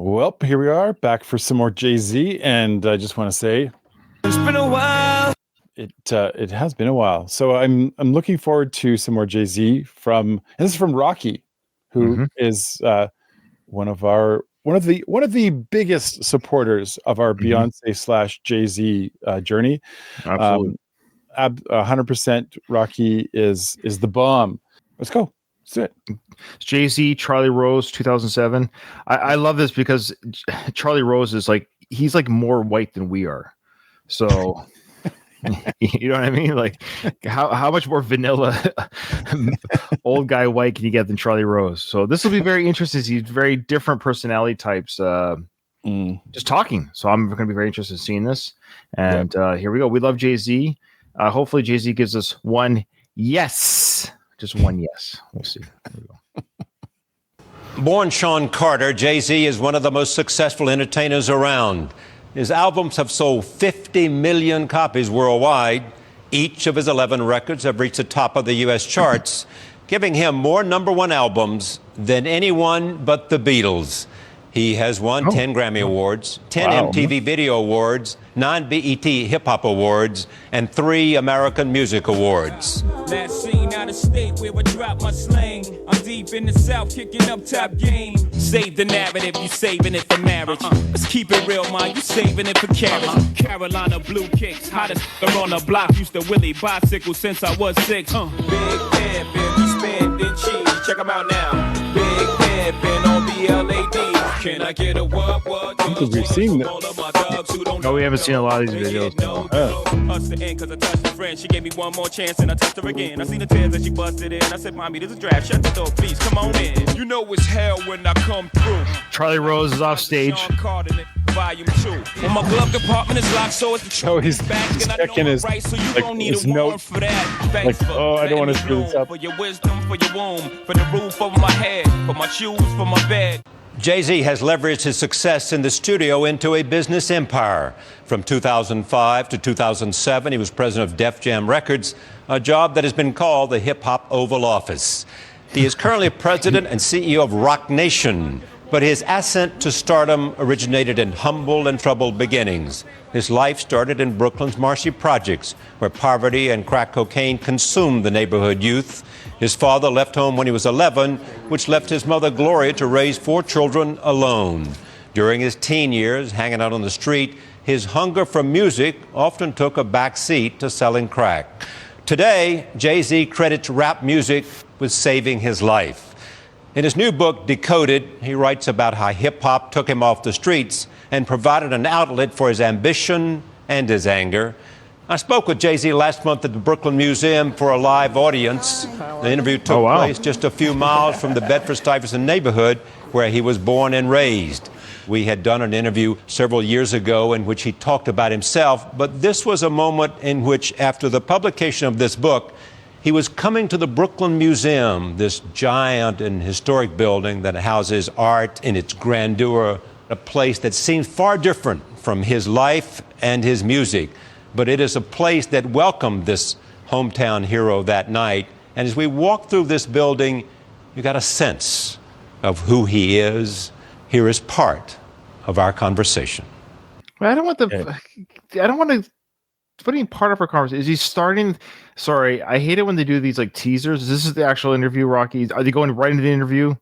Well, here we are back for some more Jay-Z, and I just want to say It's been a while. It has been a while. So I'm looking forward to some more Jay-Z and this is from Rocky, who is one of the biggest supporters of our Beyonce / Jay-Z journey. Absolutely. 100% Rocky is the bomb. Let's go. That's it. Jay-Z, Charlie Rose, 2007. I love this because Charlie Rose is he's more white than we are. So, you know what I mean? Like, how much more vanilla old guy white can you get than Charlie Rose? So this will be very interesting. He's very different personality types, just talking. So I'm going to be very interested in seeing this. And here we go. We love Jay-Z. Hopefully Jay-Z gives us one yes. Just one yes. We'll see. There we go. Born Sean Carter, Jay-Z is one of the most successful entertainers around. His albums have sold 50 million copies worldwide. Each of his 11 records have reached the top of the U.S. charts, giving him more #1 albums than anyone but the Beatles. He has won 10 Grammy Awards, 10 MTV Video Awards, 9 BET Hip Hop Awards, and 3 American Music Awards. Last scene out of state where I drop my slang. I'm deep in the South, kicking up top game. Save the narrative, you saving it for marriage. Let's keep it real, man, you saving it for carriage. Carolina blue kicks, hottest on the block. Used to Willie bicycle since I was 6. Big pimpin', we spendin' cheese. Check 'em out now. Big pimpin' on BLAD. Can I get a what? Because we've seen that. No, we haven't seen a lot of these videos. Cause I touched a friend. She gave me one more chance and I touched her again. I seen the tears that she busted in. I said, Mommy, this is a draft. Shut the door, please. Come on in. You know it's hell when I come through. Charlie Rose is off stage. Volume 2. When my glove compartment is locked, so it's the truth. Oh, he's checking his, right, so you don't need his a note. for that. Like, oh, I don't want to screw this up. For your wisdom, for your womb, for the roof over my head, for my shoes, for my bed. Jay-Z has leveraged his success in the studio into a business empire. From 2005 to 2007, he was president of Def Jam Records, a job that has been called the Hip-Hop Oval Office. He is currently president and CEO of Rock Nation, but his ascent to stardom originated in humble and troubled beginnings. His life started in Brooklyn's Marcy Projects, where poverty and crack cocaine consumed the neighborhood youth. His father left home when he was 11, which left his mother Gloria to raise 4 children alone. During his teen years, hanging out on the street, his hunger for music often took a back seat to selling crack. Today, Jay-Z credits rap music with saving his life. In his new book, Decoded, he writes about how hip-hop took him off the streets and provided an outlet for his ambition and his anger. I spoke with Jay-Z last month at the Brooklyn Museum for a live audience. The interview took place just a few miles from the Bedford-Stuyvesant neighborhood where he was born and raised. We had done an interview several years ago in which he talked about himself, but this was a moment in which, after the publication of this book, he was coming to the Brooklyn Museum, this giant and historic building that houses art in its grandeur, a place that seems far different from his life and his music. But it is a place that welcomed this hometown hero that night. And as we walk through this building, you got a sense of who he is. Here is part of our conversation. I don't want to put in part of our conversation. Is he starting? Sorry, I hate it when they do these like teasers. This is the actual interview, Rocky. Are they going right into the interview?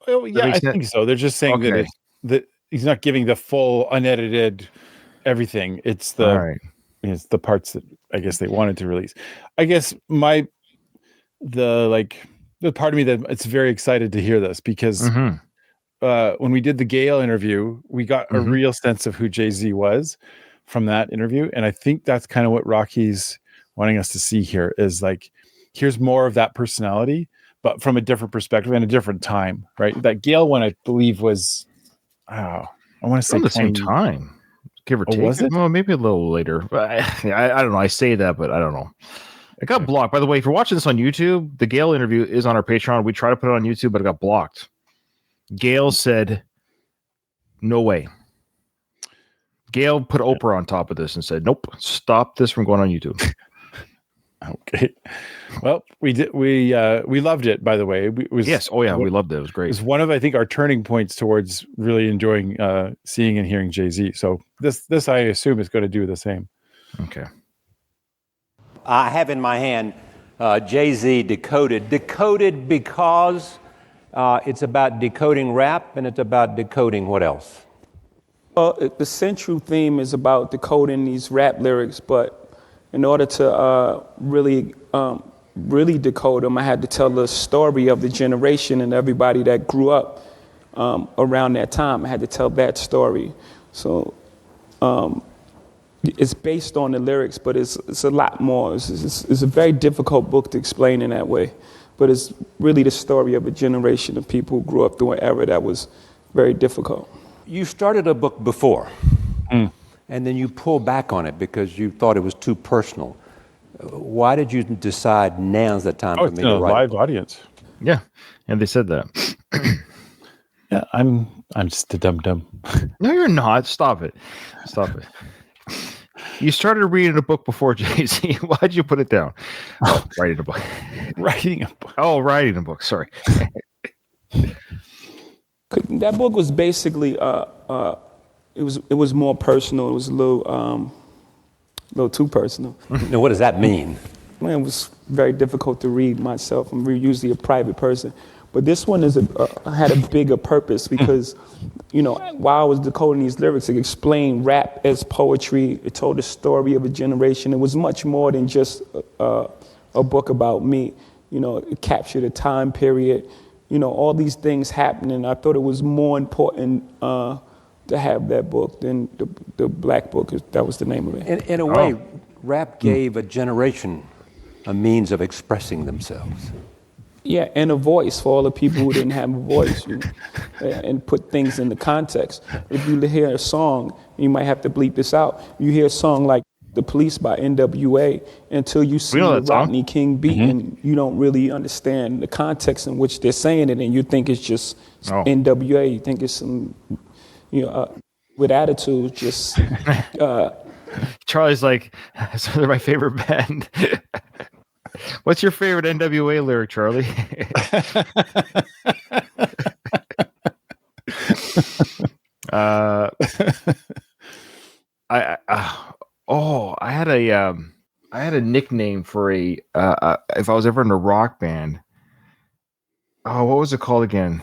Oh, yeah, I think so. They're just saying that he's not giving the full unedited everything. It's the it's the parts that I guess they wanted to release. I guess the part of me that it's very excited to hear this because when we did the Gale interview, we got a real sense of who Jay-Z was from that interview. And I think that's kind of what Rocky's wanting us to see here is like, here's more of that personality, but from a different perspective and a different time, right? That Gale one, I believe was, I want to say around the same time. Give or take. Was it? Well, maybe a little later. I don't know. I say that, but I don't know. It got blocked. By the way, if you're watching this on YouTube, the Gale interview is on our Patreon. We tried to put it on YouTube, but it got blocked. Gale said, no way. Gale put Oprah on top of this and said, nope, stop this from going on YouTube. Okay. Well, we loved it, by the way. It was, yes. Oh yeah, we loved it. It was great. It was one of, I think, our turning points towards really enjoying seeing and hearing Jay-Z. So this I assume is going to do the same. Okay. I have in my hand Jay-Z Decoded. Decoded because it's about decoding rap, and it's about decoding what else? The central theme is about decoding these rap lyrics, but in order to really decode them, I had to tell the story of the generation and everybody that grew up around that time. I had to tell that story. So it's based on the lyrics, but it's a lot more. It's a very difficult book to explain in that way, but it's really the story of a generation of people who grew up through an era that was very difficult. You started a book before, and then you pulled back on it because you thought it was too personal. Why did you decide now's the time for me to write? Live audience. Yeah, and they said that. Yeah, I'm just a dum-dum. No, you're not. Stop it. You started reading a book before Jay-Z. Why'd you put it down? Oh, writing a book. Writing a book. Oh, writing a book. Sorry. That book was basically it was more personal. It was a little too personal. Now, what does that mean? Man, it was very difficult to read myself. I'm usually a private person, but this one had a bigger purpose because, while I was decoding these lyrics, it explained rap as poetry. It told the story of a generation. It was much more than just a book about me. It captured a time period. All these things happening. I thought it was more important to have that book than the Black Book. That was the name of it. In a way, rap gave a generation a means of expressing themselves. Yeah, and a voice for all the people who didn't have a voice, and put things into context. If you hear a song, you might have to bleep this out. You hear a song like "The Police" by NWA, until you see the Rodney King beat, and you don't really understand the context in which they're saying it, and you think it's just NWA. You think it's some, with attitude, just. Charlie's like, so they're my favorite band. What's your favorite NWA lyric, Charlie? I had a nickname for if I was ever in a rock band. Oh, what was it called again?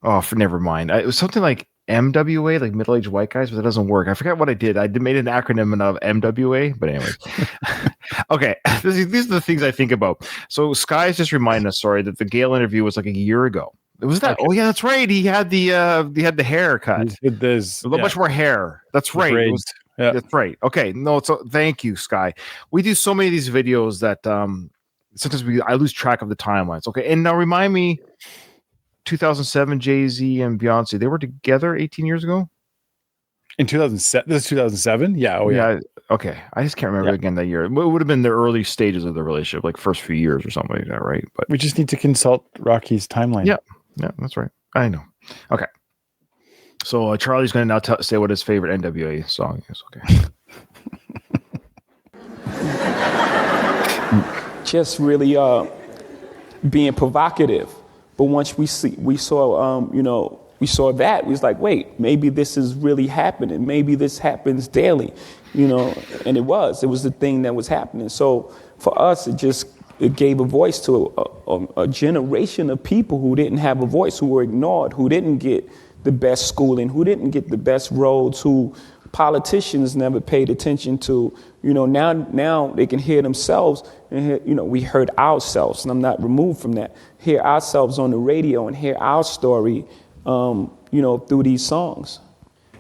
Oh, never mind. It was something like MWA, like middle-aged white guys, but that doesn't work. I forgot what I did. I made an acronym of MWA, but anyways. Okay, these are the things I think about. So Sky's just reminding us, that the Gale interview was like a year ago. It was that. Okay. Oh yeah, that's right. He had the haircut. There's a little much more hair. That's right. That's right. Okay. No, thank you, Sky. We do so many of these videos that sometimes I lose track of the timelines. Okay, and now remind me. 2007, Jay-Z and Beyonce, they were together 18 years ago? In 2007? This is 2007? Yeah. Oh, yeah. Okay. I just can't remember again that year. It would have been the early stages of the relationship, like first few years or something like that, right? But we just need to consult Rocky's timeline. Yeah. Yeah, that's right. I know. Okay. So Charlie's going to now say what his favorite NWA song is. Okay. Just really being provocative. But once we saw that, we was like, wait, maybe this is really happening. Maybe this happens daily, and it was the thing that was happening. So for us, it gave a voice to a generation of people who didn't have a voice, who were ignored, who didn't get the best schooling, who didn't get the best roads, who politicians never paid attention to. Now they can hear themselves, and we heard ourselves, and I'm not removed from that. Hear ourselves on the radio and hear our story, through these songs.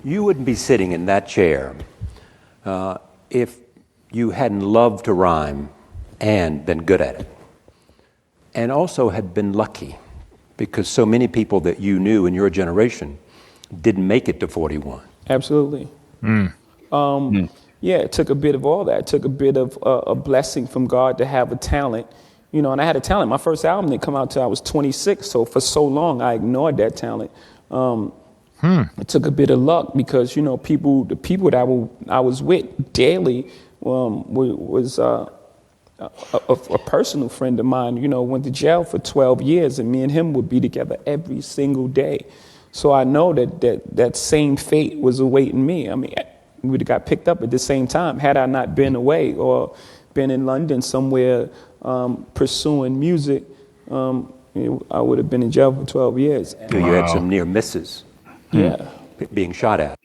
You wouldn't be sitting in that chair if you hadn't loved to rhyme and been good at it, and also had been lucky, because so many people that you knew in your generation didn't make it to 41. Absolutely. Yeah, it took a bit of all that. It took a bit of a blessing from God to have a talent. And I had a talent. My first album didn't come out till I was 26. So for so long, I ignored that talent. It took a bit of luck because, the people that I was with daily was a personal friend of mine, went to jail for 12 years, and me and him would be together every single day. So I know that same fate was awaiting me. I mean, we would have got picked up at the same time had I not been away or been in London somewhere pursuing music. I would have been in jail for 12 years. You had some near misses. Yeah. Being shot at.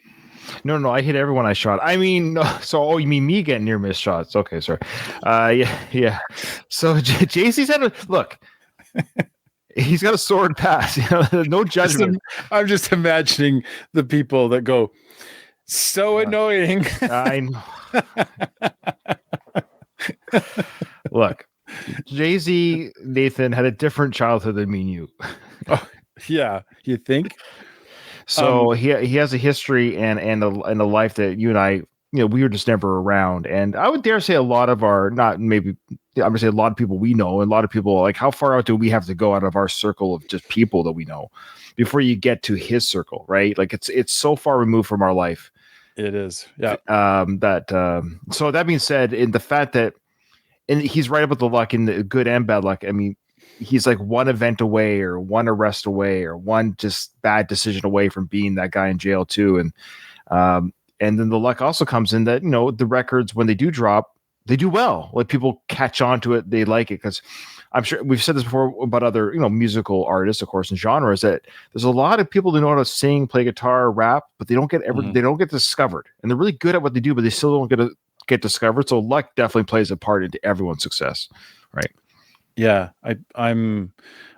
No, I hit everyone I shot. I mean, no, so you mean me getting near miss shots? Okay, sorry. Yeah. So Jay-Z's had look. He's got a sword pass. No judgment. I'm just imagining the people that go, so annoying. I know. Look, Jay-Z, Nathan had a different childhood than me and you. Oh, yeah, you think? So he has a history and a life that you and I, we were just never around. And I would dare say a lot of I'm gonna say a lot of people we know, and a lot of people, like, how far out do we have to go out of our circle of just people that we know before you get to his circle, right? Like it's so far removed from our life. It is. Yeah. So that being said, in the fact that, and he's right about the luck, in the good and bad luck. I mean, he's like one event away or one arrest away or one just bad decision away from being that guy in jail too. And then the luck also comes in that, the records, when they do drop, they do well. Like, people catch on to it. They like it. Cause I'm sure we've said this before about other, musical artists, of course, and genres, that there's a lot of people that know how to sing, play guitar, rap, but they don't get discovered, and they're really good at what they do, but they still don't get discovered. So luck definitely plays a part into everyone's success. Right. Yeah, I'm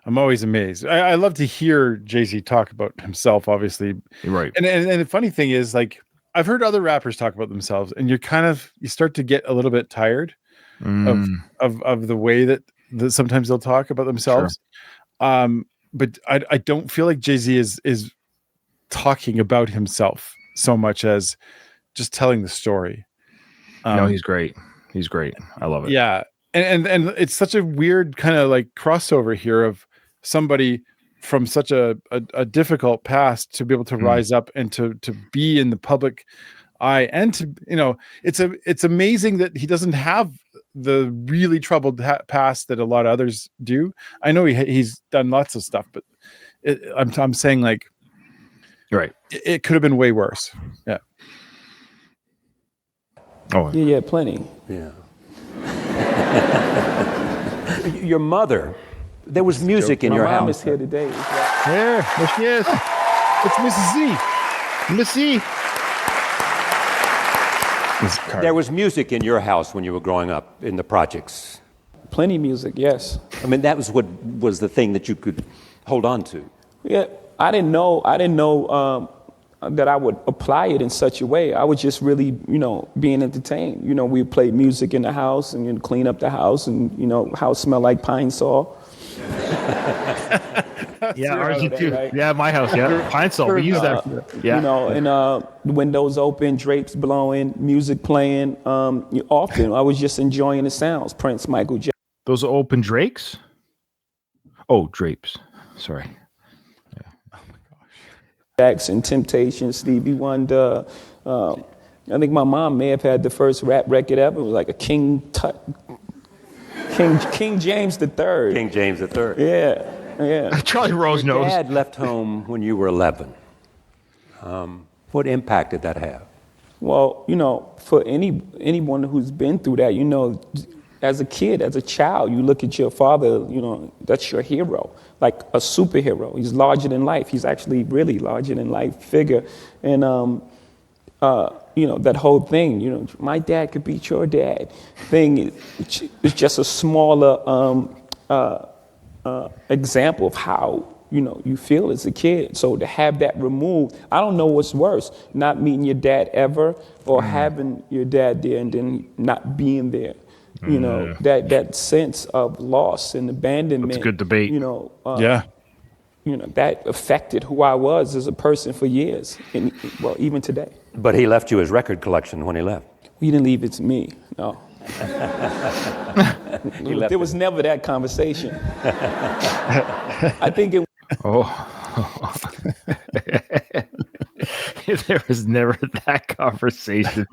always amazed. I love to hear Jay-Z talk about himself, obviously. Right. And the funny thing is, like, I've heard other rappers talk about themselves, and you start to get a little bit tired of the way that sometimes they'll talk about themselves. Sure. But I don't feel like Jay-Z is talking about himself so much as just telling the story. No, he's great. He's great. I love it. Yeah. And it's such a weird kind of like crossover here of somebody from such a difficult past to be able to rise up and to be in the public eye, and to, it's amazing that he doesn't have the really troubled past that a lot of others do. I know he's done lots of stuff, but I'm saying, like, right, it could have been way worse. Yeah. Oh yeah, plenty. Yeah. Your mother, there was music in your house. My mom is here today. Yeah, there she is. It's Mrs. Z. Miss Z. There was music in your house when you were growing up in the projects. Plenty of music, yes. I mean, that was what was the thing that you could hold on to. Yeah, I didn't know that I would apply it in such a way. I was just really, being entertained. We played music in the house and clean up the house, and house smelled like pine saw. Yeah, ours too. Right? Yeah, my house. Yeah, pine saw. We use that. Yeah, and windows open, drapes blowing, music playing. Often I was just enjoying the sounds. Prince, Michael Jackson. Those open drapes. Oh, drapes. Sorry. Jackson, Temptation, Stevie Wonder. I think my mom may have had the first rap record ever. It was like a King James III. King James III. Yeah. Charlie Rose knows. Your dad left home when you were 11. What impact did that have? Well, for anyone who's been through that, as a kid, as a child, you look at your father, that's your hero, like a superhero. He's larger than life. He's actually really larger than life figure. And, that whole thing, my dad could beat your dad thing is just a smaller example of how, you feel as a kid. So to have that removed, I don't know what's worse, not meeting your dad ever or having your dad there and then not being there. That sense of loss and abandonment. That's a good debate. That affected who I was as a person for years, and even today. But he left you his record collection when he left. He didn't leave it to me. No. There was never that conversation. I think it. There was never that conversation.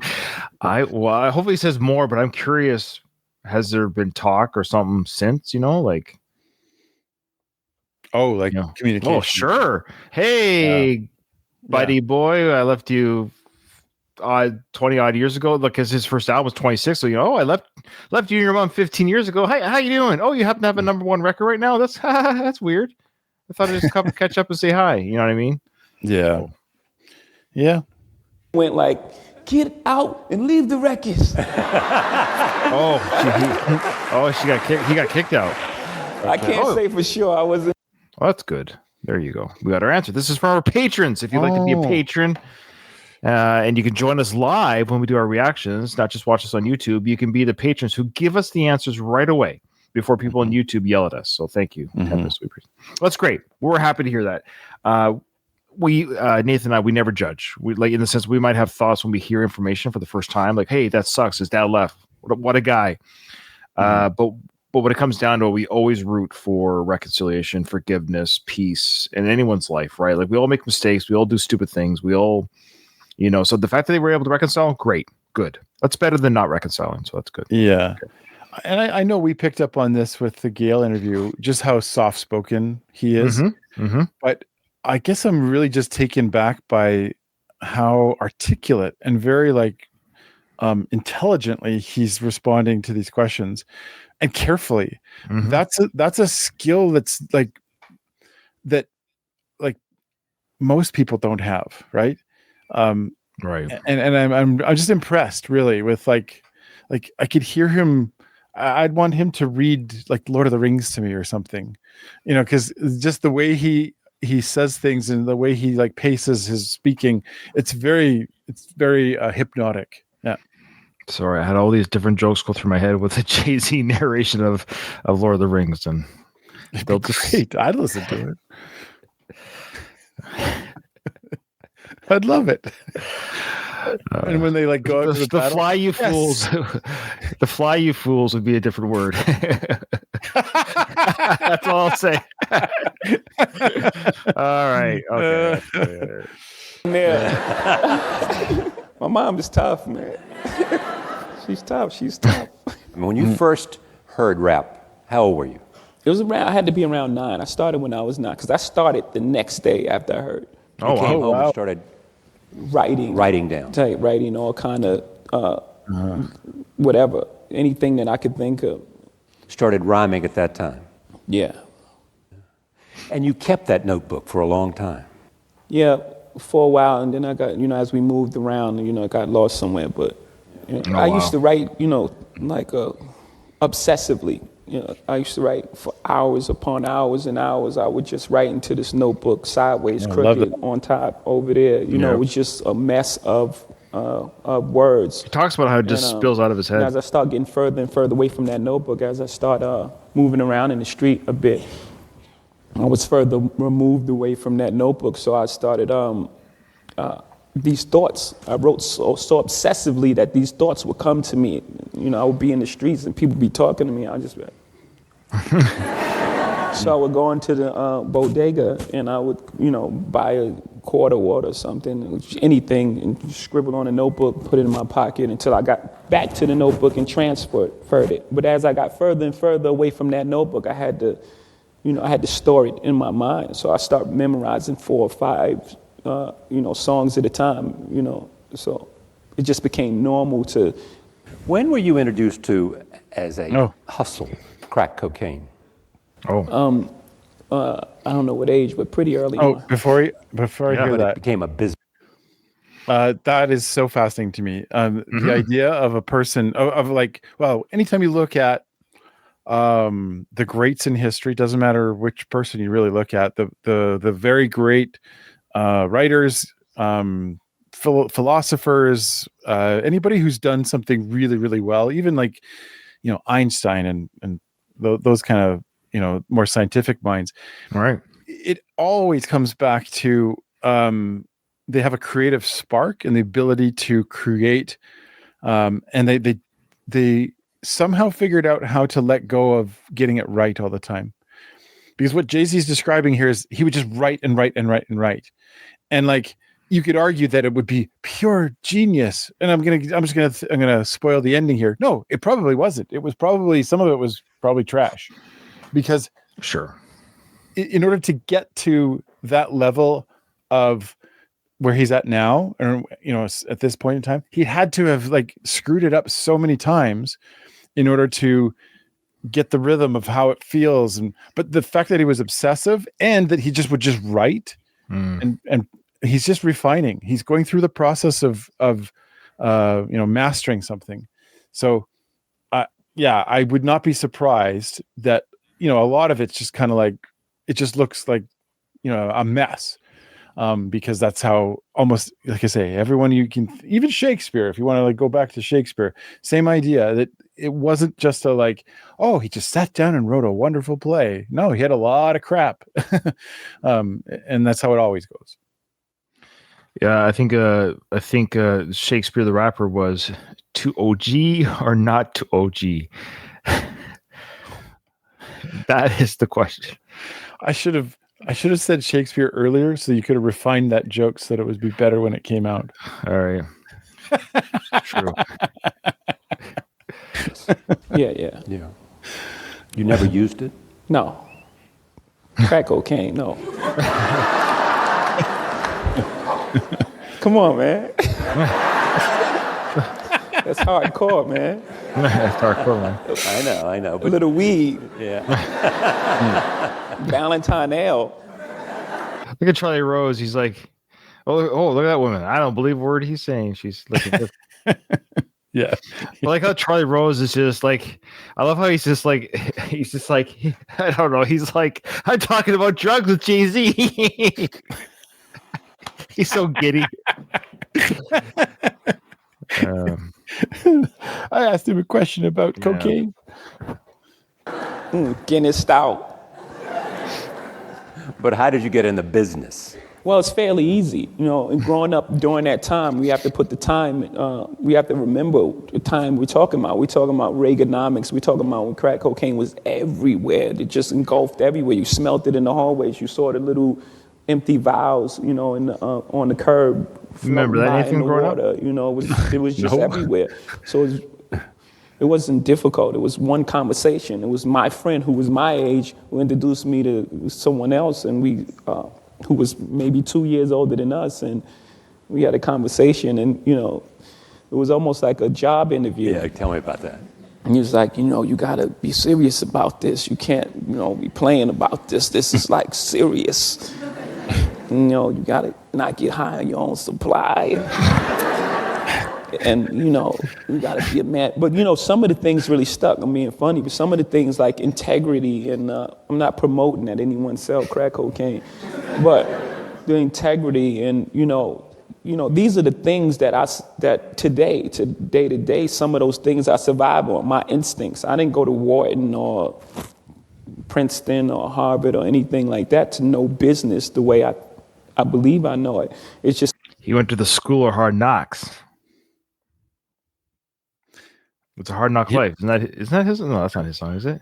Hopefully he says more, but I'm curious has there been talk or something since? Like communication. Oh, sure. Hey, buddy boy, I left you 20 odd years ago. Look, because his first album was 26. So I left you and your mom 15 years ago. Hey, how you doing? Oh, you happen to have a number one record right now? That's weird. I thought I'd just come catch up and say hi. You know what I mean? Yeah. So. Yeah. Went like, get out and leave the records. She got kicked. He got kicked out. I can't say for sure I wasn't. Well, that's good. There you go. We got our answer. This is for our patrons. If you'd like to be a patron, and you can join us live when we do our reactions, not just watch us on YouTube, you can be the patrons who give us the answers right away before people on YouTube yell at us. So thank you. Tempest. That's great. We're happy to hear that. Nathan and I, we never judge. We like in the sense we might have thoughts when we hear information for the first time, like, hey, that sucks. His dad left. What a guy. But when it comes down to it, we always root for reconciliation, forgiveness, peace in anyone's life, right? Like we all make mistakes. We all do stupid things. We all, so the fact that they were able to reconcile, great, good. That's better than not reconciling. So that's good. Yeah. Okay. And I know we picked up on this with the Gail interview, just how soft-spoken he is. But I guess I'm really just taken back by how articulate and very intelligently he's responding to these questions. And carefully, that's a skill that's that most people don't have, right? Right. And I'm just impressed, really, with like I could hear him. I'd want him to read like Lord of the Rings to me or something, because just the way he says things and the way he paces his speaking, it's very hypnotic. Yeah. Sorry, I had all these different jokes go through my head with the Jay-Z narration of Lord of the Rings, and they'll just great. I'd listen to it. I'd love it. And when they go out to the battle, fly you fools, the fly you fools would be a different word. That's all I'll say. All right. Okay. Yeah. My mom is tough, man. She's tough. When you first heard rap, how old were you? It was I had to be around 9. I started when I was 9 because I started the next day after I heard. You came home and started writing down. Writing all kind of whatever, anything that I could think of. Started rhyming at that time. Yeah. And you kept that notebook for a long time. Yeah, for a while, and then I got, as we moved around, I got lost somewhere. But I used to write, obsessively. I used to write for hours upon hours and hours. I would just write into this notebook, sideways, crooked, on top, over there. It was just a mess of words. He talks about how it just spills out of his head. As I start getting further and further away from that notebook, as I start moving around in the street a bit, I was further removed away from that notebook. So I started these thoughts. I wrote so obsessively that these thoughts would come to me. I would be in the streets and people would be talking to me. I just so I would go into the bodega and I would, buy a quart of water or something, anything, and scribble on a notebook, put it in my pocket until I got back to the notebook and transferred it. But as I got further and further away from that notebook, I had to store it in my mind. So I started memorizing 4 or 5, songs at a time, so it just became normal to. When were you introduced to as a hustle, crack cocaine? I don't know what age, but pretty early on. Before I hear that, it became a business. That is so fascinating to me. The idea of a person anytime you look at the greats in history, doesn't matter which person you really look at, the very great writers, philosophers, anybody who's done something really, really well, even Einstein and those kind of, more scientific minds. Right. It always comes back to they have a creative spark and the ability to create, and they somehow figured out how to let go of getting it right all the time. Because what Jay-Z is describing here is he would just write and write and write and write. And you could argue that it would be pure genius. And I'm gonna spoil the ending here. No, it probably wasn't. It was probably, some of it was probably trash, because Sure. in order to get to that level of where he's at now, or at this point in time, he had to have like screwed it up so many times in order to get the rhythm of how it feels. But the fact that he was obsessive and that he just would just write, and he's just refining. He's going through the process of mastering something. So I would not be surprised that a lot of it's just kind of like, it just looks like a mess, because that's how, almost like I say, everyone, you can, even Shakespeare, if you want to like go back to Shakespeare, same idea, that it wasn't just a like, oh, he just sat down and wrote a wonderful play. No, he had a lot of crap. And that's how it always goes. Yeah, I think Shakespeare the rapper was too OG or not too OG. That is the question. I should have said Shakespeare earlier, so you could have refined that joke so that it would be better when it came out. All right. True. Yeah. You never used it? No. Crack cocaine, no. Come on, man. That's hardcore, man. That's hardcore, man. I know. A little weed. Yeah. Valentine Ale. Look at Charlie Rose. He's like, oh, look at that woman. I don't believe a word he's saying. She's looking good. Yeah. I like how Charlie Rose is just like, I love how he's just like, I don't know. He's like, I'm talking about drugs with Jay-Z. He's so giddy. I asked him a question about cocaine. Guinness Stout. But how did you get in the business? Well, it's fairly easy. And growing up during that time, we have to put the time, we have to remember the time we're talking about. We're talking about Reaganomics. We're talking about when crack cocaine was everywhere. It just engulfed everywhere. You smelt it in the hallways. You saw the little empty vials, on the curb. Remember that anything growing up? It was just everywhere. So it wasn't difficult. It was one conversation. It was my friend who was my age who introduced me to someone else, and who was maybe 2 years older than us, and we had a conversation, and it was almost like a job interview. Yeah, tell me about that. And he was like, you gotta be serious about this. You can't, be playing about this. This is like serious. You gotta not get high on your own supply. And, you gotta be a man. But, some of the things really stuck. I'm being funny, but some of the things like integrity, and I'm not promoting that anyone sell crack cocaine, but the integrity and, these are the things that today to day, some of those things I survive on, my instincts. I didn't go to Wharton or Princeton or Harvard or anything like that to know business the way I believe I know it. It's just. He went to the school of hard knocks. It's a hard knock life. Isn't that his? No, that's not his song, is it?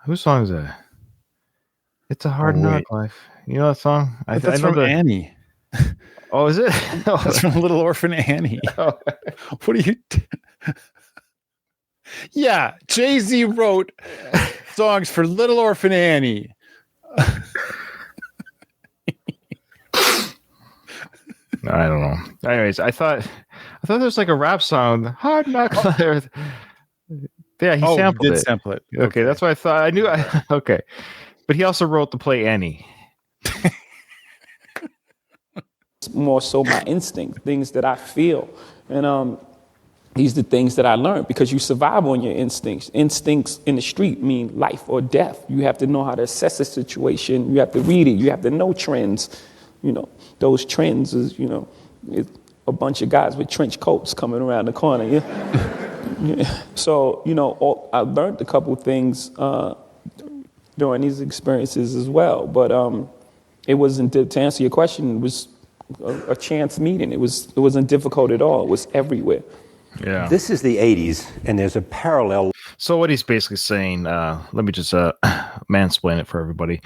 Whose song is that? It's a hard knock life. You know that song? That's from Annie. Oh, is it? That's from Little Orphan Annie. Oh. What are you? Yeah, Jay-Z wrote songs for Little Orphan Annie. I don't know. Anyways, I thought there was like a rap song, Hard Knock Life. Yeah, he sampled it. Sample it. Okay, that's what I thought. I knew. Okay, but he also wrote the play Annie. More so my instinct, things that I feel, and these are the things that I learned, because you survive on your instincts. Instincts in the street mean life or death. You have to know how to assess a situation. You have to read it. You have to know trends. Those trends is, a bunch of guys with trench coats coming around the corner. Yeah. So, I learned a couple things during these experiences as well. But it wasn't, to answer your question, it was a chance meeting. It wasn't difficult at all. It was everywhere. Yeah. This is the 80s, and there's a parallel. So what he's basically saying, let me just mansplain it for everybody.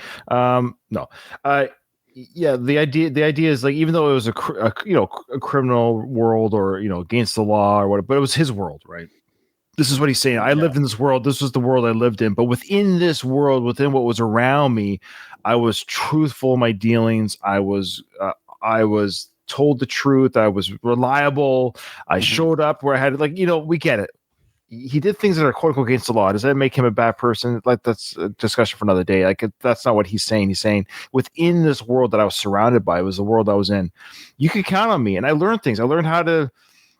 Yeah, the idea is like, even though it was a criminal world, or against the law or whatever, but it was his world, right? This is what he's saying. I lived in this world. This was the world I lived in. But within this world, within what was around me, I was truthful in my dealings. I was told the truth. I was reliable. I showed up where I had, like, we get it. He did things that are quote unquote against the law. Does that make him a bad person? Like, that's a discussion for another day. Like, that's not what he's saying. He's saying within this world that I was surrounded by, it was the world I was in. You could count on me, and I learned things. I learned how to.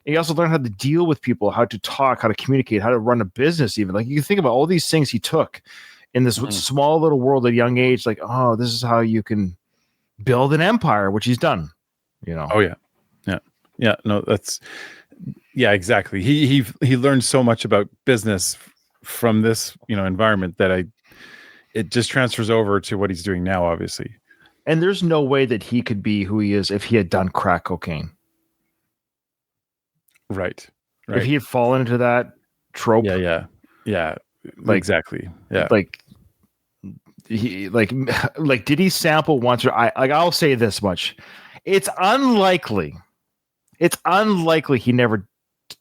He also learned how to deal with people, how to talk, how to communicate, how to run a business. Even, like, you can think about all these things he took in this small little world at a young age. Like, oh, this is how you can build an empire, which he's done. Oh yeah. No, that's. Yeah, exactly. He learned so much about business from this, environment that it just transfers over to what he's doing now, obviously. And there's no way that he could be who he is if he had done crack cocaine. Right. If he had fallen into that trope. Yeah. Like, exactly. Yeah. Like he did he sample once? Or I'll say this much. It's unlikely he never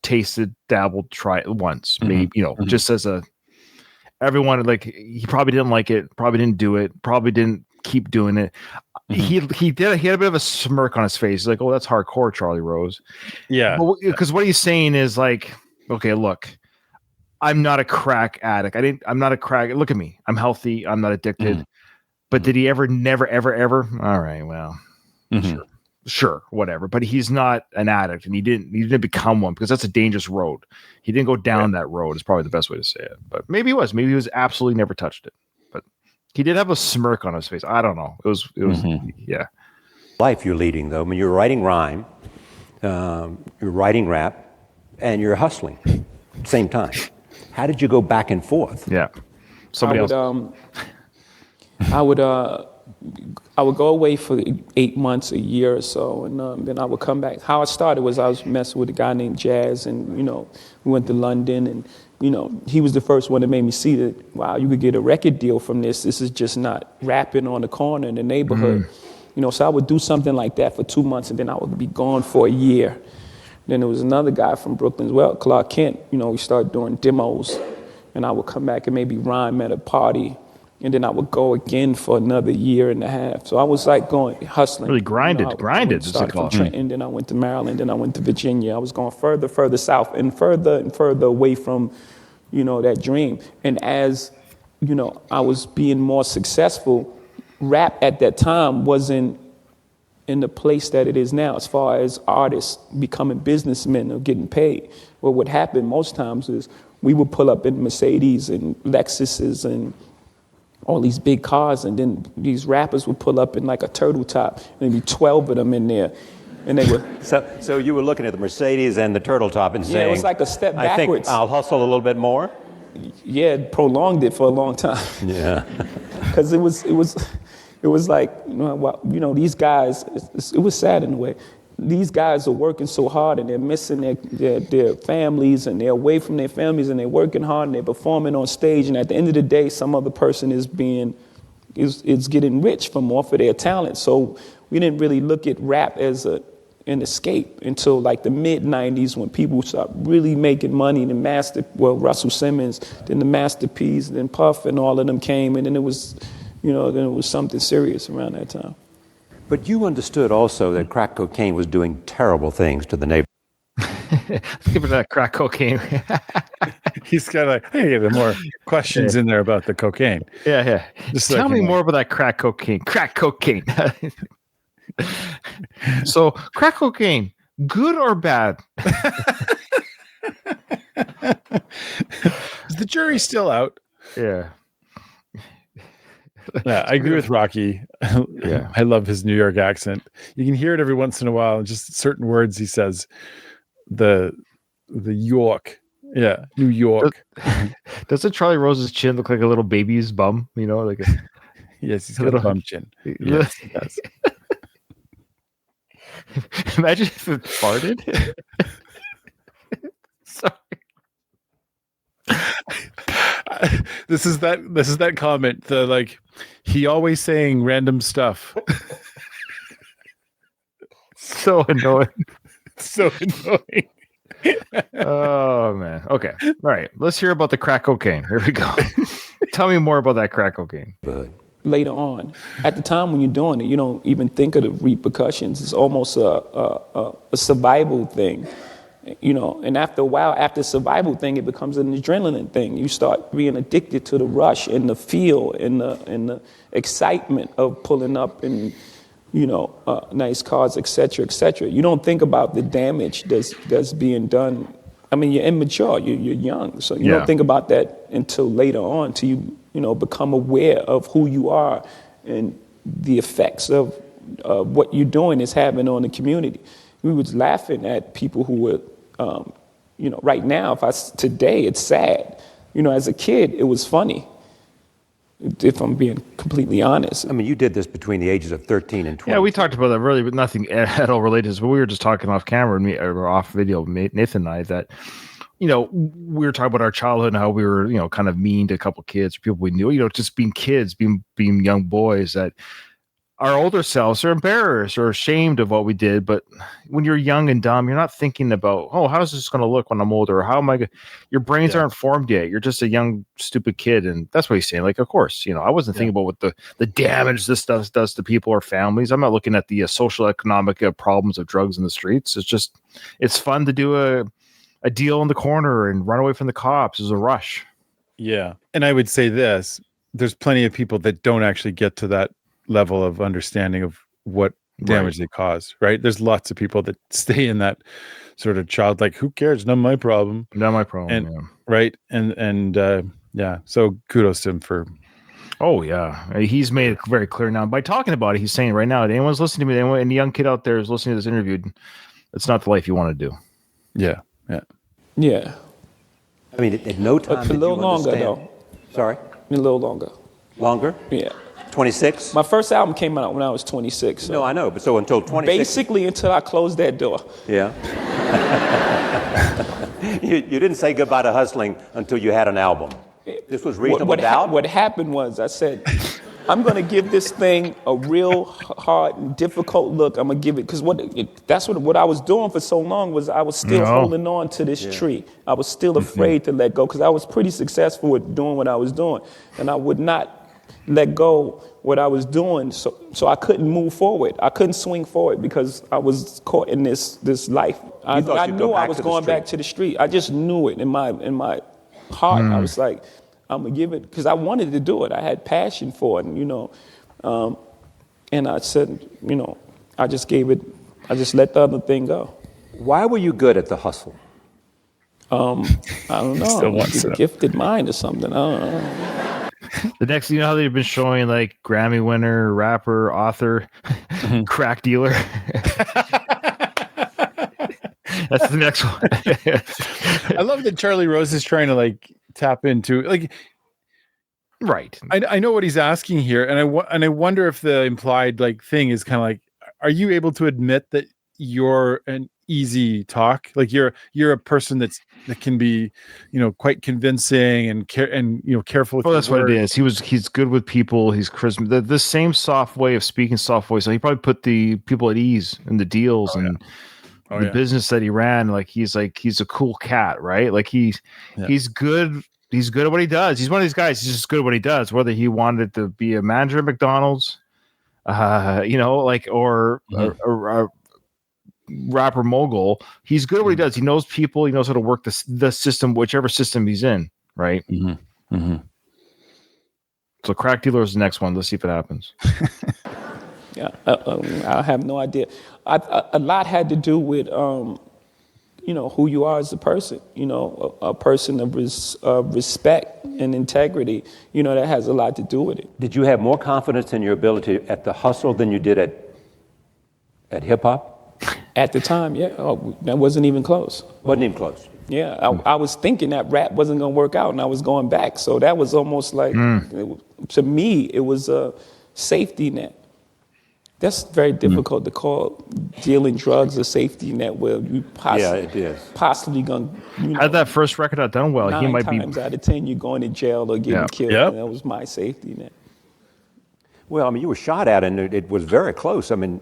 tasted, dabbled, tried once, maybe, just as everyone, like, he probably didn't like it, probably didn't do it, probably didn't keep doing it. He had a bit of a smirk on his face. He's like, oh, that's hardcore, Charlie Rose. Yeah. Because what he's saying is like, okay, look, I'm not a crack addict. I'm not a crack. Look at me. I'm healthy. I'm not addicted. But did he ever, never, ever? All right. Well, sure, whatever. But he's not an addict, and he didn't become one, because that's a dangerous road. He didn't go down that road. Is probably the best way to say it. But maybe he was absolutely never touched it. But he did have a smirk on his face. I don't know. It was yeah. Life you're leading, though. I mean, you're writing rhyme, you're writing rap, and you're hustling at the same time. How did you go back and forth? Yeah. Somebody else. I would go away for 8 months, a year or so, and then I would come back. How I started was I was messing with a guy named Jazz, and we went to London, and he was the first one that made me see that, wow, you could get a record deal from this. This is just not rapping on the corner in the neighborhood. So I would do something like that for 2 months, and then I would be gone for a year. Then there was another guy from Brooklyn as well, Clark Kent. We started doing demos, and I would come back and maybe rhyme at a party. And then I would go again for another year and a half. So I was like hustling. Really grinded. I started from Trenton, then I went to Maryland, then I went to Virginia. I was going further south and further away from, that dream. And as, I was being more successful, rap at that time wasn't in the place that it is now as far as artists becoming businessmen or getting paid. Well, what happened most times is we would pull up in Mercedes and Lexuses and all these big cars, and then these rappers would pull up in like a turtle top, and there'd be 12 of them in there, and they would. So you were looking at the Mercedes and the turtle top and saying, yeah, it was like a step backwards. I think I'll hustle a little bit more. Yeah, it prolonged it for a long time. Yeah, because it was like, these guys. It was sad in a way. These guys are working so hard, and they're missing their families, and they're away from their families, and they're working hard, and they're performing on stage. And at the end of the day, some other person is getting rich from off of their talent. So we didn't really look at rap as an escape until like the mid-'90s, when people started really making money. And Russell Simmons, then the Master P's, then Puff, and all of them came, and then it was something serious around that time. But you understood also that crack cocaine was doing terrible things to the neighborhood. Let's give it that crack cocaine. He's got like, hey, there are more questions in there about the cocaine. Yeah. Just tell me more about that crack cocaine. Crack cocaine. So, crack cocaine, good or bad? Is the jury still out? Yeah. Yeah, I agree with Rocky. Yeah. I love his New York accent. You can hear it every once in a while, just certain words he says. The York. Yeah, New York. Doesn't Charlie Rose's chin look like a little baby's bum? Like yes, he's got a bum chin. Yes, he does. Imagine if it farted. Sorry. This is that comment. He always saying random stuff. So annoying. So annoying. Oh man. Okay. All right. Let's hear about the crack cocaine. Here we go. Tell me more about that crack cocaine. Later on, at the time when you're doing it, you don't even think of the repercussions. It's almost a survival thing, and after a while, after the survival thing, it becomes an adrenaline thing. You start being addicted to the rush and the feel and the excitement of pulling up and nice cars, et cetera, et cetera. You don't think about the damage that's being done. I mean, you're immature, you're young, so you don't think about that until later on, till you become aware of who you are and the effects of what you're doing is having on the community. We was laughing at people who were, right now, today it's sad. As a kid, it was funny, if I'm being completely honest. I mean, you did this between the ages of 13 and 20. Yeah, we talked about that really, but nothing at all related to this. But we were just talking off camera or off video, Nathan and I, that we were talking about our childhood and how we were, kind of mean to a couple kids or people we knew, just being kids, being young boys, that our older selves are embarrassed or ashamed of what we did. But when you're young and dumb, you're not thinking about, how's this going to look when I'm older? Or how am I your brains aren't formed yet. You're just a young, stupid kid. And that's what he's saying. Like, of course, I wasn't thinking about what the damage this stuff does to people or families. I'm not looking at the social economic problems of drugs in the streets. It's fun to do a deal in the corner and run away from the cops. Is a rush. Yeah. And I would say this, there's plenty of people that don't actually get to that level of understanding of what damage they cause, right? There's lots of people that stay in that sort of childlike, who cares? Not my problem. Not my problem. And, right. And so kudos to him for. Oh yeah. He's made it very clear now by talking about it. He's saying right now, anyone's listening to me, any young kid out there is listening to this interview, it's not the life you want to do. Yeah. Yeah. Yeah. I mean, at no time. A little longer, though. Sorry? A little longer. Longer? Yeah. 26? My first album came out when I was 26. So no, I know, but so until 26? Basically until I closed that door. Yeah. you didn't say goodbye to hustling until you had an album. This was Reasonable Doubt? What happened was I said, I'm going to give this thing a real hard and difficult look. I'm going to give it, because that's what I was doing for so long was I was still holding on to this tree. I was still afraid to let go because I was pretty successful at doing what I was doing. And I would not let go what I was doing, so I couldn't move forward. I couldn't swing forward because I was caught in this life. I knew I was going back to the street. I just knew it in my heart. I was like, I'm gonna give it, because I wanted to do it. I had passion for it, and and I said, I just let the other thing go. Why were you good at the hustle? I don't know. It's a gifted mind or something. I don't know. The next, how they've been showing like Grammy winner, rapper, author, crack dealer. That's the next one. I love that Charlie Rose is trying to like tap into right. I know what he's asking here, and I wonder if the implied like thing is kind of like, are you able to admit that you're an easy talk, like you're a person that can be quite convincing and careful with that's what it is. He's good with people. He's charisma. The same soft way of speaking, soft voice. So he probably put the people at ease in the deals the business that he ran. Like he's a cool cat, right? Like he's good. He's good at what he does. He's one of these guys. He's just good at what he does. Whether he wanted to be a manager at McDonald's, or rapper mogul, he's good at what he does. He knows people. He knows how to work the system, whichever system he's in, right? Mm-hmm. Mm-hmm. So crack dealer is the next one. Let's see if it happens. Yeah, I have no idea. A lot had to do with who you are as a person. A person of respect and integrity. That has a lot to do with it. Did you have more confidence in your ability at the hustle than you did at hip hop? At the time, yeah. Oh, that wasn't even close. Wasn't even close. Yeah, I was thinking that rap wasn't going to work out, and I was going back. So that was almost like, to me, it was a safety net. That's very difficult to call dealing drugs a safety net where you possibly going to... Had that first record not done well, he might be... 9 times out of 10, you're going to jail or getting killed. Yep. And that was my safety net. Well, I mean, you were shot at, and it was very close. I mean,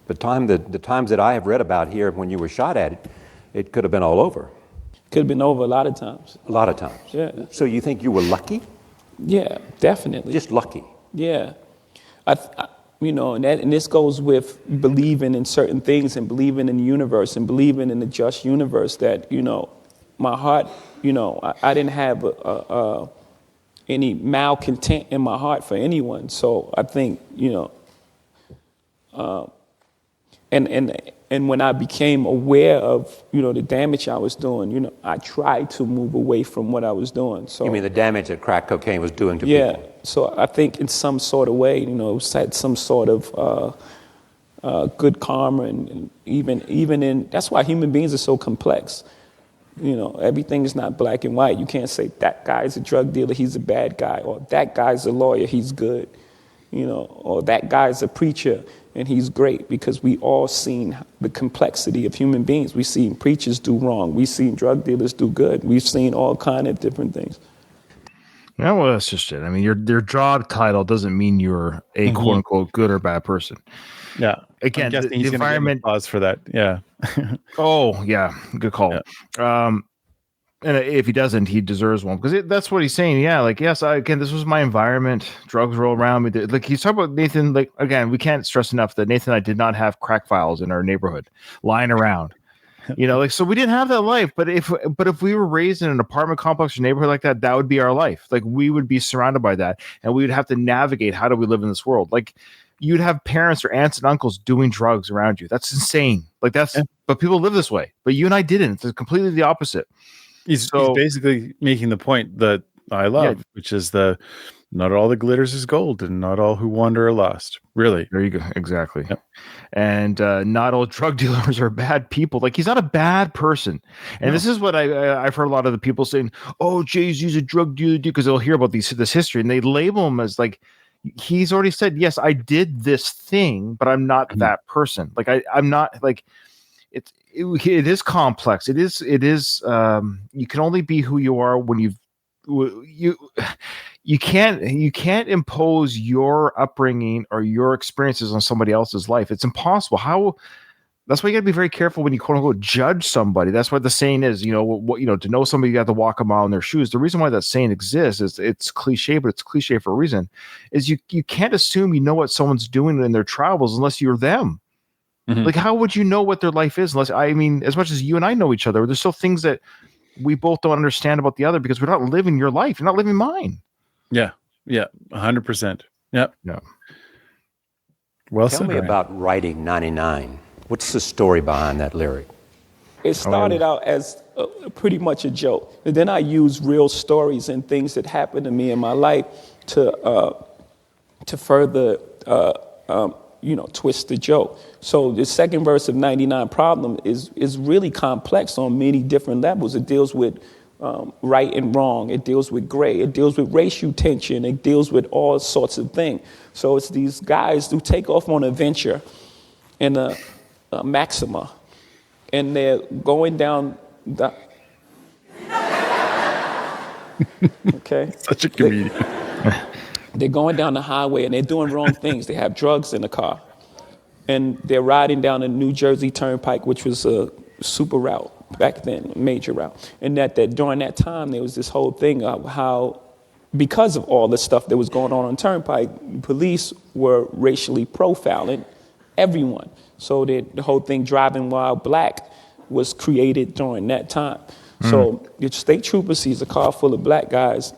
The times that I have read about here when you were shot at, it could have been all over. Could have been over a lot of times. A lot of times. Yeah. So you think you were lucky? Yeah, definitely. Just lucky. Yeah. And this goes with believing in certain things and believing in the universe and believing in the just universe that, my heart, I didn't have any malcontent in my heart for anyone. So I think, and when I became aware of, the damage I was doing, I tried to move away from what I was doing. So you mean the damage that crack cocaine was doing to yeah. people? So I think in some sort of way, it had some sort of good karma, and even in that's why human beings are so complex. Everything is not black and white. You can't say that guy's a drug dealer, he's a bad guy, or that guy's a lawyer, he's good, or that guy's a preacher and he's great, because we all seen the complexity of human beings. We've seen preachers do wrong. We've seen drug dealers do good. We've seen all kind of different things. Yeah, well, that's just it. I mean, your job title doesn't mean you're a quote unquote good or bad person. Yeah. Again, the environment. Pause for that. Yeah. Oh, yeah. Good call. Yeah. And if he doesn't, he deserves one, because that's what he's saying. Yeah, like, yes, this was my environment. Drugs were all around me. Like, he's talking about Nathan. Like, again, we can't stress enough that Nathan and I did not have crack files in our neighborhood lying around. So we didn't have that life. But if we were raised in an apartment complex or neighborhood like that, that would be our life. Like, we would be surrounded by that, and we would have to navigate, how do we live in this world? Like, you'd have parents or aunts and uncles doing drugs around you. That's insane. Like, but people live this way. But you and I didn't. It's completely the opposite. He's basically making the point that I love, which is not all that glitters is gold, and not all who wander are lost. Really. There you go. Exactly. Yep. And not all drug dealers are bad people. Like, he's not a bad person. And this is what I've heard a lot of the people saying, oh, Jay-Z's a drug dealer, because they'll hear about this history, and they label him as like, he's already said, yes, I did this thing, but I'm not that person. Like, I'm not, like, it is complex. It is you can only be who you are when you can't impose your upbringing or your experiences on somebody else's life. It's impossible. That's why you got to be very careful when you quote unquote judge somebody. That's what the saying is, to know somebody, you got to walk a mile in their shoes. The reason why that saying exists is it's cliche, but it's cliche for a reason, is you can't assume you know what someone's doing in their travels unless you're them. Like, how would you know what their life is unless, as much as you and I know each other, there's still things that we both don't understand about the other, because we're not living your life. You're not living mine. Yeah. Yeah. 100%. Yep. Yeah. Well, tell me about writing 99. What's the story behind that lyric? It started out as pretty much a joke. And then I used real stories and things that happened to me in my life to further, twist the joke. So the second verse of 99 Problem is really complex on many different levels. It deals with right and wrong. It deals with gray. It deals with racial tension. It deals with all sorts of things. So it's these guys who take off on a venture in a Maxima, and they're going down the... Okay? Such a comedian. They're going down the highway, and they're doing wrong things. They have drugs in the car. And they're riding down the New Jersey Turnpike, which was a super route back then, a major route. And that during that time, there was this whole thing of how, because of all the stuff that was going on Turnpike, police were racially profiling everyone. So the whole thing, driving while black, was created during that time. So the state trooper sees a car full of black guys.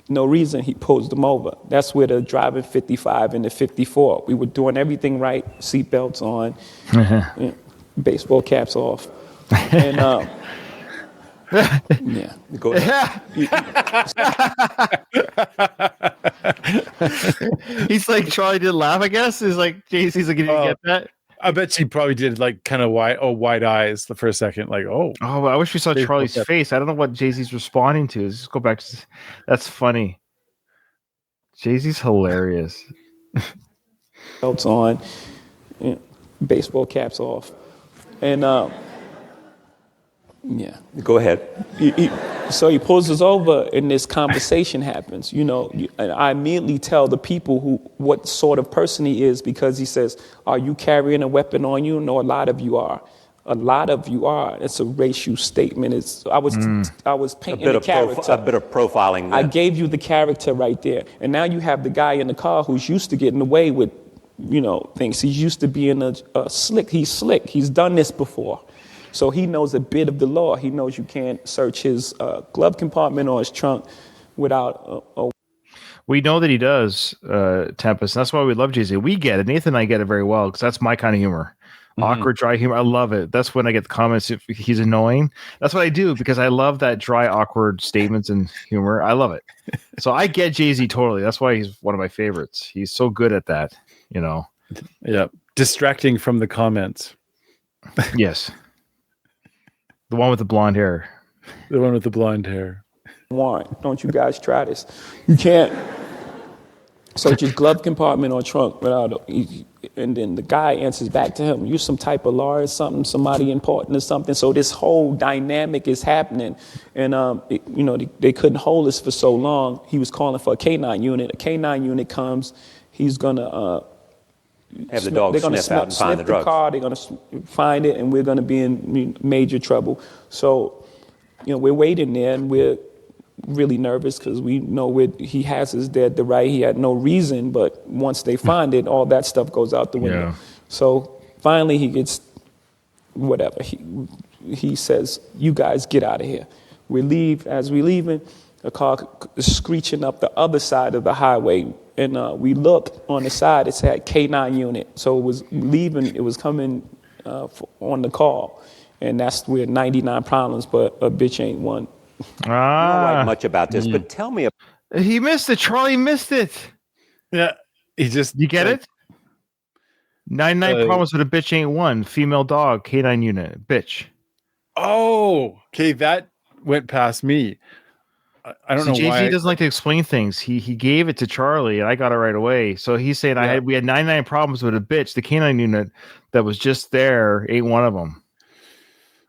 No reason, he pulls them over. That's where the driving 55 and the 54. We were doing everything right, seatbelts on, baseball caps off. And yeah. Go ahead. He's like, Charlie didn't laugh, I guess. He's like, Jay-Z's like, did you get that? I bet she probably did, like, kind of wide eyes the first second, like, oh. Oh, I wish we saw Charlie's face. I don't know what Jay-Z's responding to. Let's just go back to... That's funny. Jay-Z's hilarious. Belts on, baseball caps off. And, yeah. Go ahead. So he pulls us over, and this conversation happens. And I immediately tell the people what sort of person he is, because he says, "Are you carrying a weapon on you?" No, a lot of you are. A lot of you are. It's a racial statement. I was painting a character. A bit of profiling there. I gave you the character right there, and now you have the guy in the car who's used to getting away with, things. He's used to being a slick. He's slick. He's done this before. So he knows a bit of the law. He knows you can't search his glove compartment or his trunk without a. We know that he does, Tempest. And that's why we love Jay-Z. We get it. Nathan and I get it very well, because that's my kind of humor. Awkward, dry humor. I love it. That's when I get the comments if he's annoying. That's what I do, because I love that dry, awkward statements and humor. I love it. So I get Jay-Z totally. That's why he's one of my favorites. He's so good at that, Yeah. Distracting from the comments. Yes. The one with the blonde hair. The one with the blonde hair. Warrant. Don't you guys try this. You can't search his glove compartment or trunk without. And then the guy answers back to him, "You're some type of lawyer or something, somebody important or something." So this whole dynamic is happening. And, they couldn't hold us for so long. He was calling for a K9 unit. A K9 unit comes. He's going to have the dog sniff out and find the drugs. Car, they're going to find it, and we're going to be in major trouble. So, we're waiting there, and we're really nervous, because we know he has his dead the right. He had no reason, but once they find it, all that stuff goes out the window. Yeah. So finally he gets whatever. He says, "You guys get out of here." We leave. As we leaving, a car is screeching up the other side of the highway. And we look on the side, it said K9 unit. So it was leaving, it was coming on the call. And that's where 99 problems, but a bitch ain't one. I don't write much about this, but tell me. He missed it. Charlie missed it. Yeah. You get it? 99 problems with a bitch ain't one. Female dog, K9 unit, bitch. Oh, okay. That went past me. I don't know Jay-Z why. Jay-Z doesn't like to explain things. He gave it to Charlie, and I got it right away. So he's saying we had 99 problems with a bitch. The K9 unit that was just there ain't one of them.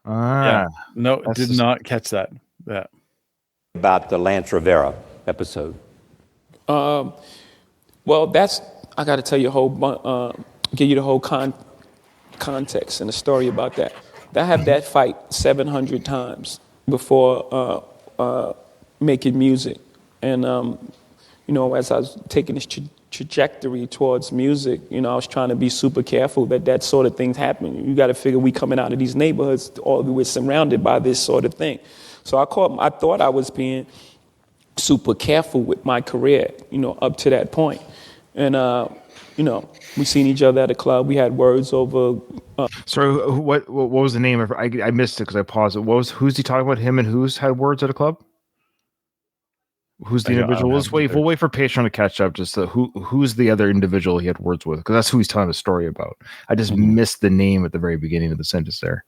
Yeah. No, did not catch that. Yeah. About the Lance Rivera episode. Well, I got to tell you give you the whole context and the story about that. I had that fight 700 times before making music. And, as I was taking this trajectory towards music, I was trying to be super careful that sort of things happen. You got to figure we coming out of these neighborhoods, we're surrounded by this sort of thing. So I thought I was being super careful with my career, up to that point. And, we seen each other at a club. We had words over. Sorry, what was the name of? I missed it because I paused it. Who's he talking about? Him and who's had words at a club? Who's the individual? We'll wait for Patreon to catch up. Just who's the other individual he had words with? Because that's who he's telling the story about. I just missed the name at the very beginning of the sentence there.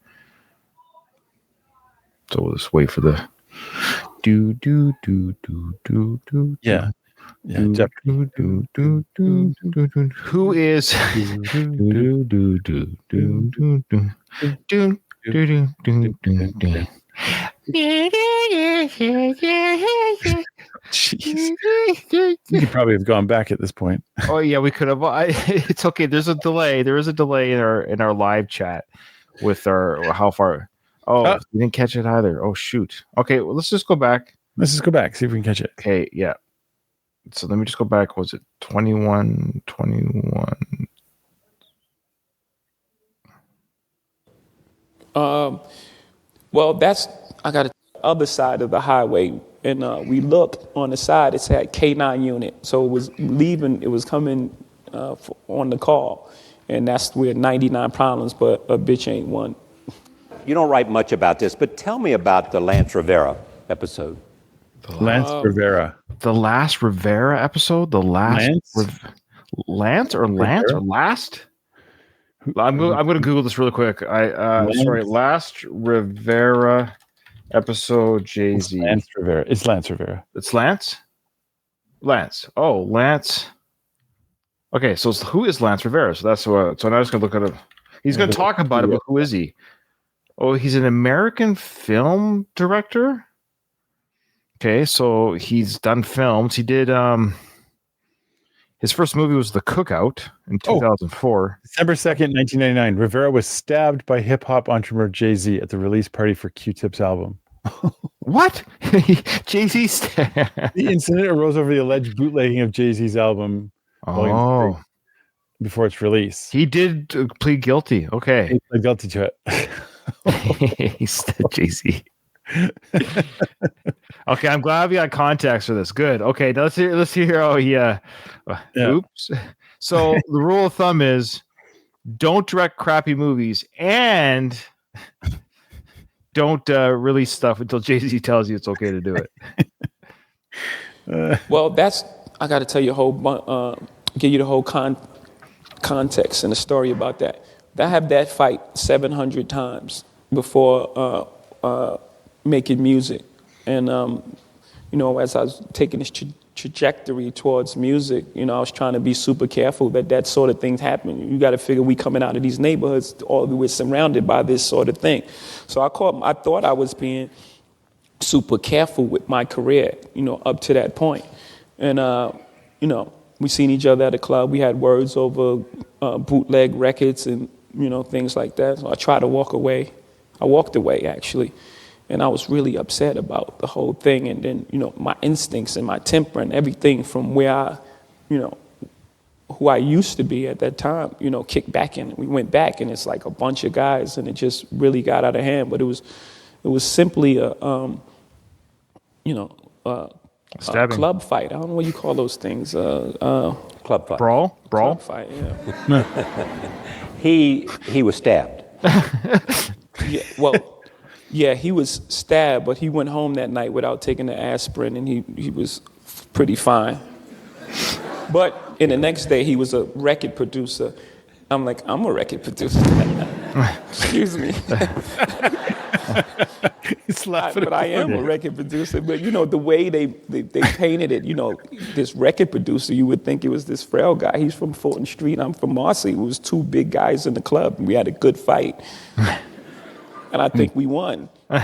So we'll just wait for the do. Yeah. Who is Jeez. You could probably have gone back at this point. Oh yeah, we could have. It's okay. There's a delay. There is a delay in our live chat with our how far. Oh, you didn't catch it either. Oh shoot. Okay, well, let's just go back. Let's just go back. See if we can catch it. Okay, yeah. So let me just go back. Was it 21? Well, I got the other side of the highway, and we looked on the side. It said K9 unit, so it was leaving. It was coming on the call, and that's where 99 problems, but a bitch ain't one. You don't write much about this, but tell me about the Lance Rivera episode. Lance Rivera. The last Rivera episode? The last Lance or last? I'm going to Google this really quick. Last Rivera episode Jay-Z. Lance Rivera. It's Lance Rivera. It's Lance? Lance. Oh, Lance. Okay, so who is Lance Rivera? So that's what. So now I'm just going to look at him. He's going to talk about it, but who is he? Oh, he's an American film director? Okay, so he's done films. He did his first movie was The Cookout in 2004. December 2nd, 1999. Rivera was stabbed by hip-hop entrepreneur Jay-Z at the release party for Q-Tip's album. What? Jay-Z The incident arose over the alleged bootlegging of Jay-Z's album Volume 3 before its release. He did plead guilty. Okay. He pled guilty to it. He's Jay-Z. Okay, I'm glad we got context for this. Good. Okay, let's hear how he oops. So the rule of thumb is don't direct crappy movies and don't release stuff until Jay-Z tells you it's okay to do it. Well, I got to tell you give you the whole context and the story about that. I have that fight 700 times before making music. And, as I was taking this trajectory towards music, I was trying to be super careful that sort of things happen. You got to figure we coming out of these neighborhoods, we're surrounded by this sort of thing. So I thought I was being super careful with my career, up to that point. And, we seen each other at a club. We had words over bootleg records and, things like that. So I tried to walk away. I walked away, actually. And I was really upset about the whole thing. And then, my instincts and my temper and everything from where I, who I used to be at that time, kicked back in. We went back and it's like a bunch of guys and it just really got out of hand. But it was simply a club fight. I don't know what you call those things. Club fight. Brawl? Club fight, yeah. He was stabbed. Yeah, well... Yeah, he was stabbed, but he went home that night without taking the aspirin, and he was pretty fine. But in the next day, he was a record producer. I'm like, I'm a record producer. Excuse me. But I am a record producer. But, the way they painted it, this record producer, you would think it was this frail guy. He's from Fulton Street. I'm from Marcy. It was two big guys in the club, and we had a good fight. And I think we won. He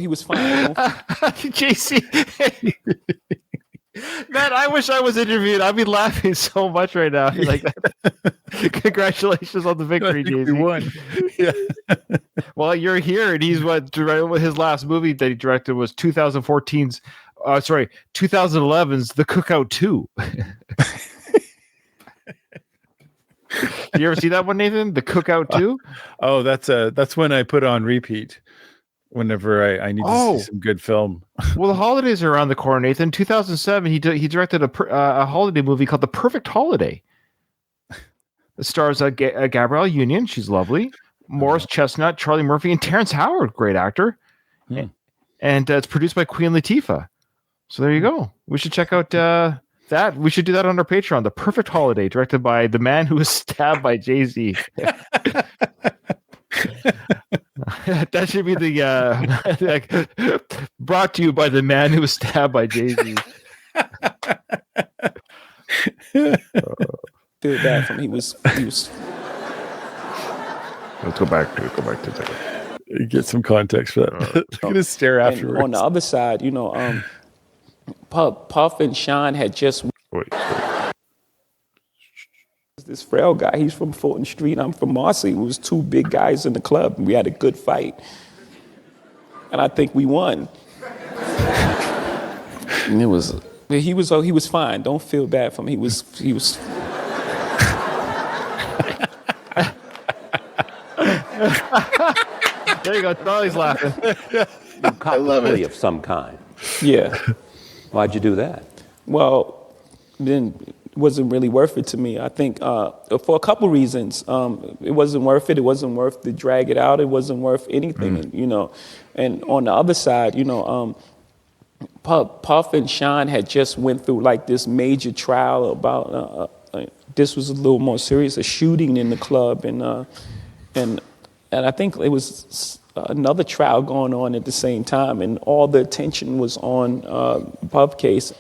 was fine. JC. Man, I wish I was interviewed. I'd be laughing so much right now. Like, congratulations on the victory, JC. We won. Yeah. Well, you're here, and he's his last movie that he directed was 2011's The Cookout 2. Did you ever see that one, Nathan? The Cookout 2? Oh, that's when I put on repeat whenever I need to see some good film. Well, the holidays are around the corner, Nathan. 2007, he directed a holiday movie called The Perfect Holiday. It stars Gabrielle Union. She's lovely. Morris Chestnut, Charlie Murphy, and Terrence Howard, great actor. Yeah. And it's produced by Queen Latifah. So there you go. We should check out... that we should do that on our Patreon. The Perfect Holiday, directed by the man who was stabbed by Jay-Z. That should be the brought to you by the man who was stabbed by Jay-Z. Feel bad for him. He was. Let's go back to it. Get some context for that. Look at his stare afterwards. And on the other side, Puff and Sean had just this frail guy. He's from Fulton Street. I'm from Marcy. It was two big guys in the club. And we had a good fight, and I think we won. And he was fine. Don't feel bad for him. He was. There you go. Charlie's laughing. I love it. Of some kind. Yeah. Why'd you do that? Well, then it wasn't really worth it to me. I think for a couple reasons. It wasn't worth it. It wasn't worth to drag it out. It wasn't worth anything, And on the other side, Puff and Sean had just went through like this major trial about this was a little more serious, a shooting in the club, and I think it was another trial going on at the same time, and all the attention was on Puff case.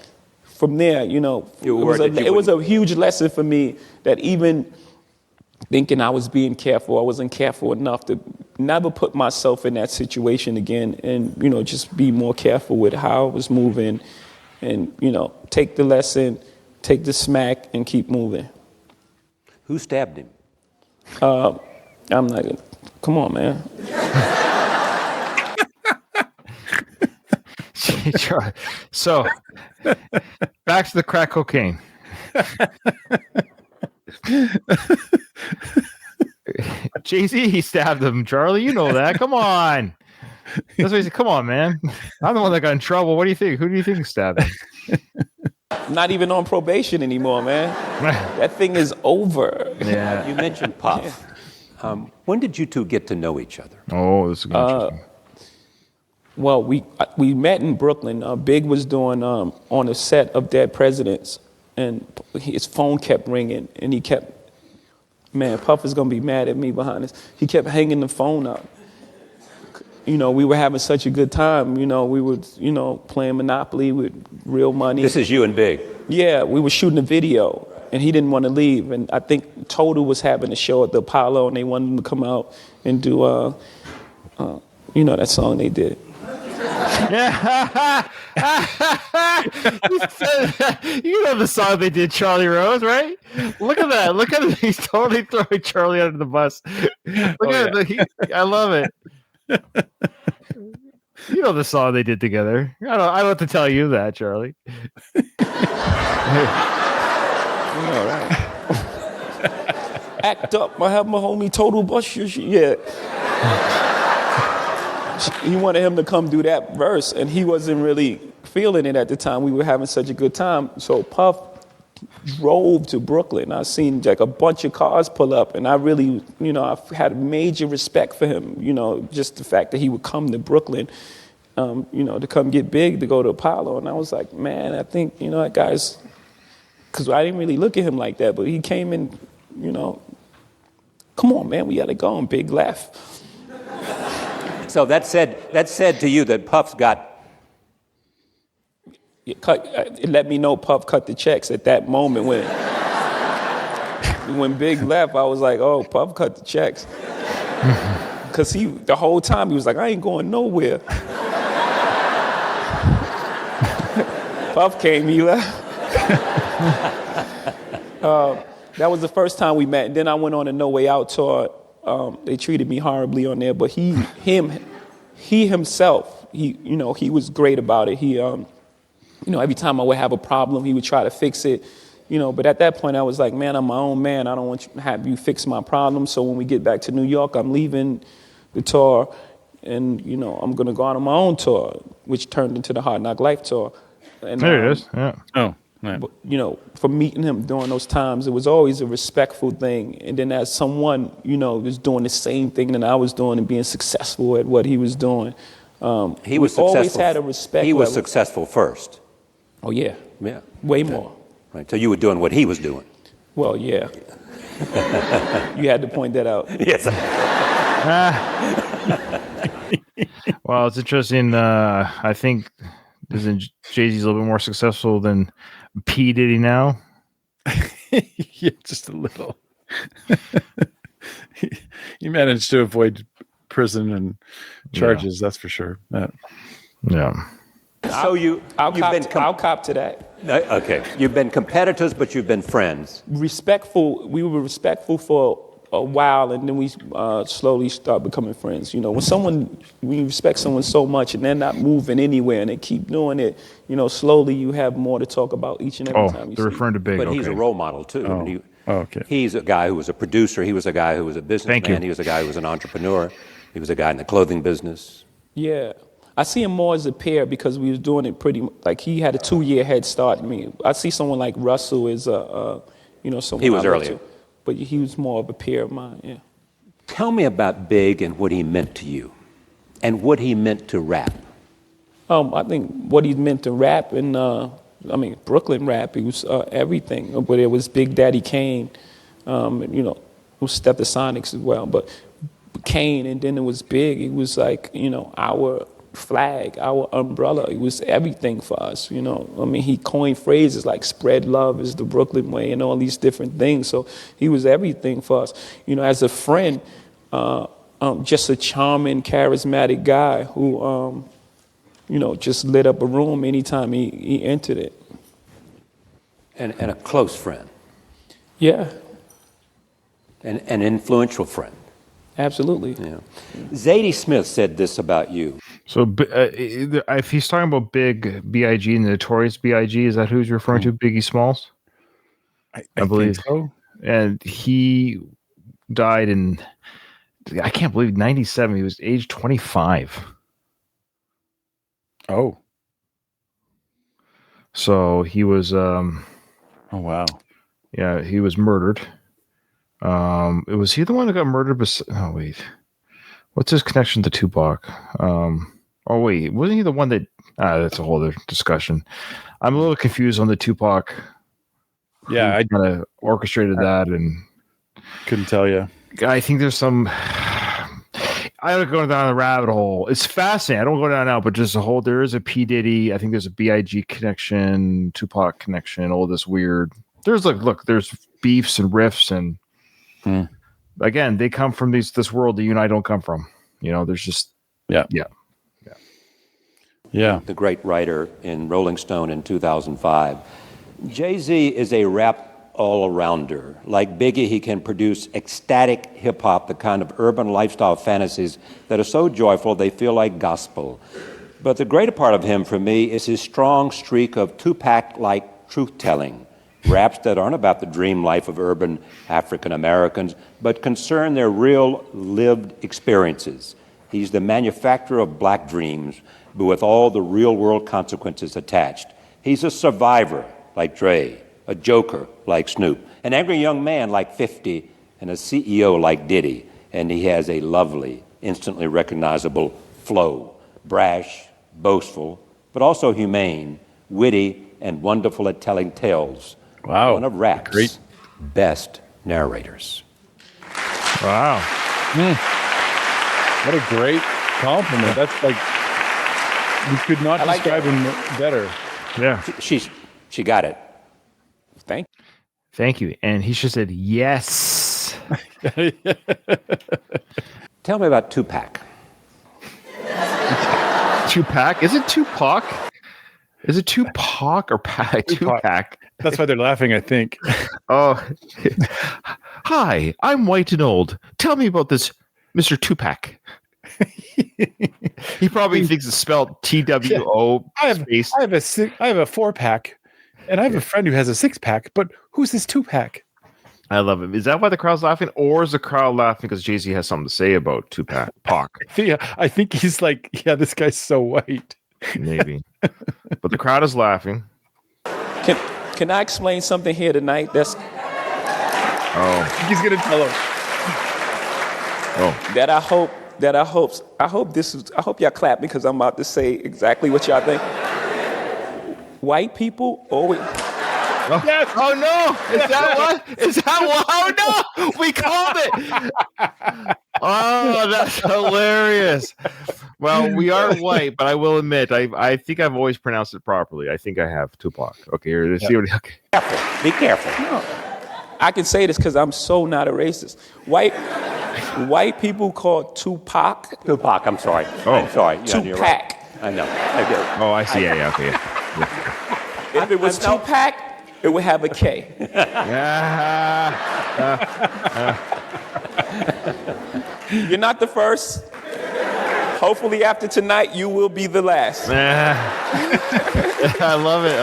From there, it was a huge lesson for me that even thinking I was being careful, I wasn't careful enough to never put myself in that situation again, and just be more careful with how I was moving, and take the lesson, take the smack, and keep moving. Who stabbed him? I'm not gonna. Come on, man. So, back to the crack cocaine. Jay-Z, he stabbed him. Charlie, you know that. Come on. That's what he said. Come on, man. I'm the one that got in trouble. What do you think? Who do you think stabbed him? I'm not even on probation anymore, man. That thing is over. Yeah. You mentioned Puff. When did you two get to know each other? Oh, this is interesting. Well, we met in Brooklyn. Big was doing on a set of Dead Presidents, and his phone kept ringing, and he kept, man, Puff is gonna be mad at me behind this. He kept hanging the phone up. We were having such a good time. We were, playing Monopoly with real money. This is you and Big. Yeah, we were shooting a video, and he didn't want to leave. And I think Total was having a show at the Apollo, and they wanted him to come out and do, that song they did. The song they did, Charlie Rose, right? Look at that. Look at it. He's totally throwing Charlie under the bus. I love it. You know the song they did together. I don't have to tell you that, Charlie. Right. Act up. I have my homie Total bust your shit. Yeah. He wanted him to come do that verse, and he wasn't really feeling it at the time. We were having such a good time. So Puff drove to Brooklyn. I seen like a bunch of cars pull up, and I really, I had major respect for him. Just the fact that he would come to Brooklyn, to come get Big to go to Apollo. And I was like, man, I think, that guy's, because I didn't really look at him like that, but he came in, come on, man, we got to go. And Big left. So that said to you that Puff's got. It let me know Puff cut the checks at that moment when Big left. I was like, oh, Puff cut the checks, because the whole time he was like, I ain't going nowhere. Puff came, he left. That was the first time we met. And then I went on a No Way Out tour. They treated me horribly on there, but he himself, he was great about it. He, every time I would have a problem, he would try to fix it, but at that point I was like, man, I'm my own man. I don't want you to have you fix my problem. So when we get back to New York, I'm leaving the tour, and, I'm going to go on my own tour, which turned into the Hard Knock Life tour. And, there it is. Yeah. Oh. Right. But, for meeting him during those times, it was always a respectful thing. And then as someone, was doing the same thing that I was doing and being successful at what he was doing, he was always had a respect. He was successful first. Oh, yeah. Yeah. Way more. Right. So you were doing what he was doing. Well, yeah. You had to point that out. Yes. Well, it's interesting. I think isn't Jay-Z's a little bit more successful than P. Diddy now? Yeah, just a little. He managed to avoid prison and charges, that's for sure. Yeah. So I'll cop to that. Okay. You've been competitors, but you've been friends. Respectful. We were respectful for a while, and then we slowly start becoming friends. When you respect someone so much and they're not moving anywhere and they keep doing it, slowly you have more to talk about each and every time you see. They're referring to Big. But he's a role model too. Okay. He's a guy who was a producer. He was a guy who was a businessman. He was a guy who was an entrepreneur. He was a guy in the clothing business. Yeah. I see him more as a peer because we was doing it pretty, like he had a 2-year head start on me. I see someone like Russell as someone he was I earlier. But he was more of a peer of mine, yeah. Tell me about Big and what he meant to you and what he meant to rap. I think what he meant to rap and, Brooklyn rap, he was everything. But it was Big Daddy Kane, it was Stethasonics as well. But Kane, and then it was Big. It was like, our flag, our umbrella. It was everything for us, he coined phrases like spread love is the Brooklyn way and all these different things. So he was everything for us. As a friend, just a charming, charismatic guy who, just lit up a room anytime he entered it. And a close friend. Yeah, And an influential friend. absolutely. Yeah. Zadie Smith said this about you. So if he's talking about Big B.I.G. and the Notorious B.I.G., is that who he's referring to? Biggie Smalls? I believe so. And he died in, I can't believe, 97. He was age 25. Oh. So he was, Oh, wow. yeah, he was murdered. Was he the one that got murdered? Oh, wait. What's his connection to Tupac? Oh, wait. Wasn't he the one that, that's a whole other discussion. I'm a little confused on the Tupac. Yeah, I kind of orchestrated that and couldn't tell you. I think there's some. I don't go down the rabbit hole. It's fascinating. I don't go down now, but just a whole. There is a P Diddy. I think there's a Big connection, Tupac connection. All this weird. There's there's beefs and riffs, and again, they come from this world that you and I don't come from. There's just yeah. The great writer in Rolling Stone in 2005. Jay-Z is a rap all-arounder. Like Biggie, he can produce ecstatic hip-hop, the kind of urban lifestyle fantasies that are so joyful they feel like gospel. But the greater part of him, for me, is his strong streak of Tupac-like truth-telling. Raps that aren't about the dream life of urban African Americans, but concern their real lived experiences. He's the manufacturer of black dreams, but with all the real-world consequences attached. He's a survivor, like Dre, a joker like Snoop, an angry young man like 50, and a CEO like Diddy. And he has a lovely, instantly recognizable flow, brash, boastful, but also humane, witty, and wonderful at telling tales. Wow. One of rap's best narrators. wow. What a great compliment. That's like, you could not describe him better. Yeah. She got it. Thank you. And he just said yes. Tell me about Tupac. Tupac? Is it Tupac? Is it Tupac or Pac? Tupac. That's why they're laughing, I think. Oh. Hi, I'm white and old. Tell me about this Mr. Tupac. He probably thinks it's spelled TWO space. I have a 4-pack, and I have a friend who has a 6-pack. But who's this 2-pack? I love it. Is that why the crowd's laughing, or is the crowd laughing because Jay-Z has something to say about Tupac? I think he's like, yeah, this guy's so white. Maybe, but the crowd is laughing. Can I explain something here tonight? He's gonna tell him. That I hope y'all clap because I'm about to say exactly what y'all think. White people always. Oh, yes. Oh no! Is that what? Is that what? Oh no! We called it. Oh, that's hilarious. Well, we are white, but I will admit, I think I've always pronounced it properly. I think I have Tupac. Okay, here, let's see what. Okay. Careful. Be careful. No, I can say this because I'm so not a racist. White people call Tupac. I'm sorry. Oh. I'm sorry. Yeah, Tupac. you're right. I know. I do. Oh, I see. Yeah, okay. Yeah. If it was Tupac, it would have a K. You're not the first. Hopefully, after tonight, you will be the last. I love it.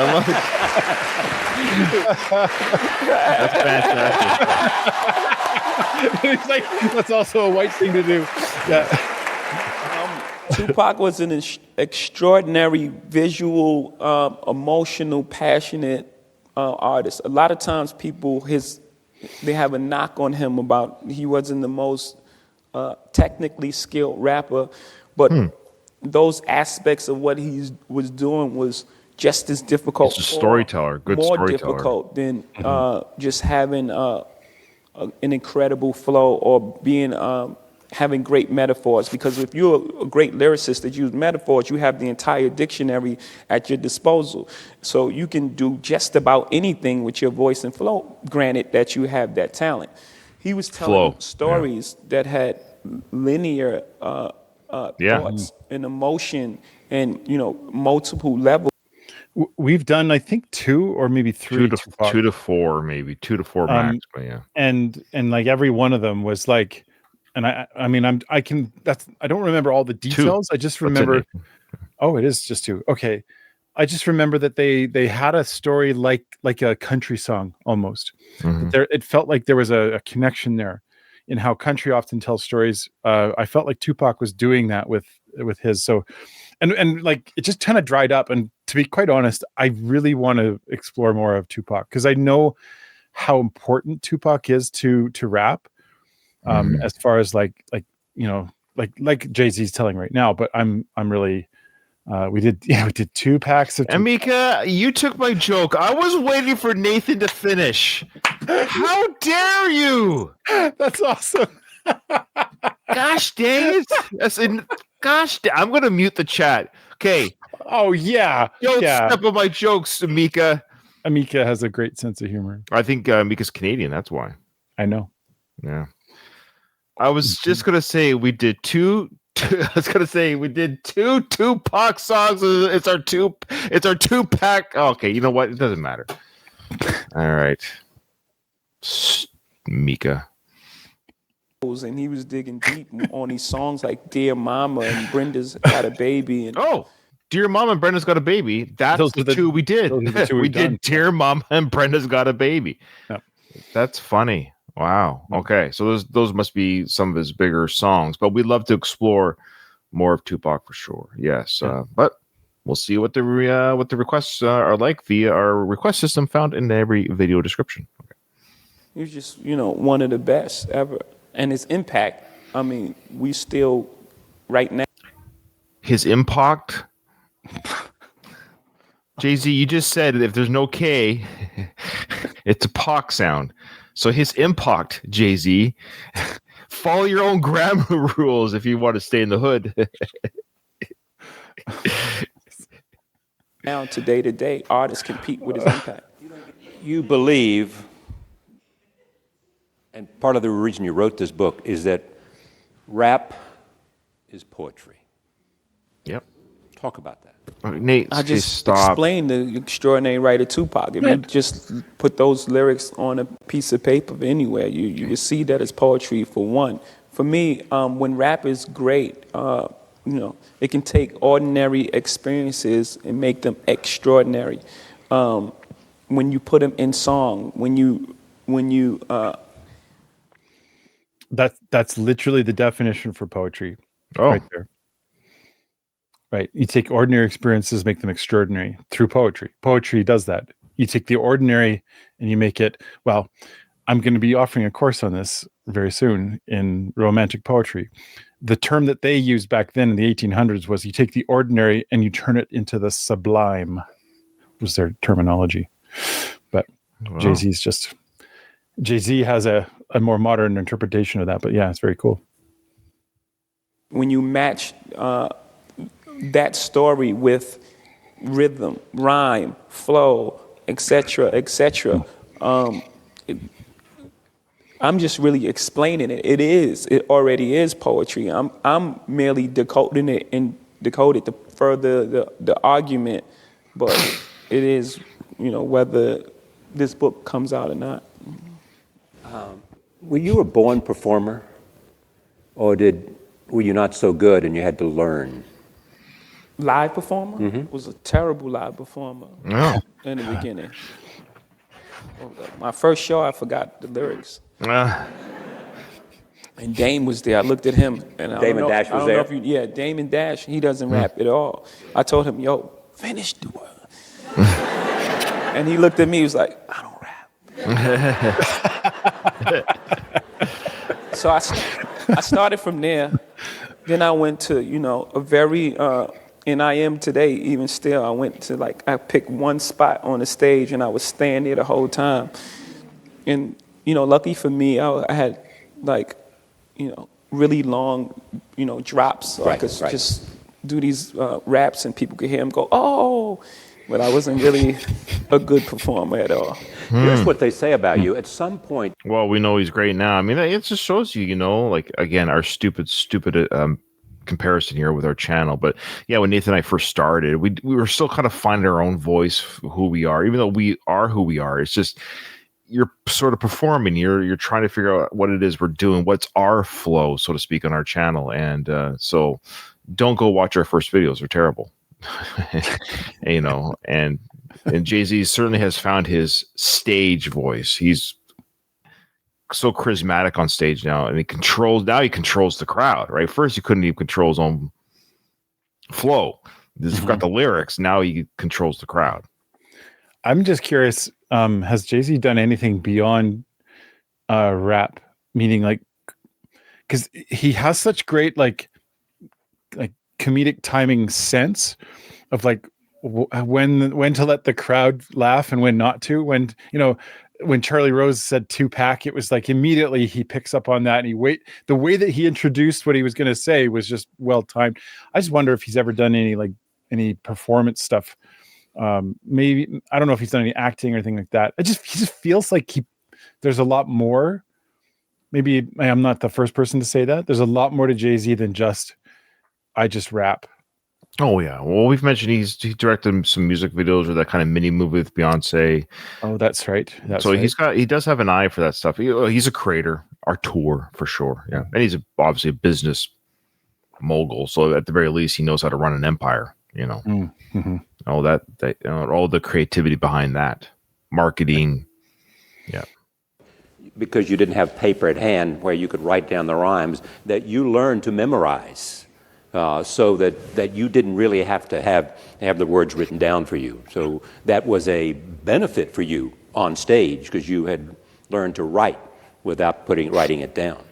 That's fantastic. It's like, that's also a white thing to do. Yeah. Tupac was an extraordinary visual, emotional, passionate artist. A lot of times people, they have a knock on him about he wasn't the most technically skilled rapper, but those aspects of what he was doing was just as difficult. He's a storyteller, good more storyteller. difficult than just having an incredible flow or being having great metaphors. Because if you're a great lyricist that use metaphors, you have the entire dictionary at your disposal. So you can do just about anything with your voice and flow, granted that you have that talent. He was telling stories that had linear thoughts and emotion and, multiple levels. We've done, I think, 2 or maybe 3 Tupac. 2 to 4, maybe 2 to 4 max, but yeah. And like every one of them was like, and I mean, I don't remember all the details. 2. I just remember. Oh, it is just 2. Okay. I just remember that they had a story like a country song almost. It felt like there was a connection there in how country often tells stories. I felt like Tupac was doing that with his. So, and like it just kind of dried up. And to be quite honest, I really want to explore more of Tupac because I know how important Tupac is to rap. As far as like Jay-Z's telling right now, but I'm really. We did 2 packs of. Amika, you took my joke. I was waiting for Nathan to finish. How dare you? That's awesome. Gosh dang it! I'm gonna mute the chat. Okay. Oh yeah. Don't step on my jokes, Amika. Amika has a great sense of humor. I think Amika's Canadian. That's why. I know. Yeah. I was just gonna say we did 2. I was gonna say we did 2 Tupac songs. It's our 2 pack. Okay, you know what? It doesn't matter. All right, Mika. And he was digging deep on these songs like "Dear Mama" and "Brenda's Got a Baby." And "Dear Mama" and "Brenda's Got a Baby." That's the 2 we did. We did "Dear Mama" and "Brenda's Got a Baby." Yep. That's funny. Wow. Okay. So those must be some of his bigger songs, but we'd love to explore more of Tupac for sure. Yes. But we'll see what the requests are like via our request system found in every video description. Okay. He was just, one of the best ever. And his impact, I mean, we still right now. His impact? Jay-Z, you just said if there's no K, it's a Pac sound. So his impact, Jay-Z, follow your own grammar rules if you want to stay in the hood. Now, day to day, artists compete with his impact. You believe, and part of the reason you wrote this book is that rap is poetry. Yep. Talk about that. Nate, I just stop. explained the extraordinary writer Tupac. If you just put those lyrics on a piece of paper anywhere, you see that it's poetry for one. For me, when rap is great, it can take ordinary experiences and make them extraordinary. When you put them in song, that's literally the definition for poetry. Right there. Right. You take ordinary experiences, make them extraordinary through poetry. Poetry does that. You take the ordinary and you make it, well, I'm going to be offering a course on this very soon in romantic poetry. The term that they used back then in the 1800s was you take the ordinary and you turn it into the sublime, was their terminology. But wow. Jay-Z has a more modern interpretation of that. But yeah, it's very cool. When you match that story with rhythm, rhyme, flow, etc., I'm just really explaining it. It already is poetry. I'm merely decoding it and decoded to further the argument, but it is, whether this book comes out or not. Were you a born performer, or were you not so good and you had to learn? Live performer? Mm-hmm. Was a terrible live performer in the beginning. My first show, I forgot the lyrics. And Dame was there. I looked at him, and Damon Dash was there. Damon Dash. He doesn't rap at all. I told him, "Yo, finish the word." And he looked at me. He was like, "I don't rap." So I started from there. Then I went to a very and I am today, even still. I went to I picked one spot on the stage and I was staying there the whole time. And, lucky for me, I had really long, drops. So I could just do these raps and people could hear them go, "Oh," but I wasn't really a good performer at all. Here's what they say about you. At some point, Well, we know he's great now. I mean, it just shows you, like, again, our stupid comparison here with our channel. But yeah, when Nathan and I first started, we were still kind of finding our own voice, who we are, even though we are who we are. It's just you're sort of performing. You're trying to figure out what it is we're doing, what's our flow, so to speak, on our channel. And so don't go watch our first videos; they're terrible. And Jay-Z certainly has found his stage voice. He's so charismatic on stage now, and he controls the crowd. Right, first he couldn't even control his own flow. He's got the lyrics. Now he controls the crowd. I'm just curious, has Jay-Z done anything beyond rap? Meaning, like, because he has such great like comedic timing sense of like when to let the crowd laugh and when not to. When Charlie Rose said Tupac, it was like immediately he picks up on that, and the way that he introduced what he was going to say was just well timed. I just wonder if he's ever done any performance stuff. Maybe, I don't know if he's done any acting or anything like that. He just feels like there's a lot more. Maybe I'm not the first person to say that. There's a lot more to Jay-Z than just I just rap. Oh yeah. Well, we've mentioned he directed some music videos or that kind of mini movie with Beyonce. Oh, that's right. He does have an eye for that stuff. He's a creator, auteur for sure. Yeah, and he's obviously a business mogul. So at the very least, he knows how to run an empire. All that all the creativity behind that, marketing. Yeah. because you didn't have paper at hand where you could write down the rhymes, that you learned to memorize so that you didn't really have to have the words written down for you. So that was a benefit for you on stage because you had learned to write without writing it down.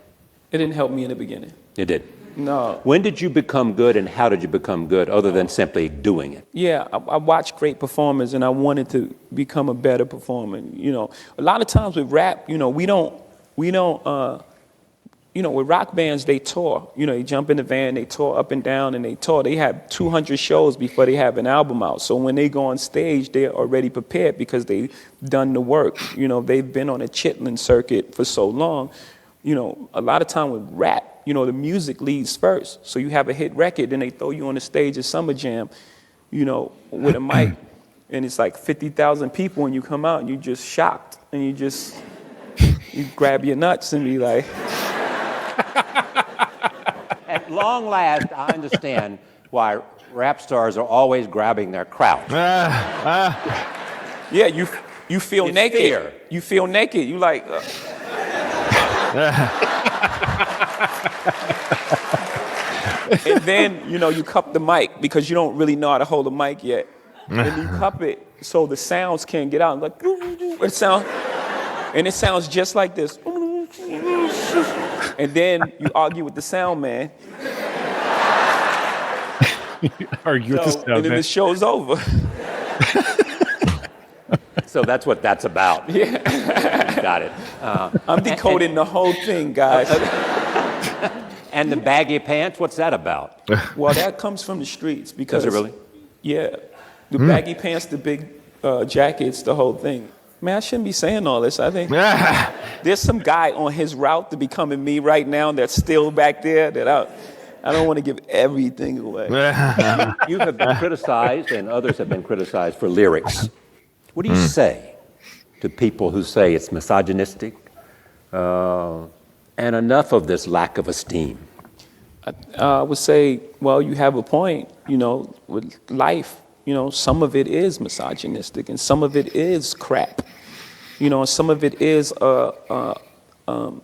It didn't help me in the beginning. It did. No. When did you become good, and how did you become good other than simply doing it? Yeah, I watched great performers, and I wanted to become a better performer. You know, a lot of times with rap, we don't, with rock bands, they tour. They jump in the van, they tour up and down, and they tour. They have 200 shows before they have an album out. So when they go on stage, they're already prepared because they've done the work. They've been on a chitlin circuit for so long. A lot of time with rap, the music leads first. So you have a hit record, then they throw you on the stage at Summer Jam, with a mic, and it's like 50,000 people, and you come out and you're just shocked, and you grab your nuts and be like. At long last, I understand why rap stars are always grabbing their crowd. Yeah, you feel it's naked. Fear. You feel naked. You like. And then, you cup the mic because you don't really know how to hold a mic yet. And you cup it so the sounds can't get out. Like, it sounds just like this. And then you argue with the sound man. Argue with the sound man. And then the show's over. So that's what that's about. Yeah. Got it. I'm decoding the whole thing, guys. And the baggy pants, what's that about? Well, that comes from the streets because. Does it really? Yeah. The baggy pants, the big jackets, the whole thing. Man, I shouldn't be saying all this. I think there's some guy on his route to becoming me right now that's still back there that I don't want to give everything away. You have been criticized, and others have been criticized for lyrics. What do you say to people who say it's misogynistic and enough of this lack of esteem? I would say, well, you have a point, with life. Some of it is misogynistic, and some of it is crap. And some of it is an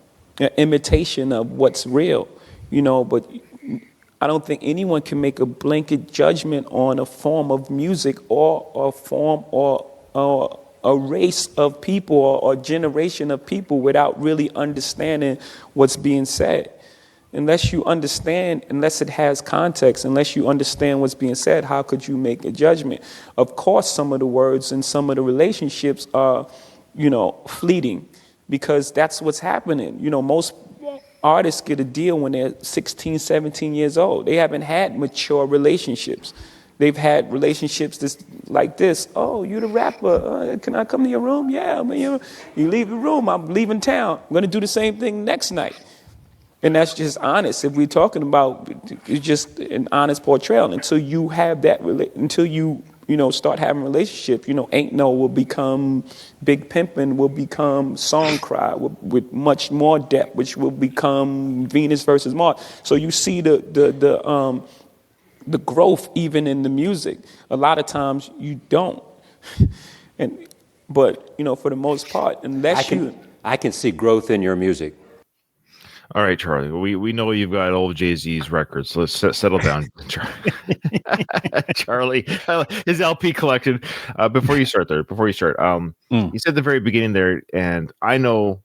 imitation of what's real. But I don't think anyone can make a blanket judgment on a form of music or a form or a race of people or a generation of people without really understanding what's being said. Unless you understand, unless it has context, unless you understand what's being said, how could you make a judgment? Of course, some of the words and some of the relationships are, fleeting, because that's what's happening. Most artists get a deal when they're 16, 17 years old. They haven't had mature relationships. they've had relationships like this. Oh, you the rapper? Can I come to your room? Yeah, I mean, you leave the room. I'm leaving town. I'm gonna do the same thing next night. And that's just honest. If we're talking about, it's just an honest portrayal. Until you have that, until you start having relationships, Ain't No will become Big Pimpin' will become Song Cry with much more depth, which will become Venus versus Mars. So you see the growth even in the music. A lot of times you don't, but for the most part, I can see growth in your music. All right, Charlie. We know you've got old Jay-Z's records. So let's settle down, Charlie. His LP collection. Before you start, you said at the very beginning there, and I know,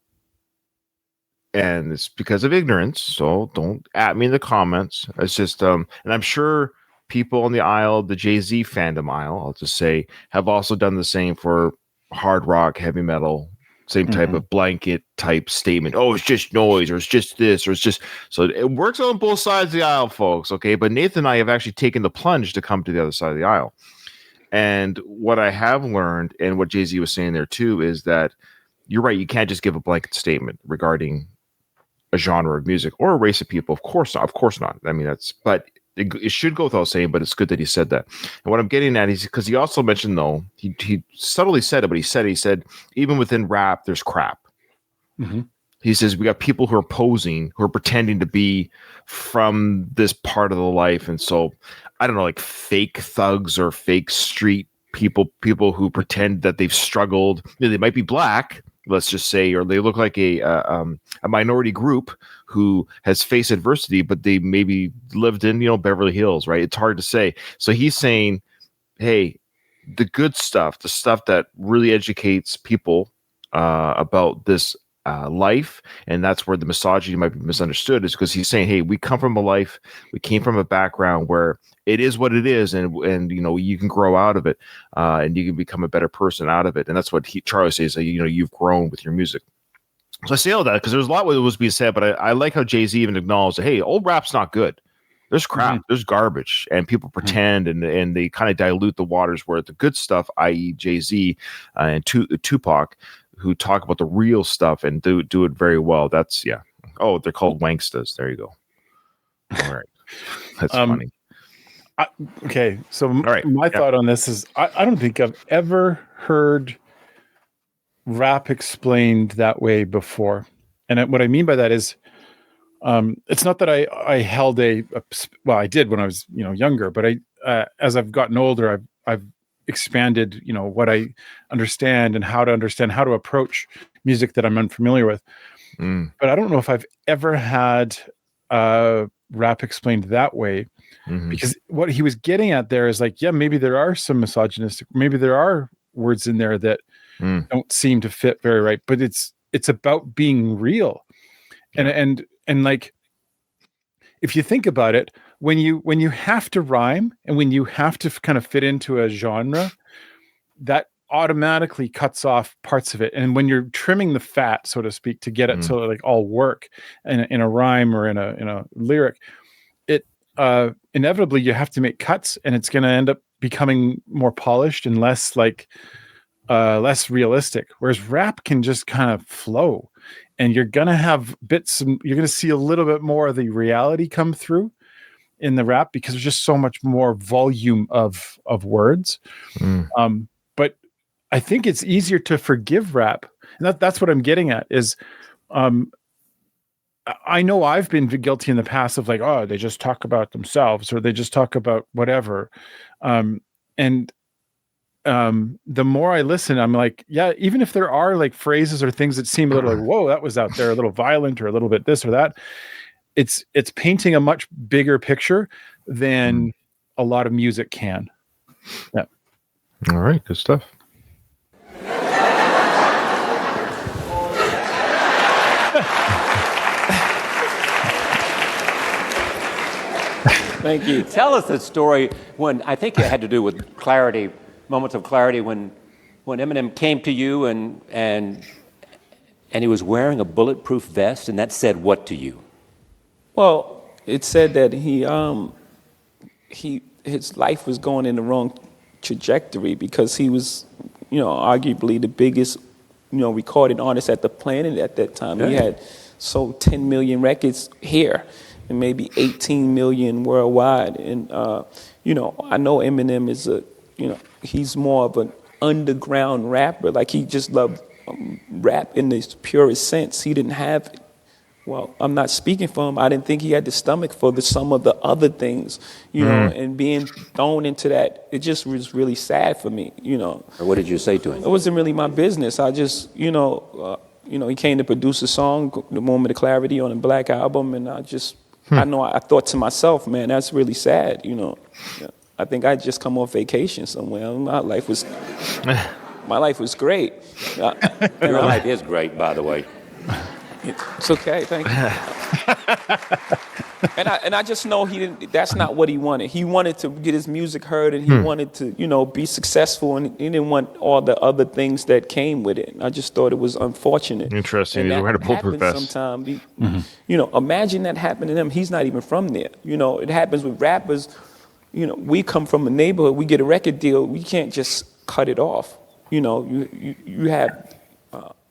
and it's because of ignorance. So don't at me in the comments. It's just, and I'm sure people on the aisle, the Jay-Z fandom aisle, I'll just say, have also done the same for hard rock, heavy metal. Same type of blanket type statement. Oh, it's just noise, or it's just this, or it's just. So it works on both sides of the aisle, folks. Okay. But Nathan and I have actually taken the plunge to come to the other side of the aisle. And what I have learned, and what Jay-Z was saying there too, is that you're right. You can't just give a blanket statement regarding a genre of music or a race of people. Of course not. Of course not. I mean, but it should go without saying, but it's good that he said that. And what I'm getting at is because he also mentioned, though, he subtly said it, but he said, even within rap, there's crap. Mm-hmm. He says, we got people who are posing, who are pretending to be from this part of the life. And so, I don't know, like fake thugs or fake street people who pretend that they've struggled. They might be black, let's just say, or they look like a minority group who has faced adversity, but they maybe lived in, Beverly Hills, right? It's hard to say. So he's saying, hey, the good stuff, the stuff that really educates people about this life, and that's where the misogyny might be misunderstood, is because he's saying, hey, we come from a life, we came from a background where it is what it is, and you can grow out of it, and you can become a better person out of it. And that's what Charlie says, you've grown with your music. So I say all that because there's a lot that was being said, but I like how Jay-Z even acknowledged that, hey, old rap's not good. There's crap, there's garbage, and people pretend and they kind of dilute the waters, where the good stuff, i.e. Jay-Z and Tupac, who talk about the real stuff and do it very well. That's, yeah. Oh, they're called wangstas. There you go. All right. That's funny. Okay. So right. My thought on this is I don't think I've ever heard rap explained that way before. And what I mean by that is, it's not that I held well, I did when I was, younger, but as I've gotten older, I've expanded, what I understand and how to approach music that I'm unfamiliar with. But I don't know if I've ever had rap explained that way, because what he was getting at there is like, yeah, maybe there are some misogynistic, maybe there are words in there that don't seem to fit very right, but it's about being real. And like, if you think about it, when you have to rhyme and when you have to kind of fit into a genre, that automatically cuts off parts of it. And when you're trimming the fat, so to speak, to get it to like all work in a rhyme or in a lyric, it inevitably you have to make cuts, and it's going to end up becoming more polished and less less realistic. Whereas rap can just kind of flow, and you're going to have you're going to see a little bit more of the reality come through in the rap, because there's just so much more volume of words. But I think it's easier to forgive rap. And that's what I'm getting at is, I know I've been guilty in the past of like, oh, they just talk about themselves, or they just talk about whatever. The more I listen, I'm like, yeah, even if there are like phrases or things that seem a little like, whoa, that was out there, a little violent or a little bit this or that, it's painting a much bigger picture than a lot of music can. Yeah. All right. Good stuff. Thank you. Tell us the story when, I think it had to do with clarity, moments of clarity, when Eminem came to you and he was wearing a bulletproof vest, and that said what to you? Well, it said that his life was going in the wrong trajectory because he was, arguably the biggest, recording artist at the planet at that time. He had sold 10 million records here and maybe 18 million worldwide. And, I know Eminem is he's more of an underground rapper. Like, he just loved rap in the purest sense. He didn't have, well, I'm not speaking for him. I didn't think he had the stomach for some of the other things, and being thrown into that, it just was really sad for me, What did you say to him? It wasn't really my business. I just, he came to produce a song, The Moment of Clarity, on a Black album, and I thought to myself, man, that's really sad, I think I'd just come off vacation somewhere. My life was great. Your life is great, by the way. It's okay, thank you. and I just know he didn't. That's not what he wanted. He wanted to get his music heard, and he wanted to, be successful, and he didn't want all the other things that came with it. And I just thought it was unfortunate. Interesting. And He had a bulletproof vest. Sometimes, imagine that happened to him. He's not even from there. It happens with rappers. We come from a neighborhood. We get a record deal. We can't just cut it off. You have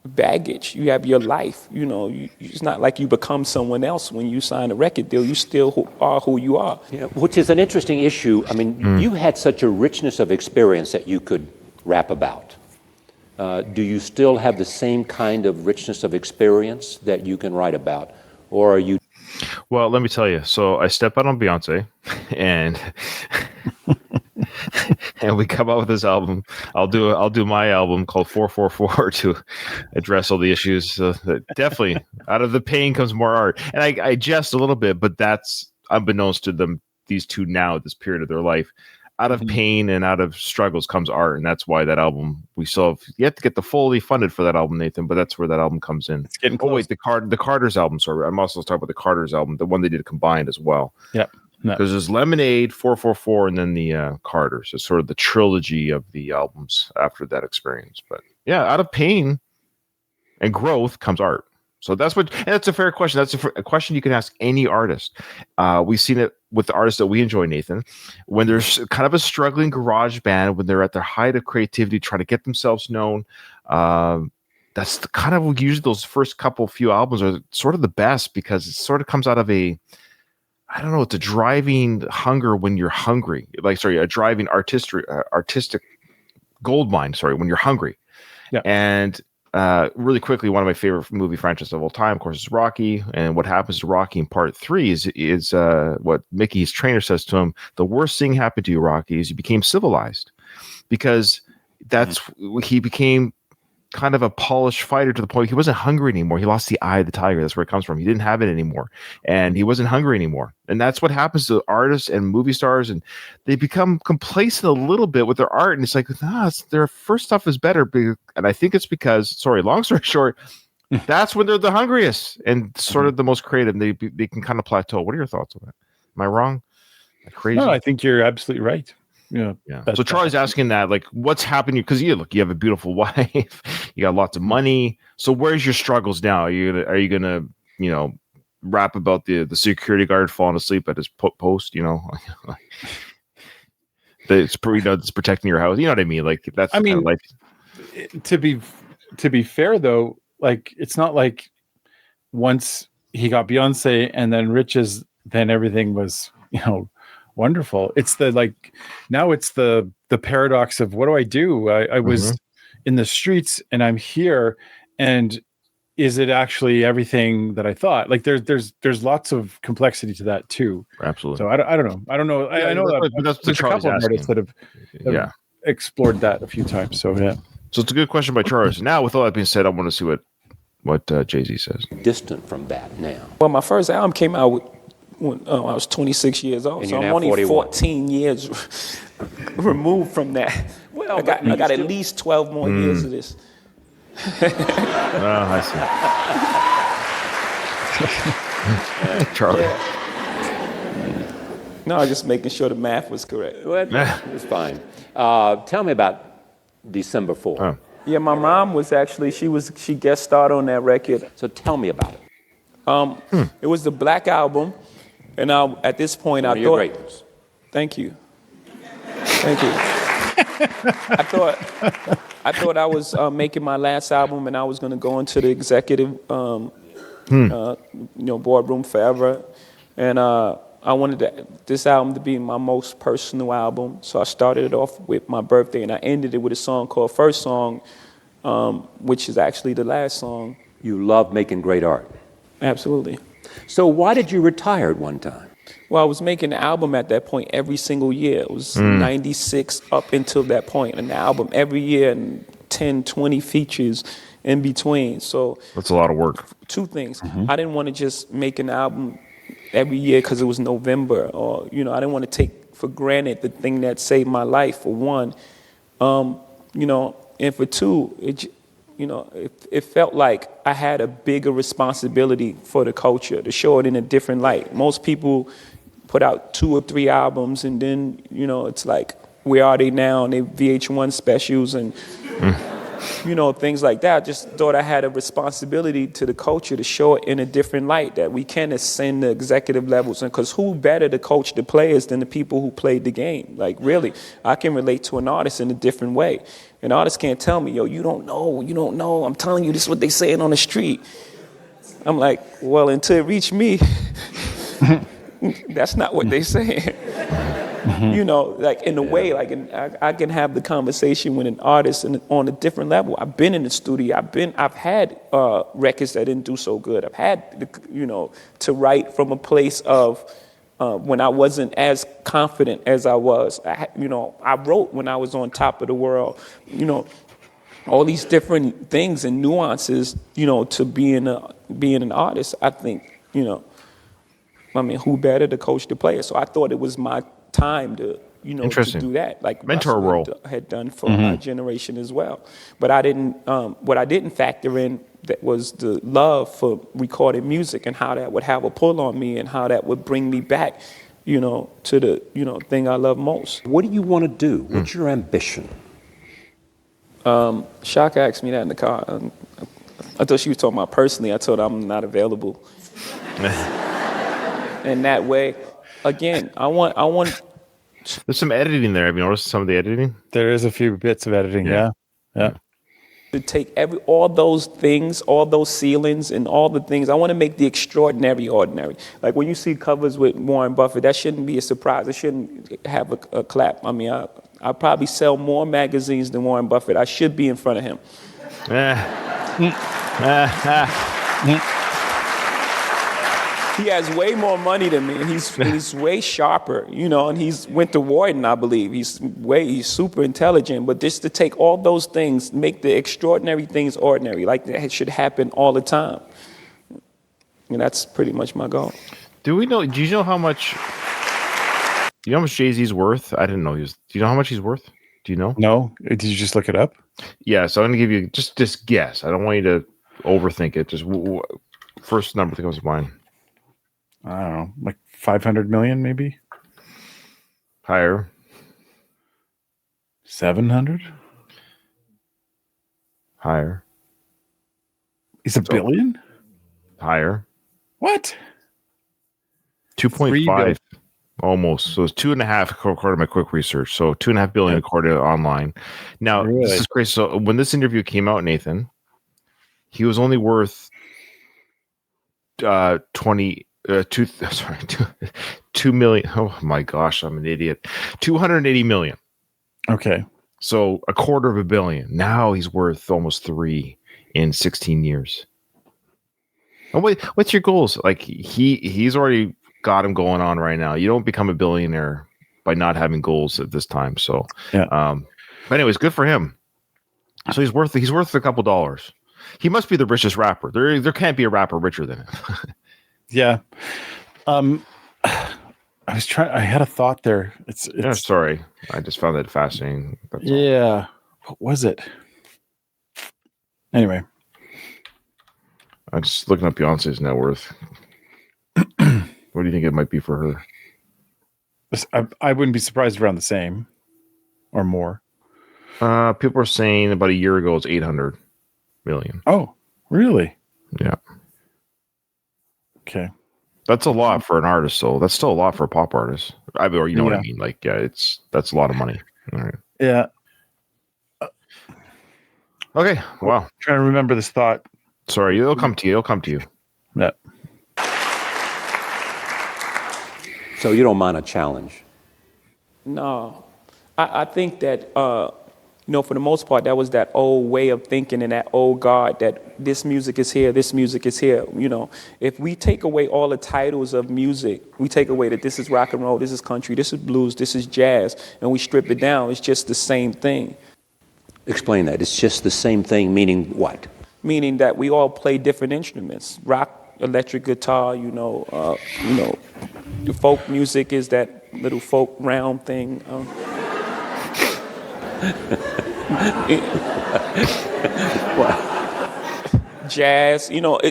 baggage. You have your life. It's not like you become someone else when you sign a record deal. You still are who you are. Yeah, which is an interesting issue. I mean, you had such a richness of experience that you could rap about. Do you still have the same kind of richness of experience that you can write about, or are you? Well, let me tell you. So I step out on Beyonce, and and we come out with this album. I'll do my album called 444 to address all the issues. Definitely, out of the pain comes more art. And I jest a little bit, but that's unbeknownst to them. These two now at this period of their life, out of pain and out of struggles comes art, and that's why that album we still have yet to get the fully funded for that album, Nathan. But that's where that album comes in. It's getting close. Oh wait, the Carter's album. Sorry, I'm also talking about the Carter's album, the one they did combined as well. Yeah. Because there's Lemonade, 444, and then the Carters. It's sort of the trilogy of the albums after that experience. But yeah, out of pain and growth comes art. So that's a fair question. That's a question you can ask any artist. We've seen it with the artists that we enjoy, Nathan, when there's kind of a struggling garage band, when they're at their height of creativity, trying to get themselves known. That's kind of usually those first few albums are sort of the best because it sort of comes out of I don't know, it's a driving hunger when you're hungry. A driving artistic gold mine, when you're hungry. Yeah. And really quickly, one of my favorite movie franchises of all time, of course, is Rocky. And what happens to Rocky in part 3 is what Mickey's trainer says to him: the worst thing happened to you, Rocky, is you became civilized. Because he became kind of a polished fighter to the point he wasn't hungry anymore. He lost the eye of the tiger. That's where it comes from. He didn't have it anymore, and he wasn't hungry anymore. And that's what happens to artists and movie stars, and they become complacent a little bit with their art. And it's like, their first stuff is better. And I think it's because, long story short, that's when they're the hungriest and sort of the most creative. They can kind of plateau. What are your thoughts on that? Am I wrong? Crazy? No, I think you're absolutely right. Yeah. So Charlie's asking that, what's happening? Because you have a beautiful wife, you got lots of money. So where's your struggles now? Are you gonna rap about the security guard falling asleep at his post? It's protecting your house. You know what I mean? That's kind of life. To be fair though, it's not like once he got Beyonce and then riches, then everything was wonderful. It's now it's the paradox of what do I do? I was in the streets and I'm here, and is it actually everything that I thought? There's lots of complexity to that too. Absolutely. So I don't know. I know that there's a couple of artists that have explored that a few times. So yeah. So it's a good question by Charles. Now, with all that being said, I want to see what Jay-Z says. Distant from that now. Well, my first album came out when I was 26 years old, so I'm only 41. 14 years removed from that. Well, I got at least 12 more years of this. I see. Charlie. Yeah. No, just making sure the math was correct. Well, it's fine. Tell me about December 4th. Oh. Yeah, my mom was actually, she guest starred on that record. So tell me about it. It was the Black Album. And at this point, I thought, great ones. Thank you. Thank you. I thought I was making my last album, and I was going to go into the executive, boardroom forever, and I wanted this album to be my most personal album. So I started it off with my birthday, and I ended it with a song called First Song, which is actually the last song. You love making great art. Absolutely. So why did you retire at one time? Well, I was making an album at that point every single year. It was 96 up until that point, an album every year, and 10, 20 features in between. So that's a lot of work. Two things. I didn't want to just make an album every year because it was November, or, I didn't want to take for granted the thing that saved my life, for one. And for two, it felt like I had a bigger responsibility for the culture, to show it in a different light. Most people put out 2 or 3 albums, and then, it's like, where are they now? And they VH1 specials and, things like that. I just thought I had a responsibility to the culture to show it in a different light, that we can ascend the executive levels. And because who better to coach the players than the people who played the game? Like, really, I can relate to an artist in a different way. An artist can't tell me, yo, you don't know. I'm telling you, this is what they saying on the street. I'm like, well, until it reached me, that's not what they saying. Like in a way, like I can have the conversation with an artist on a different level. I've been in the studio. I've had records that didn't do so good. I've had, to write from a place of when I wasn't as confident as I was. I wrote when I was on top of the world. All these different things and nuances. To being an artist. I think. Who better to coach the players? So I thought it was my time to do that, like mentor role had done for my generation as well. But I didn't. What I didn't factor in that was the love for recorded music and how that would have a pull on me and how that would bring me back, to the thing I love most. What do you want to do? What's your ambition? Shaka asked me that in the car. I thought she was talking about personally. I told her I'm not available. In that way, again, I want. There's some editing there. Have you noticed some of the editing? There is a few bits of editing. Yeah. To take all those things, all those ceilings, and all the things. I want to make the extraordinary ordinary. Like when you see covers with Warren Buffett, that shouldn't be a surprise. It shouldn't have a clap. I mean, I probably sell more magazines than Warren Buffett. I should be in front of him. He has way more money than me, and he's way sharper, and he's went to Wharton, I believe. He's super intelligent, but just to take all those things, make the extraordinary things ordinary, like that should happen all the time. And that's pretty much my goal. Do you know how much Jay-Z's worth? I didn't know do you know how much he's worth? Do you know? No. Did you just look it up? Yeah, so I'm going to give you just guess. I don't want you to overthink it. Just first number that comes to mind. I don't know, like 500 million, maybe higher. 700 higher. He's a billion higher. What? 2.5 almost. So it's 2.5 according to my quick research. So 2.5 billion according to online. Now This is crazy. So when this interview came out, Nathan, he was only worth 2 million. Oh my gosh, I'm an idiot. 280 million. Okay. So $250 million. Now he's worth almost 3 in 16 years. And what's your goals? Like he's already got him going on right now. You don't become a billionaire by not having goals at this time. So yeah. But anyways, good for him. So he's worth a couple dollars. He must be the richest rapper. There can't be a rapper richer than him. Yeah. I had a thought there. It's sorry. I just found that fascinating. Yeah. What was it? Anyway. I'm just looking up Beyonce's net worth. What do you think it might be for her? I wouldn't be surprised around the same or more. People are saying about a year ago it's 800 million. Oh, really? Yeah. Okay. That's a lot for an artist, though. That's still a lot for a pop artist. What I mean? Like, yeah, that's a lot of money. All right. Yeah. Okay. Wow. Trying to remember this thought. Sorry, it'll come to you. It'll come to you. Yeah. So you don't mind a challenge? No, I think that, for the most part, that was that old way of thinking and that old guard that this music is here, this music is here. If we take away all the titles of music, we take away that this is rock and roll, this is country, this is blues, this is jazz, and we strip it down, it's just the same thing. Explain that. It's just the same thing, meaning what? Meaning that we all play different instruments. Rock, electric guitar, the folk music is that little folk round thing. Jazz,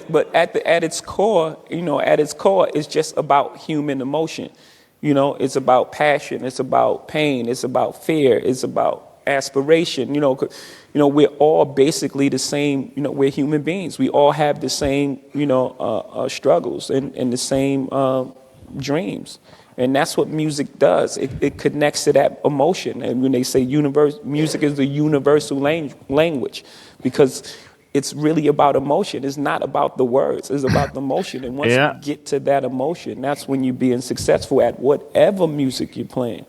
but at its core, it's just about human emotion. It's about passion, it's about pain, it's about fear, it's about aspiration. We're all basically the same. We're human beings. We all have the same, struggles and the same dreams. And that's what music does. It connects to that emotion. And when they say music is the universal language, because it's really about emotion. It's not about the words. It's about the emotion. And once you get to that emotion, that's when you're being successful at whatever music you're playing.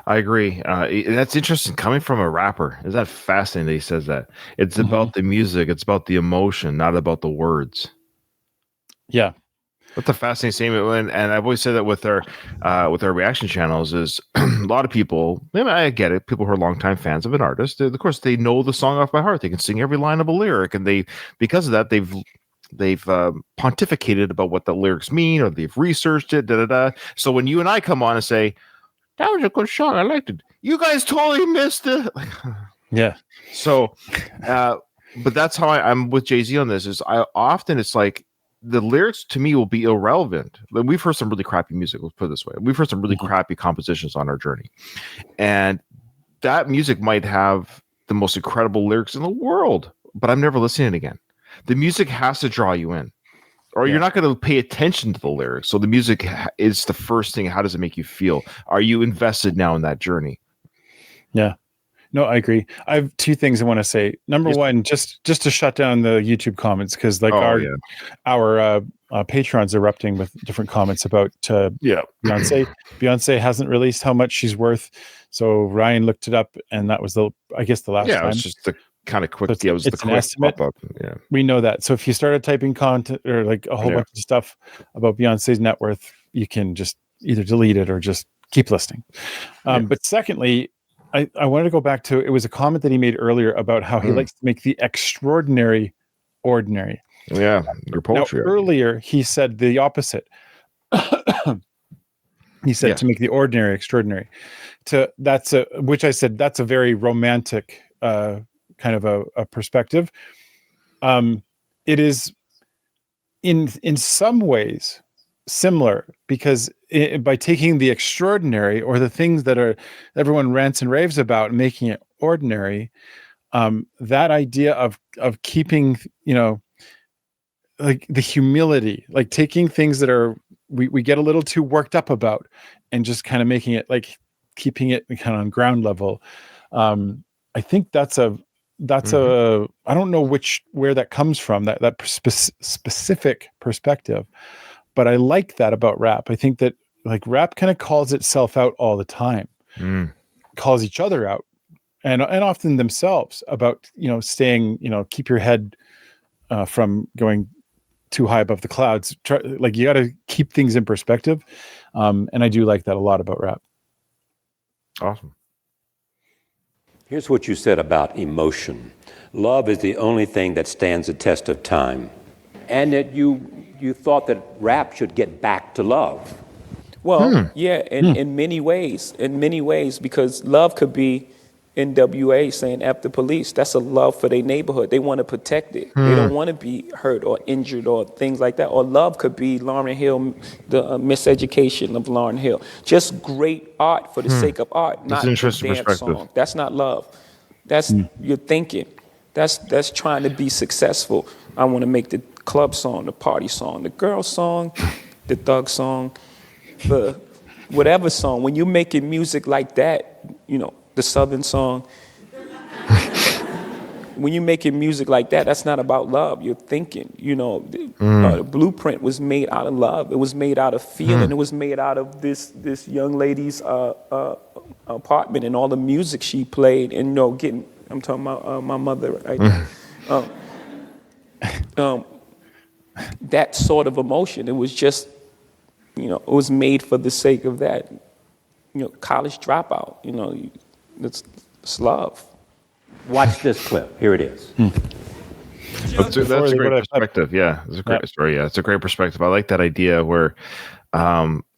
I agree. That's interesting. Coming from a rapper, is that fascinating that he says that? It's about the music. It's about the emotion, not about the words. Yeah. That's a fascinating statement. And I've always said that with our reaction channels is a lot of people, I get it, people who are longtime fans of an artist, of course, they know the song off by heart. They can sing every line of a lyric. And because of that, they've pontificated about what the lyrics mean, or they've researched it, So when you and I come on and say, that was a good song, I liked it, you guys totally missed it. Yeah. So, but that's how I'm with Jay-Z on this. It's like the lyrics to me will be irrelevant. Like, we've heard some really crappy music. Let's put it this way: we've heard some really crappy compositions on our journey, and that music might have the most incredible lyrics in the world, but I'm never listening again. The music has to draw you in, or you're not going to pay attention to the lyrics. So the music is the first thing. How does it make you feel? Are you invested now in that journey? Yeah. No, I agree. I have two things I want to say. Number one, just to shut down the YouTube comments, because our Patreon's erupting with different comments about Beyonce. Beyonce hasn't released how much she's worth, so Ryan looked it up, and that was the last time. Yeah, it was just the kind of quick. It was the quick estimate. Pop-up. Yeah, we know that. So if you started typing content or like a whole bunch of stuff about Beyonce's net worth, you can just either delete it or just keep listening. But secondly, I wanted to go back to, it was a comment that he made earlier about how he likes to make the extraordinary ordinary. Yeah, your poetry. Now, earlier, he said the opposite. He said to make the ordinary extraordinary. Which I said that's a very romantic kind of a perspective. It is in some ways similar, because by taking the extraordinary, or the things that everyone rants and raves about, and making it ordinary, that idea of keeping, like the humility, like taking things that we get a little too worked up about, and just kind of making it, like keeping it kind of on ground level. I think that's a I don't know where that comes from, that specific perspective. But I like that about rap. I think that, like, rap kind of calls itself out all the time, calls each other out, and often themselves, about, staying, keep your head from going too high above the clouds. You got to keep things in perspective. And I do like that a lot about rap. Awesome. Here's what you said about emotion. Love is the only thing that stands the test of time. And that you thought that rap should get back to love. Well, in many ways, because love could be NWA saying F the police. That's a love for their neighborhood. They want to protect it. They don't want to be hurt or injured or things like that. Or love could be Lauryn Hill, the miseducation of Lauryn Hill. Just great art for the sake of art, That's not an a interesting dance perspective. song. That's not love. That's your thinking. That's trying to be successful. I want to make the club song, the party song, the girl song, the thug song, the whatever song. When you're making music like that, the Southern song. When you're making music like that, that's not about love. You're thinking, the Blueprint was made out of love. It was made out of feeling. It was made out of this young lady's apartment and all the music she played. And I'm talking about my mother right there. That sort of emotion. It was just, it was made for the sake of that. College dropout. It's love. Watch this clip. Here it is. That's a great perspective. Yeah, it's a great story. Yeah, it's a great perspective. I like that idea where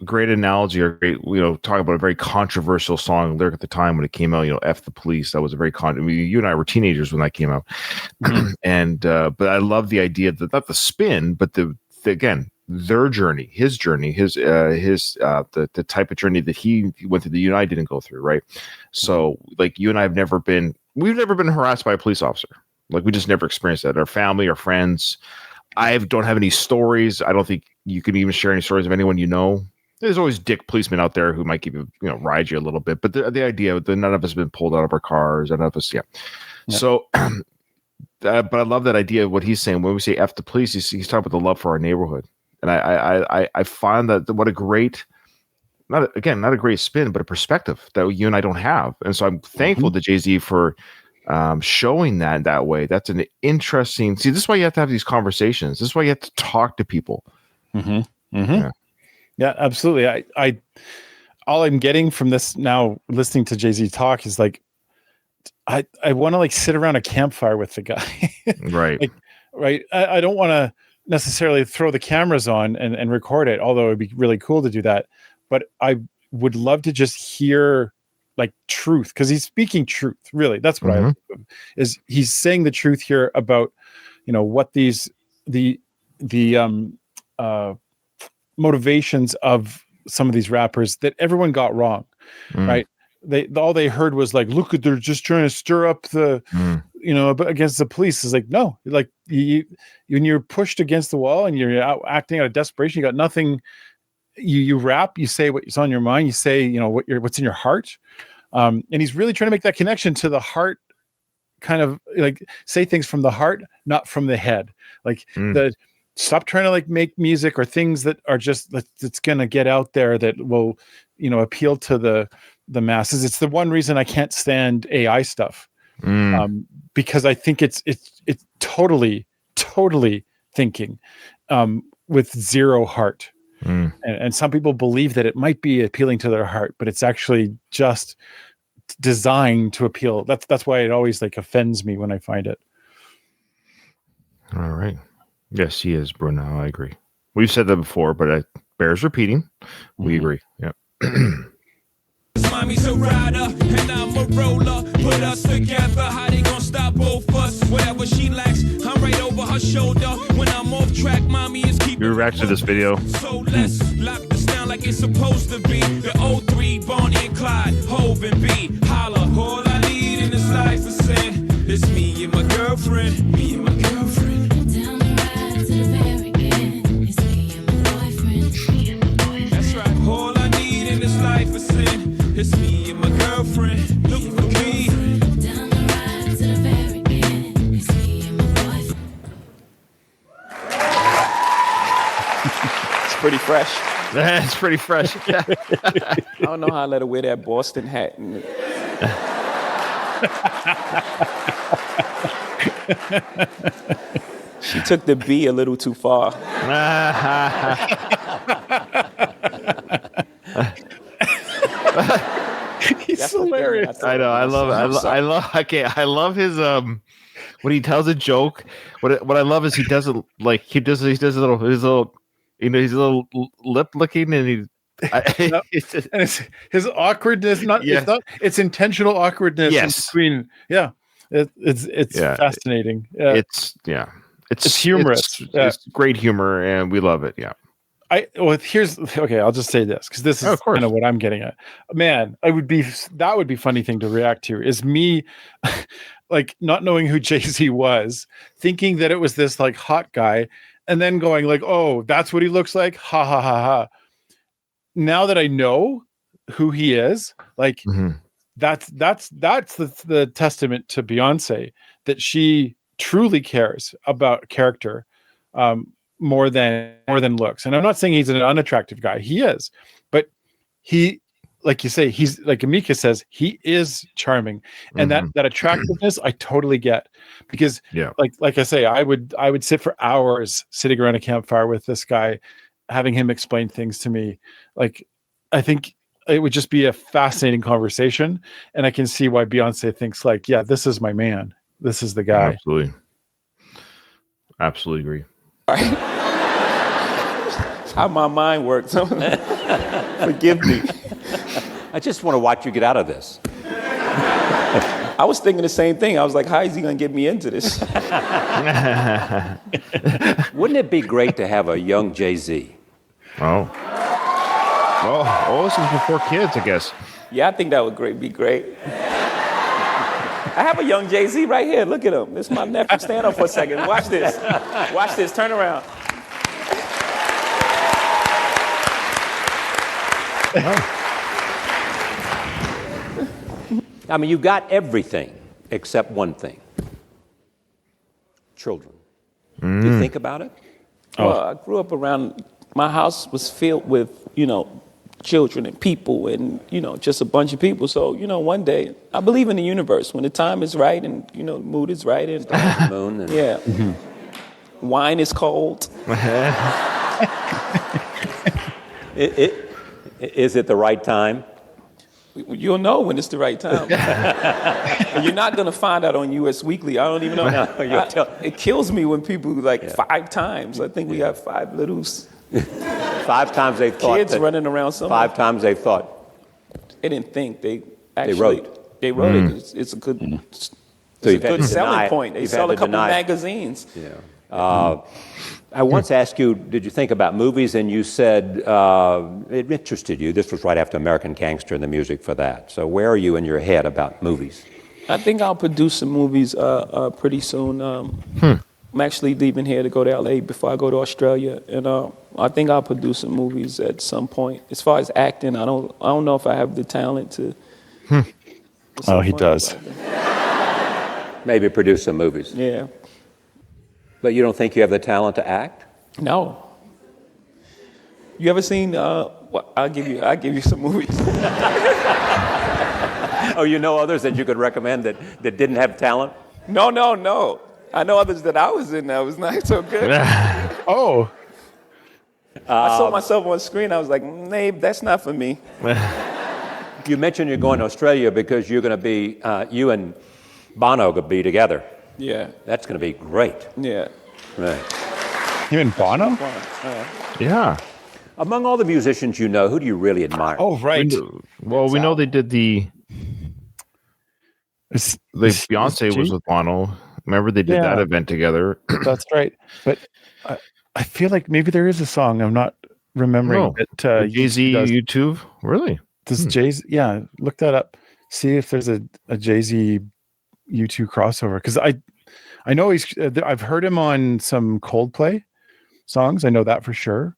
great analogy or great, talk about a very controversial song lyric at the time when it came out, F the Police. That was a very you and I were teenagers when that came out. And but I love the idea that not the spin, but again, their journey, his the type of journey that he went through that you and I didn't go through, right? So like you and I we've never been harassed by a police officer. Like we just never experienced that. Our family, our friends. I don't have any stories. I don't think you can even share any stories of anyone you know. There's always dick policemen out there who might give you, ride you a little bit. But the idea that none of us have been pulled out of our cars, none of us, yeah. So, but I love that idea of what he's saying. When we say F the police, he's talking about the love for our neighborhood. And I find that what a great, not a great spin, but a perspective that you and I don't have. And so I'm thankful to Jay-Z for showing that way. That's an interesting. See, this is why you have to have these conversations. This is why you have to talk to people. Yeah, absolutely. I all I'm getting from this now, listening to Jay-Z talk, is like, I want to like sit around a campfire with the guy, right? Right. I don't want to necessarily throw the cameras on and record it, although it'd be really cool to do that. But I would love to just hear like truth, because he's speaking truth. Really, that's what I love, is he's saying the truth here about what the motivations of some of these rappers that everyone got wrong, right? All they heard was like, look, they're just trying to stir up the against the police. Is like, no, like when you're pushed against the wall and you're acting out of desperation, you got nothing. You rap, you say what's on your mind, you say what's in your heart, and he's really trying to make that connection to the heart, kind of like say things from the heart, not from the head. Like stop trying to like make music or things that are just that's gonna get out there that will appeal to the masses. It's the one reason I can't stand AI stuff, because I think it's totally thinking with zero heart. And some people believe that it might be appealing to their heart, but it's actually just designed to appeal. That's why it always like offends me when I find it. All right. Yes, he is, Bruno. I agree. We've said that before, but it bears repeating. We agree. Yeah. Mommy's a rider and I'm a roller. Put us together, how they gonna stop both us? Whatever she lacks, I'm right over her shoulder. When I'm off track, mommy is keeping. You react to this video. So let's lock this down like it's supposed to be. The 03, Bonnie and Clyde, Hove and B. Holla, all I need in this life is sin. It's me and my girlfriend. Me and my girlfriend. Down the ride to the very end. It's me and my boyfriend. Me and my boyfriend. That's right. All I need in this life is sin. It's me and my girlfriend. Look for me. Down the ride to the very end. It's me and my boyfriend. It's pretty fresh. That's pretty fresh. Yeah. I don't know how I let her wear that Boston hat. She took the B a little too far. He's hilarious. I know. I love his when he tells a joke. What I love is he does it like he does his little he's a little lip licking, and and it's his awkwardness. It's intentional awkwardness. Yes. In between. Yeah. It's fascinating. Yeah. It's humorous. It's great humor, and we love it. Yeah. I'll just say this, because this is kind of what I'm getting at. Man, that would be funny thing to react to, is me like not knowing who Jay-Z was, thinking that it was this like hot guy, and then going like, oh, that's what he looks like. Ha ha ha ha. Now that I know who he is, like that's the testament to Beyonce, that she truly cares about character, more than looks. And I'm not saying he's an unattractive guy. He is, but he, like you say, he's, like Amika says, he is charming, and that attractiveness I totally get, because like I say, I would sit for hours sitting around a campfire with this guy, having him explain things to me. Like, I think it would just be a fascinating conversation, and I can see why Beyonce thinks, like, yeah, this is my man, this is the guy. Absolutely agree. All right. How my mind works. Forgive me. I just want to watch you get out of this. I was thinking the same thing. I was like, how is he going to get me into this? Wouldn't it be great to have a young Jay-Z? Oh, this is before kids, I guess. Yeah, I think that would be great. I have a young Jay-Z right here. Look at him. This is my nephew. Stand up for a second. Watch this. Watch this. Turn around. I mean, you got everything except one thing. Children. Do you think about it? Well, I grew up around, my house was filled with, children and people and, just a bunch of people. So, one day, I believe in the universe. When the time is right and, the mood is right. And Moon and yeah. Wine is cold. Is it the right time? You'll know when it's the right time. And you're not going to find out on U.S. Weekly. I don't even know. It kills me when people 5 times. I think we have 5 littles. 5 times they thought. Kids running around somewhere. 5 times they thought. They didn't think. They wrote. They wrote it 'cause it's a good, So you've had good to selling deny it. point. They You've sell had a to couple deny it. magazines. Yeah. I once asked you, did you think about movies? And you said it interested you. This was right after American Gangster and the music for that. So where are you in your head about movies? I think I'll produce some movies pretty soon. I'm actually leaving here to go to LA before I go to Australia, and I think I'll produce some movies at some point. As far as acting, I don't know if I have the talent to. Oh, he does. Maybe produce some movies. Yeah. But you don't think you have the talent to act? No. You ever seen? I'll give you some movies. Oh, you know others that you could recommend that didn't have talent? No. I know others that I was in that was not so good. Oh. I saw myself on screen. I was like, "Nabe, that's not for me." You mentioned you're going to Australia because you're going to be, you and Bono could be together. Yeah. That's going to be great. Yeah. Right. You and Bono? Yeah. Among all the musicians you know, who do you really admire? Oh, right. We know they did Beyonce was with Bono. Remember they did that event together. That's right. But I feel like maybe there is a song I'm not remembering. That Jay-Z YouTube? Really? Does Jay-Z? Yeah, look that up. See if there's a Jay-Z U2 crossover, because I know I've heard him on some Coldplay songs. I know that for sure.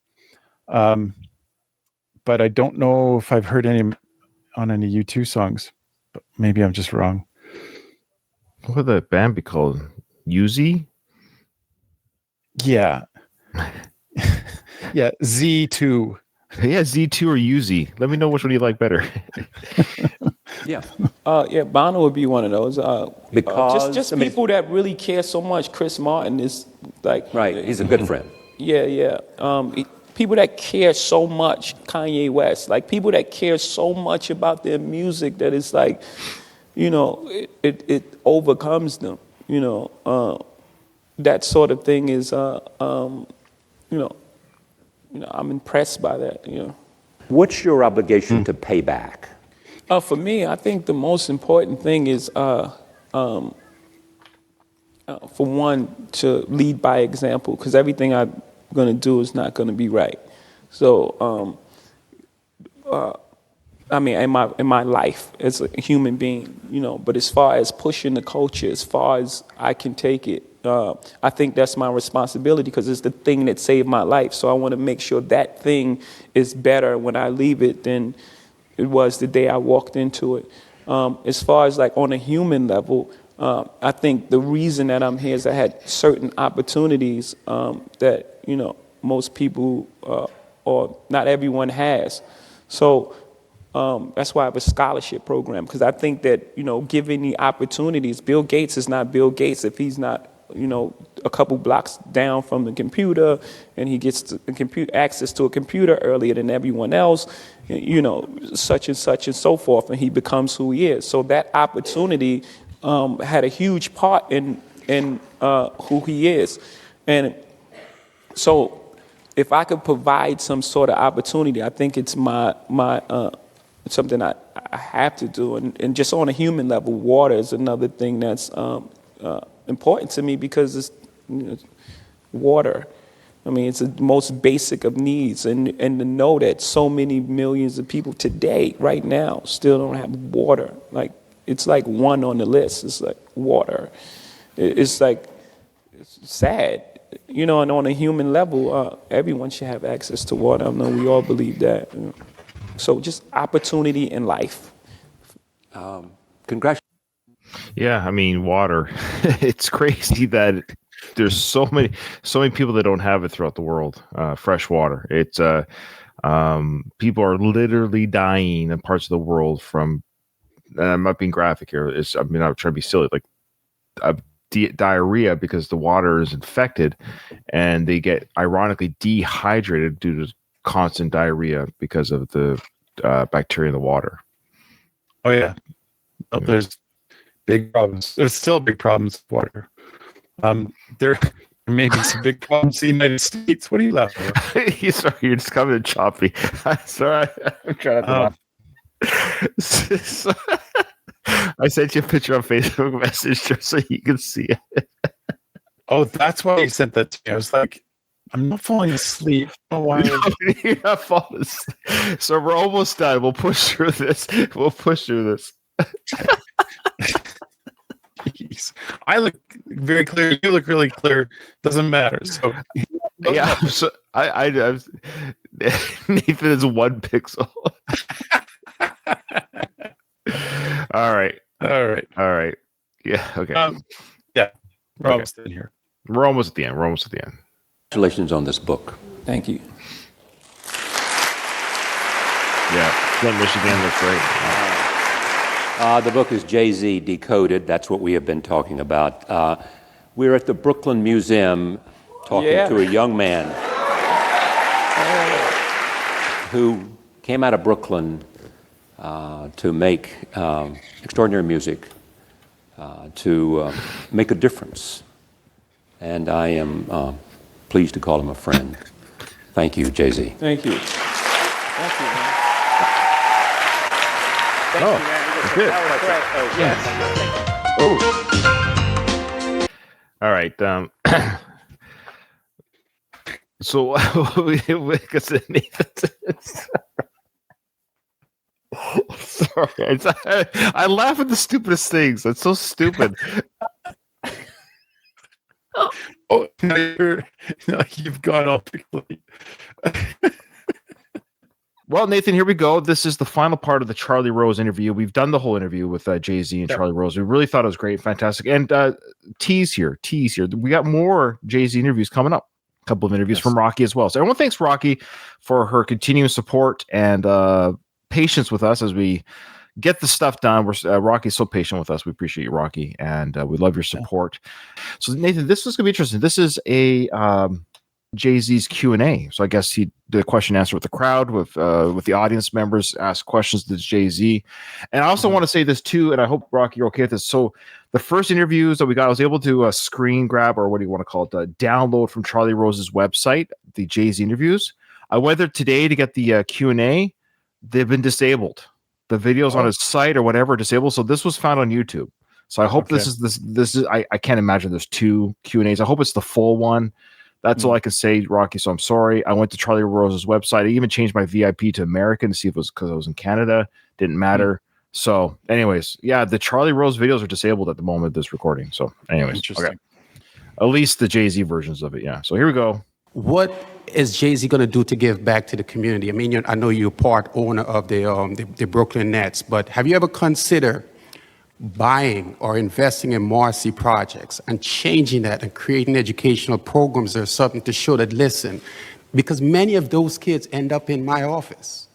But I don't know if I've heard any on any U2 songs. But maybe I'm just wrong. What would that band be called? Uzi? Yeah. Yeah, Z2. Yeah, Z2 or Uzi. Let me know which one you like better. Yeah. Bono would be one of those. Because just people that really care so much. Chris Martin is like right. He's a good friend. Yeah. People that care so much. Kanye West, like people that care so much about their music that it's like, it overcomes them. That sort of thing is, I'm impressed by that. What's your obligation to pay back? For me, I think the most important thing is, for one, to lead by example, because everything I'm going to do is not going to be right. So, in my life as a human being, but as far as pushing the culture, as far as I can take it, I think that's my responsibility because it's the thing that saved my life. So I want to make sure that thing is better when I leave it than it was the day I walked into it. as far as like on a human level, I think the reason that I'm here is I had certain opportunities that, you know, most people or not everyone has. So that's why I have a scholarship program, because I think that, you know, given the opportunities, Bill Gates is not Bill Gates if he's not, you know, a couple blocks down from the computer, and he gets access to a computer earlier than everyone else, you know, such and so forth, and he becomes who he is. So that opportunity had a huge part in who he is. And so if I could provide some sort of opportunity, I think it's my something I have to do. And just on a human level, water is another thing that's important to me, because it's, you know, water. I mean, it's the most basic of needs, and to know that so many millions of people today, right now, still don't have water. Like, it's like one on the list. It's like water. It's like, it's sad, you know. And on a human level, everyone should have access to water. I know we all believe that. You know? So just opportunity in life. Congratulations. Yeah, I mean, water. It's crazy that there's so many people that don't have it throughout the world. Fresh water. It's people are literally dying in parts of the world from. I'm not being graphic here. I'm not trying to be silly. Like diarrhea, because the water is infected, and they get ironically dehydrated due to constant diarrhea because of the bacteria in the water. Oh yeah, there's big problems. There's still big problems with water. There may be some big problems in the United States. What are you laughing at? Sorry, you're just coming in choppy. Sorry, I'm trying to laugh. I sent you a picture on Facebook message just so you can see it. Oh, that's why you sent that to me. I was like, I'm not falling asleep. Oh, why? You're not falling asleep. So we're almost done. We'll push through this. Jeez. I look very clear. You look really clear. Doesn't matter. So yeah. So I Nathan is 1 pixel. All right. Yeah. Okay. Yeah. We're almost in here. We're almost at the end. Congratulations on this book. Thank you. Yeah. Flint, Michigan. That's great. The book is Jay-Z Decoded. That's what we have been talking about. We're at the Brooklyn Museum talking to a young man who came out of Brooklyn to make extraordinary music, to make a difference. And I am pleased to call him a friend. Thank you, Jay-Z. Thank you. Thank you, man. Thank you, man. Good. Yes. Oh. All right. So because sorry, I laugh at the stupidest things. That's so stupid. Oh, you've gone all quickly. Well, Nathan, here we go. This is the final part of the Charlie Rose interview. We've done the whole interview with Jay-Z and Charlie Rose. We really thought it was great, fantastic. And tease here. We got more Jay-Z interviews coming up. A couple of interviews from Rocky as well. So everyone thanks Rocky for her continuous support and patience with us as we get the stuff done. Rocky's so patient with us. We appreciate you, Rocky, and we love your support. So, Nathan, this is going to be interesting. This is a Jay-Z's Q&A. So I guess he did a question answer with the crowd, with the audience members, ask questions to Jay-Z. And I also want to say this too, and I hope, Rocky, you're okay with this. So the first interviews that we got, I was able to screen grab, or what do you want to call it, download from Charlie Rose's website, the Jay-Z interviews. I went there today to get the Q&A. They've been disabled. The videos on his site or whatever disabled. So this was found on YouTube. So I hope this is I can't imagine there's 2 Q&As. I hope it's the full one. That's all I can say, Rocky. So I'm sorry. I went to Charlie Rose's website. I even changed my VIP to American to see if it was because I was in Canada. Didn't matter. So anyways, yeah, the Charlie Rose videos are disabled at the moment of this recording. So anyways, interesting. Okay. At least the Jay-Z versions of it. Yeah. So here we go. What is Jay-Z going to do to give back to the community? I mean, I know you're part owner of the Brooklyn Nets, but have you ever considered buying or investing in Marcy Projects and changing that and creating educational programs or something to show that, listen, because many of those kids end up in my office.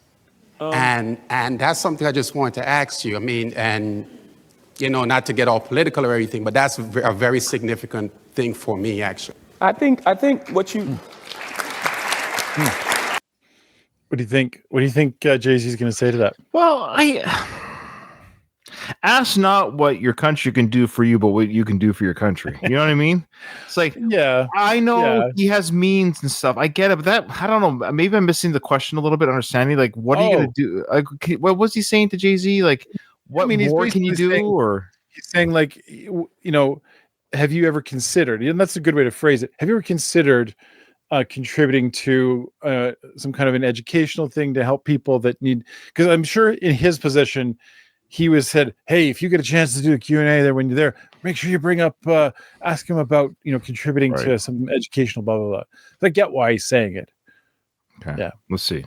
And that's something I just wanted to ask you. I mean, and, you know, not to get all political or everything, but that's a very significant thing for me, actually. I think what you. What do you think? What do you think Jay-Z is going to say to that? Well, I ask not what your country can do for you, but what you can do for your country. You know what I mean? It's like, yeah, I know he has means and stuff. I get it, but that, I don't know. Maybe I'm missing the question a little bit. Understanding, like, what are you going to do? Like, what was he saying to Jay-Z? Like, what more can you do? Or he's saying, like, you know, have you ever considered? And that's a good way to phrase it. Have you ever considered contributing to some kind of an educational thing to help people that need? Because I'm sure in his position, he was said, hey, if you get a chance to do a Q&A there when you're there, make sure you bring up, ask him about, you know, contributing to some educational blah, blah, blah. I get why he's saying it. Okay. Yeah. Let's see.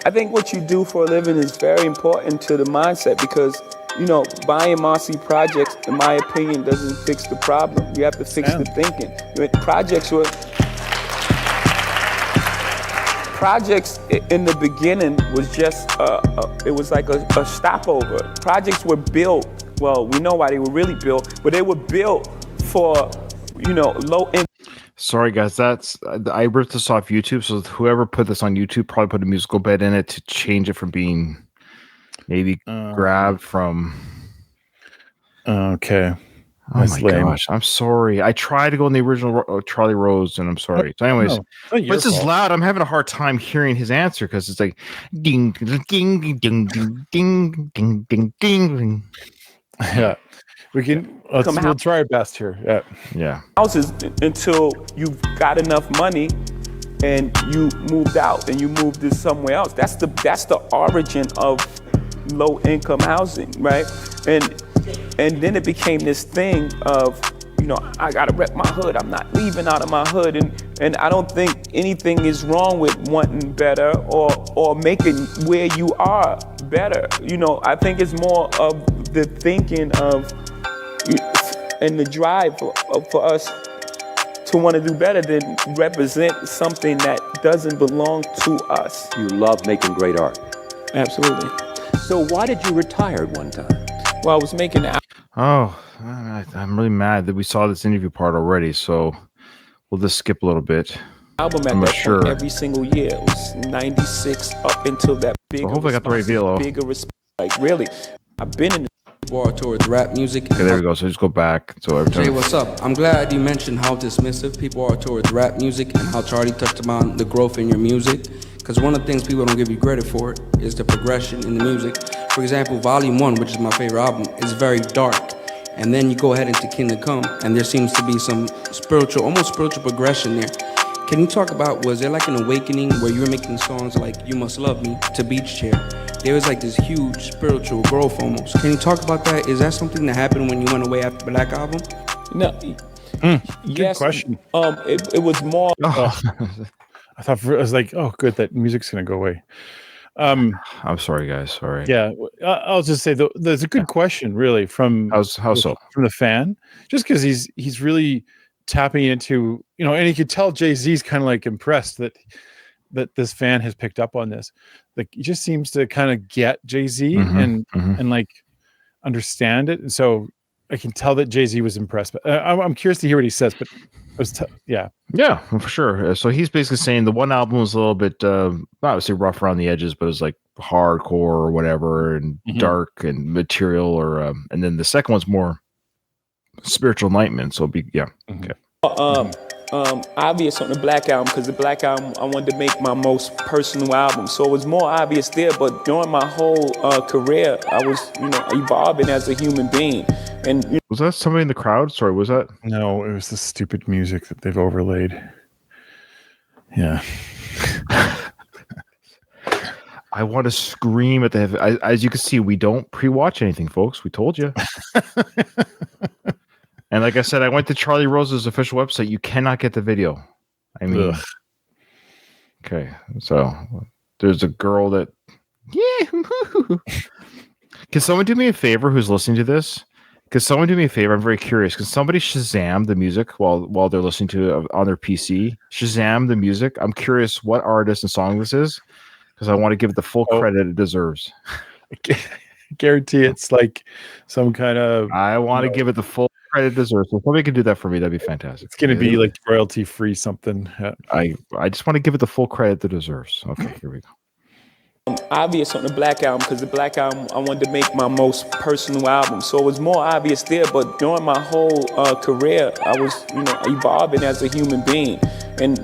I think what you do for a living is very important to the mindset because, you know, buying Marcy Projects, in my opinion, doesn't fix the problem. You have to fix the thinking. Projects in the beginning was just, it was like a stopover. Projects were built, well, we know why they were really built, but they were built for, you know, low income. Sorry, guys, that's I ripped this off YouTube, so whoever put this on YouTube probably put a musical bed in it to change it from being maybe grabbed from. Okay. Oh my gosh, I'm sorry. I tried to go in the original Charlie Rose, and I'm sorry. So, anyways, but this is loud. I'm having a hard time hearing his answer because it's like ding, ding, ding, ding, ding, ding, ding, ding, ding. Yeah, we can. We'll try our best here. Yeah. Houses until you've got enough money, and you moved out, and you moved to somewhere else. That's the origin of low income housing, right? And then it became this thing of, you know, I gotta rep my hood. I'm not leaving out of my hood. And I don't think anything is wrong with wanting better or making where you are better. You know, I think it's more of the thinking of and the drive for us to want to do better than represent something that doesn't belong to us. You love making great art. Absolutely. So why did you retire at one time? Well, I was making the I'm really mad that we saw this interview part already, so we'll just skip a little bit. album at that point every single year. It was 96 up until that big. I hope I got the right deal. Bigger respect. Like, really, I've been in the war towards rap music. Okay, there we go. So just go back. So every time. Jay, what's up? I'm glad you mentioned how dismissive people are towards rap music and how Charlie touched upon the growth in your music. Because one of the things people don't give you credit for is the progression in the music. For example, Volume 1, which is my favorite album, is very dark. And then you go ahead into Kingdom Come, and there seems to be some spiritual, almost spiritual progression there. Can you talk about, was there like an awakening where you were making songs like You Must Love Me to Beach Chair? There was like this huge spiritual growth almost. Can you talk about that? Is that something that happened when you went away after the Black Album? No. Good question. It was more. I thought I was like, oh, good, that music's gonna go away. I'm sorry, guys. Sorry. Yeah, I'll just say there's a good question, really, from how so from the fan, just because he's really tapping into, you know, and you could tell Jay-Z's kind of like impressed that this fan has picked up on this. Like, he just seems to kind of get Jay-Z and like understand it, and so I can tell that Jay-Z was impressed. But I'm curious to hear what he says. But yeah, for sure. So he's basically saying the one album was a little bit, not to say rough around the edges, but it was like hardcore or whatever, and dark and material, or and then the second one's more spiritual enlightenment. So okay. Obvious on the Black Album, because the Black Album, I wanted to make my most personal album, so it was more obvious there. But during my whole career, I was, you know, evolving as a human being. And was that somebody in the crowd? Sorry, was that? No, it was the stupid music that they've overlaid. Yeah. I want to scream at the. As you can see, we don't pre-watch anything, folks. We told you. And like I said, I went to Charlie Rose's official website. You cannot get the video. I mean, okay. So there's a girl that, yeah. Can someone do me a favor who's listening to this? Can someone do me a favor? I'm very curious. Can somebody Shazam the music while they're listening to it on their PC? Shazam the music. I'm curious what artist and song this is because I want to give it the full credit it deserves. Guarantee it's like some kind of. I want to give it the full credit it deserves. So if somebody could do that for me, that'd be fantastic. It's going to be like royalty free something. I just want to give it the full credit it deserves. Okay, here we go. Obvious on the Black Album, because the Black Album, I wanted to make my most personal album, so it was more obvious there. But during my whole career, I was, evolving as a human being, and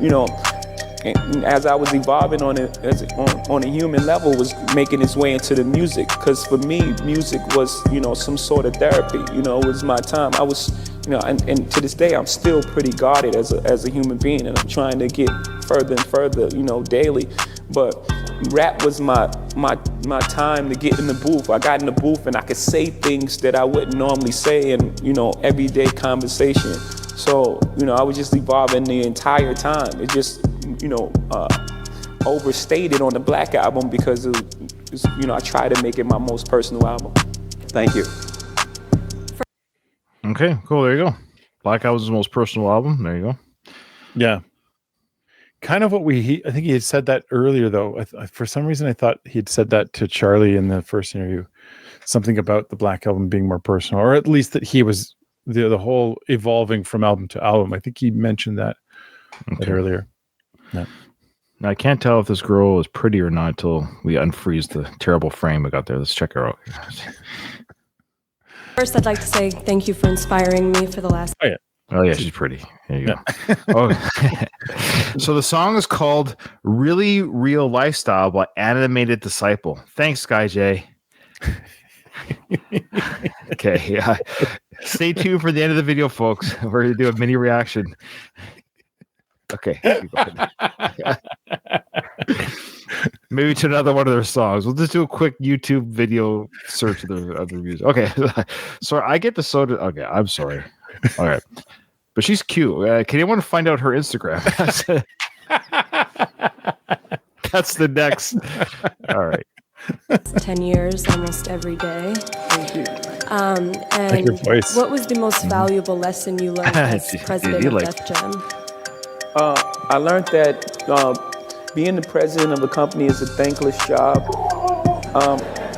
and as I was evolving on a human level, was making its way into the music. Because for me, music was, some sort of therapy. It was my time. I was, and to this day, I'm still pretty guarded as a human being, and I'm trying to get further and further, daily. But rap was my time to get in the booth. I got in the booth and I could say things that I wouldn't normally say in, everyday conversation. So, I was just evolving the entire time. It just, overstated on the Black Album because I tried to make it my most personal album. Thank you. Okay, cool. There you go. Black Album's most personal album. There you go. Yeah. Kind of what I think he had said that earlier, though. For some reason, I thought he had said that to Charlie in the first interview. Something about the Black Album being more personal, or at least that he was the whole evolving from album to album. I think he mentioned that earlier. Yeah. Now, I can't tell if this girl is pretty or not until we unfreeze the terrible frame I got there. Let's check her out. First, I'd like to say thank you for inspiring me for the last. Oh, yeah, she's pretty. There you go. Oh. So the song is called Really Real Lifestyle by Animated Disciple. Thanks, Sky J. Okay, yeah. Stay tuned for the end of the video, folks. We're going to do a mini reaction. Okay. Maybe to another one of their songs. We'll just do a quick YouTube video search of the music. Okay. So I get the soda. Okay, I'm sorry. All right. But she's cute. Can anyone find out her Instagram? That's the next. All right. 10 years, almost every day. Thank you. And what was the most valuable lesson you learned as president of Def Jam? I learned that being the president of a company is a thankless job.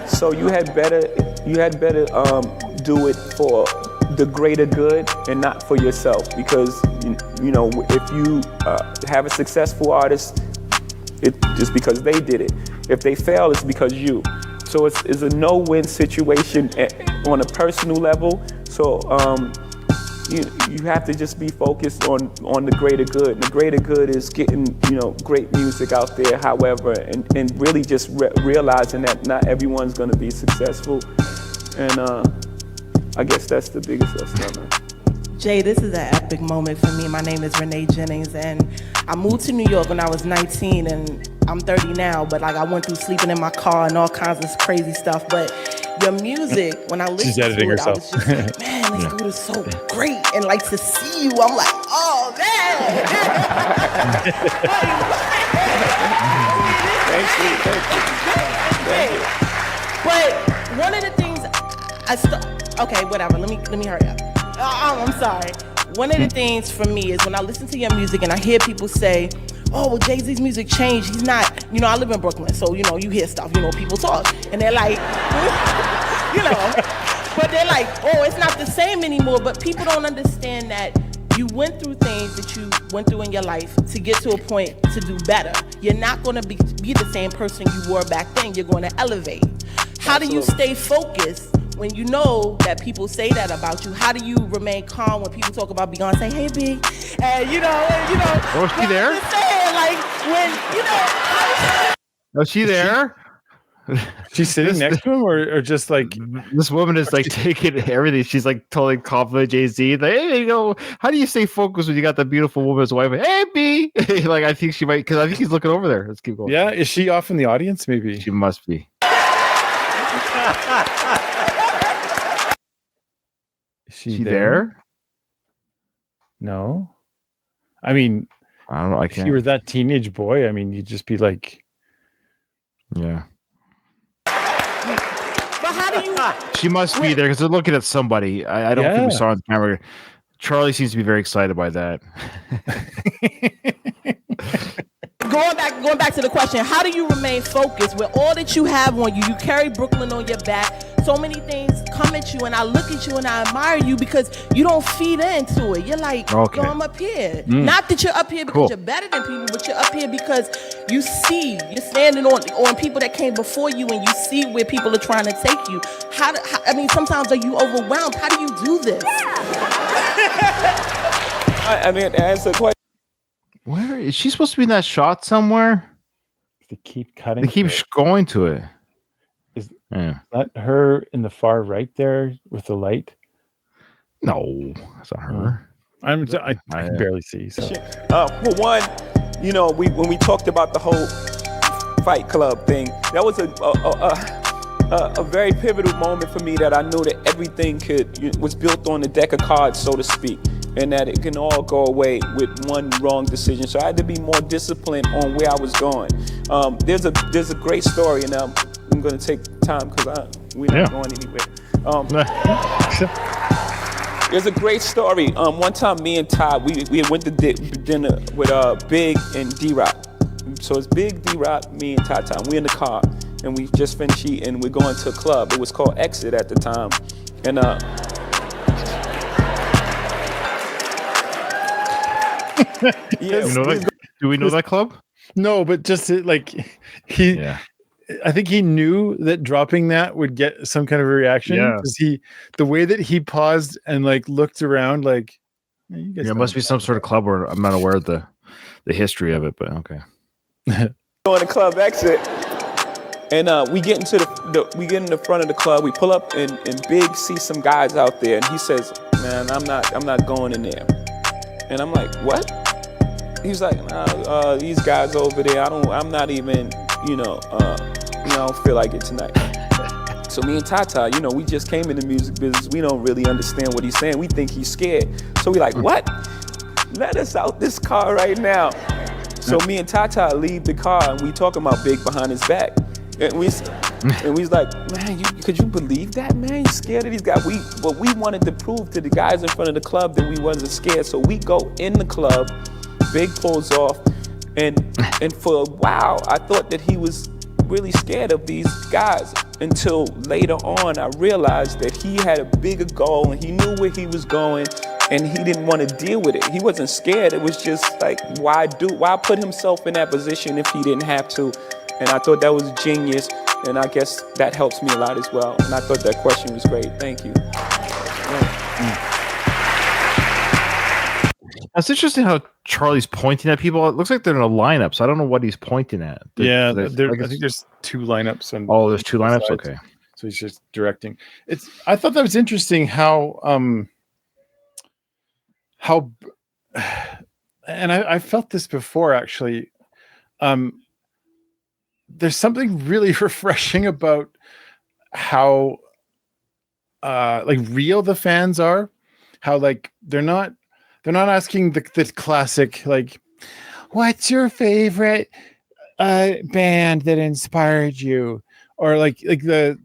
So you had better do it for the greater good and not for yourself, because if you have a successful artist, it's just because they did it. If they fail, it's because you. So it's a no-win situation on a personal level. So you have to just be focused on the greater good. And the greater good is getting great music out there, however, and really just realizing that not everyone's going to be successful. And I guess that's the biggest lesson I learned. Jay, this is an epic moment for me. My name is Renee Jennings, and I moved to New York when I was 19, and I'm 30 now, but I went through sleeping in my car and all kinds of crazy stuff. But your music, when I listened to it, I was just like, man, this dude is so great. And to see you, I'm like, oh, man. Thank you. But one of the things okay, whatever. Let me hurry up. I'm sorry. One of the things for me is when I listen to your music and I hear people say, oh, well, Jay-Z's music changed. He's not, I live in Brooklyn, so, you hear stuff, people talk. And they're like, but they're like, oh, it's not the same anymore. But people don't understand that you went through things that you went through in your life to get to a point to do better. You're not going to be the same person you were back then. You're going to elevate. How do you stay focused when you know that people say that about you? How do you remain calm when people talk about Beyonce, hey, B? And, Was she there? I'm saying, Was she there? She's sitting next to him, or just like this woman is taking everything. She's totally confident Jay-Z. Hey, how do you stay focused when you got that beautiful woman as a wife? Hey, B. I think she might, because I think he's looking over there. Let's keep going. Yeah, is she off in the audience? Maybe she must be. Is she there? No, I mean, I don't know. If you were that teenage boy, I mean, you'd just be like, yeah. But how do you? She must be there because they're looking at somebody. I don't think we saw on the camera. Charlie seems to be very excited by that. Going back to the question, how do you remain focused with all that you have on you? You carry Brooklyn on your back. So many things come at you, and I look at you and I admire you because you don't feed into it. You're like, yo, I'm up here. Not that you're up here because you're better than people, but you're up here because you're standing on people that came before you, and you see where people are trying to take you. I mean, sometimes are you overwhelmed? How do you do this? I mean, to answer the question. Where is she supposed to be in that shot somewhere? They keep cutting. They keep going to it. Is that her in the far right there with the light? No, it's not her. I can barely see. So. For one, you know, when we talked about the whole Fight Club thing, that was a very pivotal moment for me, that I knew that everything was built on a deck of cards, so to speak, and that it can all go away with one wrong decision. So I had to be more disciplined on where I was going. There's a great story, and I'm going to take time because we're not going anywhere. There's a great story. One time, me and Ty, we went to dinner with Big and D-Rock. So it's Big, D-Rock, me and Ty. We're in the car, and we just finished eating. We're going to a club. It was called Exit at the time, and do we know that club? No, but just I think he knew that dropping that would get some kind of a reaction. Because the way that he paused and like looked around, like, it must be some sort of club where I'm not aware of the history of it, but okay. Going to Club Exit, and we get into in the front of the club. We pull up, and Big sees some guys out there, and he says, "Man, I'm not going in there." And I'm like, "What?" He's like, "Nah, these guys over there. I'm not even, I don't feel like it tonight." So me and Tata, we just came in the music business. We don't really understand what he's saying. We think he's scared. So we like, "What? Let us out this car right now." So me and Tata leave the car, and we talking about Big behind his back. And we's like, "Man, could you believe that, man? You scared of these guys?" But we wanted to prove to the guys in front of the club that we wasn't scared. So we go in the club, Big pulls off, and for a while, I thought that he was really scared of these guys, until later on I realized that he had a bigger goal, and he knew where he was going, and he didn't want to deal with it. He wasn't scared. It was just like, why put himself in that position if he didn't have to? And I thought that was genius, and I guess that helps me a lot as well. And I thought that question was great. Thank you. It's interesting how Charlie's pointing at people. It looks like they're in a lineup, so I don't know what he's pointing at. I think there's two lineups. There's two lineups? Sides. Okay. So he's just directing. I thought that was interesting how and I felt this before, actually. There's something really refreshing about how real the fans are. How they're not asking the classic, like, what's your favorite band that inspired you, or like the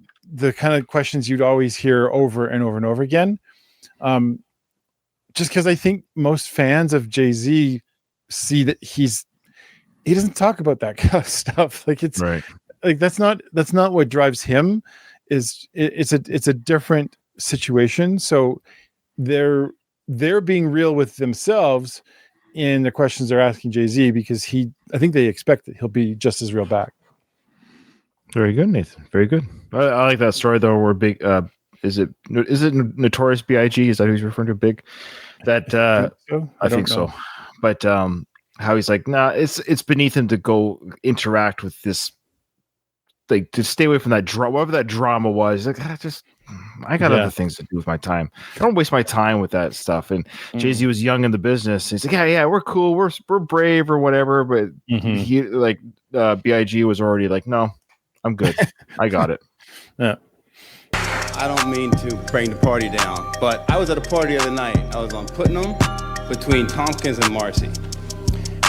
kind of questions you'd always hear over and over and over again. Just because I think most fans of Jay-Z see that he doesn't talk about that kind of stuff. Like, it's right. Like that's not what drives him. It's a different situation. So they're being real with themselves in the questions they're asking Jay-Z, because I think they expect that he'll be just as real back. Very good, Nathan. Very good. I like that story though, where Big is it Notorious B.I.G.? Is that who he's referring to? Big? That I think so. But how he's like, nah, it's beneath him to go interact with this, like, to stay away from that drama, whatever that drama was. He's like, I got other things to do with my time. I don't waste my time with that stuff. And Jay-Z was young in the business. He's like, yeah, we're cool, we're brave or whatever. But he B.I.G. was already like, no, I'm good. I got it. Yeah. I don't mean to bring the party down, but I was at a party the other night. I was on Putnam between Tompkins and Marcy.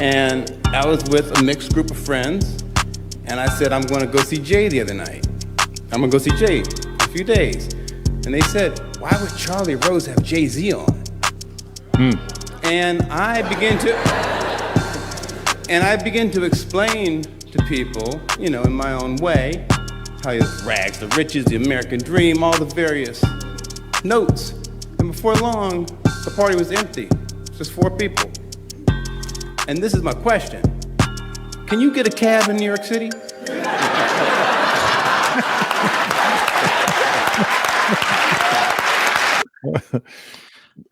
And I was with a mixed group of friends, and I said, I'm going to go see Jay the other night. I'm going to go see Jay for a few days. And they said, why would Charlie Rose have Jay-Z on? And I began to explain to people, you know, in my own way, how he was rags to riches, the American dream, all the various notes. And before long, the party was empty. Just 4 people. And this is my question. Can you get a cab in New York City?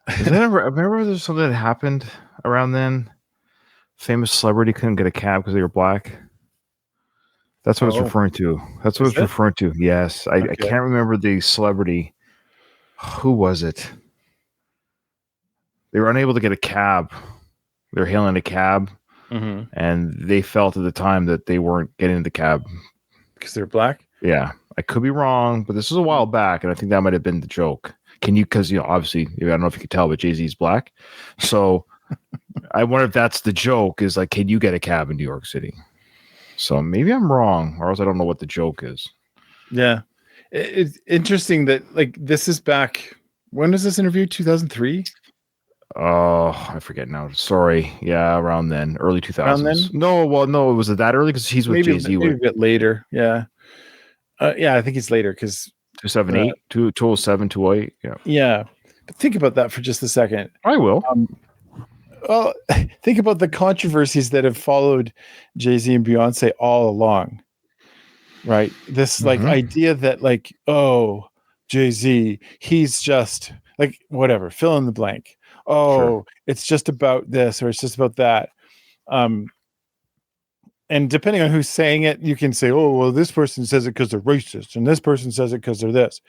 Remember there's something that happened around then? Famous celebrity couldn't get a cab because they were black. That's what I was referring to. That's what I was referring to. Yes. I can't remember the celebrity. Who was it? They were unable to get a cab. They were hailing a cab, and they felt at the time that they weren't getting the cab because they're black. Yeah, I could be wrong, but this was a while back, and I think that might have been the joke. Can you? Because obviously, I don't know if you could tell, but Jay-Z's black, so I wonder if that's the joke. Is like, can you get a cab in New York City? So maybe I'm wrong, or else I don't know what the joke is. Yeah, it's interesting that like this is back. When was this interview? 2003. Oh, I forget now. Sorry. Yeah, around then, early 2000s. Around then? No, was it that early? Because he's with Jay-Z. Maybe a bit later. Yeah. Yeah, I think he's later because 2008, 2007, 2008. Yeah. Yeah. But think about that for just a second. I will. Well, think about the controversies that have followed Jay-Z and Beyonce all along. Right? This like idea that like, oh, Jay-Z, he's just like whatever, fill in the blank. Oh, sure. It's just about this or it's just about that. And depending on who's saying it, you can say, oh, well, this person says it because they're racist and this person says it because they're this.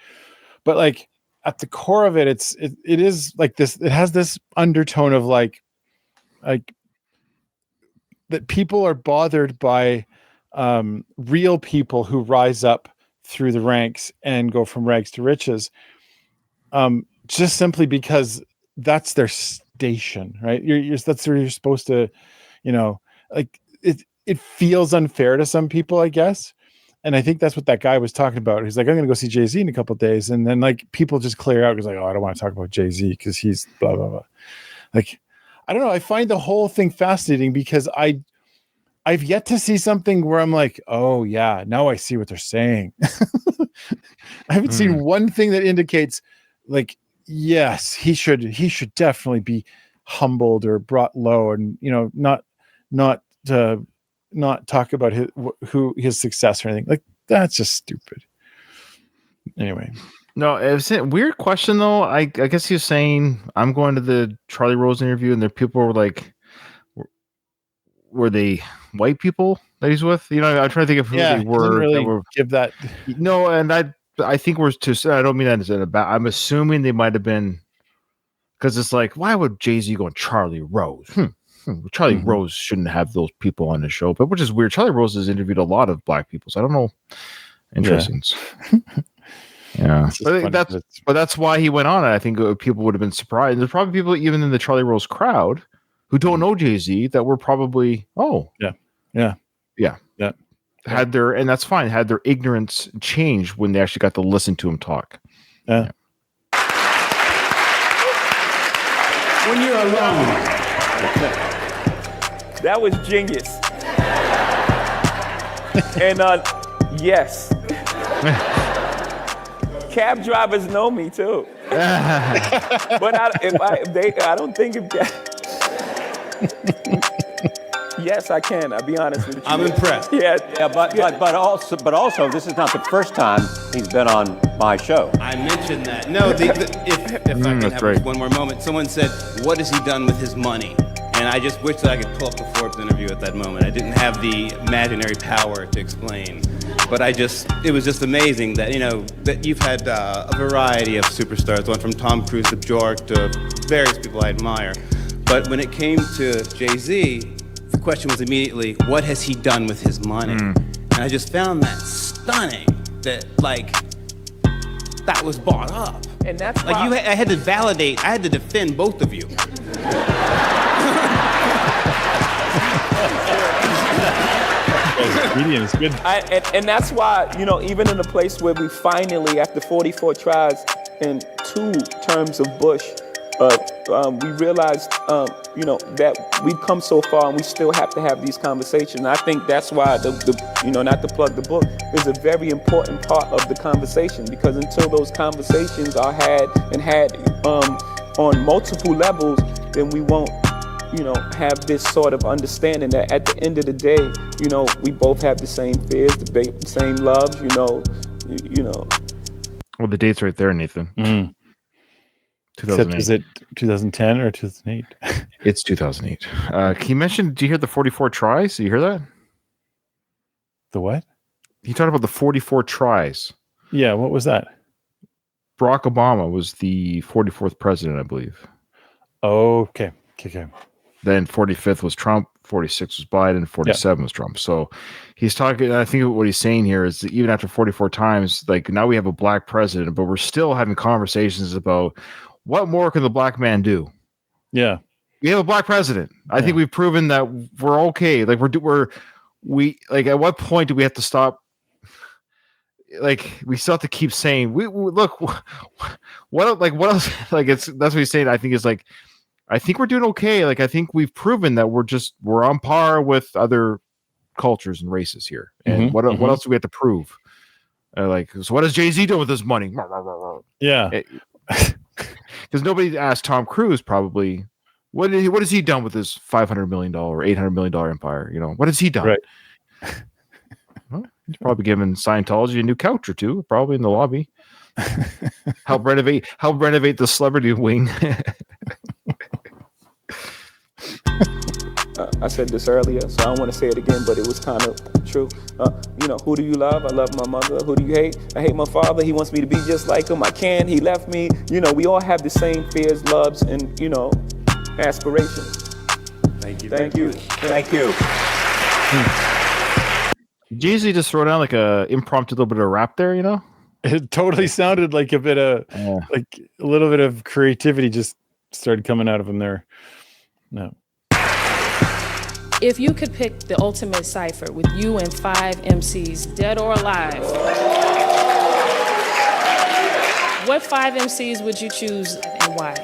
But like at the core of it, it is like this, it has this undertone of like that people are bothered by real people who rise up through the ranks and go from rags to riches. Just simply because that's their station, right? That's where you're supposed to, you know, like it feels unfair to some people, I guess. And I think that's what that guy was talking about. He's like, I'm going to go see Jay-Z in a couple of days. And then like people just clear out because like, oh, I don't want to talk about Jay-Z because he's blah, blah, blah. Like, I don't know. I find the whole thing fascinating because I've yet to see something where I'm like, oh yeah, now I see what they're saying. I haven't seen one thing that indicates like, yes, he should definitely be humbled or brought low, and you know, not talk about his success or anything. Like that's just stupid. Anyway, no, it's a weird question though. I guess he was saying I'm going to the Charlie Rose interview, and there people were like, were they white people that he's with? You know, I'm trying to think of who they were. Really give that. No, and I think we're too. I don't mean that as a bad. I'm assuming they might have been because it's like, why would Jay-Z go on Charlie Rose? Charlie Rose shouldn't have those people on the show, but which is weird. Charlie Rose has interviewed a lot of black people, so I don't know. Interesting. Yeah, but that's why he went on it. I think people would have been surprised. There's probably people even in the Charlie Rose crowd who don't know Jay-Z that were probably had their, and that's fine, had their ignorance changed when they actually got to listen to him talk. When you're alone, that was genius. And yes, cab drivers know me too. But I don't think yes, I can. I'll be honest with you. I'm impressed. Yeah, but also, this is not the first time he's been on my show. I mentioned that. No, if I can have one more moment, someone said, "What has he done with his money?" And I just wish that I could pull up the Forbes interview at that moment. I didn't have the imaginary power to explain, but it was just amazing that that you've had a variety of superstars, one from Tom Cruise to Bjork to various people I admire. But when it came to Jay-Z, the question was immediately, what has he done with his money? And I just found that stunning, that like, that was bought up. And that's like why, I had to validate, I had to defend both of you. Comedian is good. And that's why, you know, even in a place where we finally, after 44 tries and 2 terms of Bush, we realized, you know, that we've come so far and we still have to have these conversations. And I think that's why you know, not to plug the book, is a very important part of the conversation, because until those conversations are had on multiple levels, then we won't, you know, have this sort of understanding that at the end of the day, you know, we both have the same fears, the same loves, you know. Well, the date's right there, Nathan. 2008. Is it 2010 or 2008? It's 2008. He mentioned, do you hear the 44 tries? Do you hear that? The what? He talked about the 44 tries. Yeah, what was that? Barack Obama was the 44th president, I believe. Oh, okay. Then 45th was Trump, 46 was Biden, 47 was Trump. So he's talking, I think what he's saying here is that even after 44 times, like now we have a black president, but we're still having conversations about what more can the black man do? Yeah. We have a black president. I think we've proven that we're okay. Like we like, at what point do we have to stop? Like we still have to keep saying, we look, what else? Like that's what he's saying. I think is like, I think we're doing okay. Like I think we've proven that we're on par with other cultures and races here. And what else do we have to prove? Like, so what does Jay-Z do with his money? Yeah, because nobody asked Tom Cruise probably what has he done with his $500 million or $800 million empire? You know, what has he done? Right. Well, he's probably given Scientology a new couch or two, probably in the lobby. help renovate the celebrity wing. I said this earlier, so I don't want to say it again, but it was kind of true. You know, who do you love? I love my mother. Who do you hate? I hate my father. He wants me to be just like him. I can't. He left me. You know, we all have the same fears, loves, and, you know, aspirations. Thank you. Thank you. Thank you. Jay-Z just throw down like a impromptu little bit of rap there, you know? It totally sounded like a bit of like a little bit of creativity just started coming out of him there. No. If you could pick the ultimate cipher with you and 5 MCs, dead or alive, what 5 MCs would you choose and why?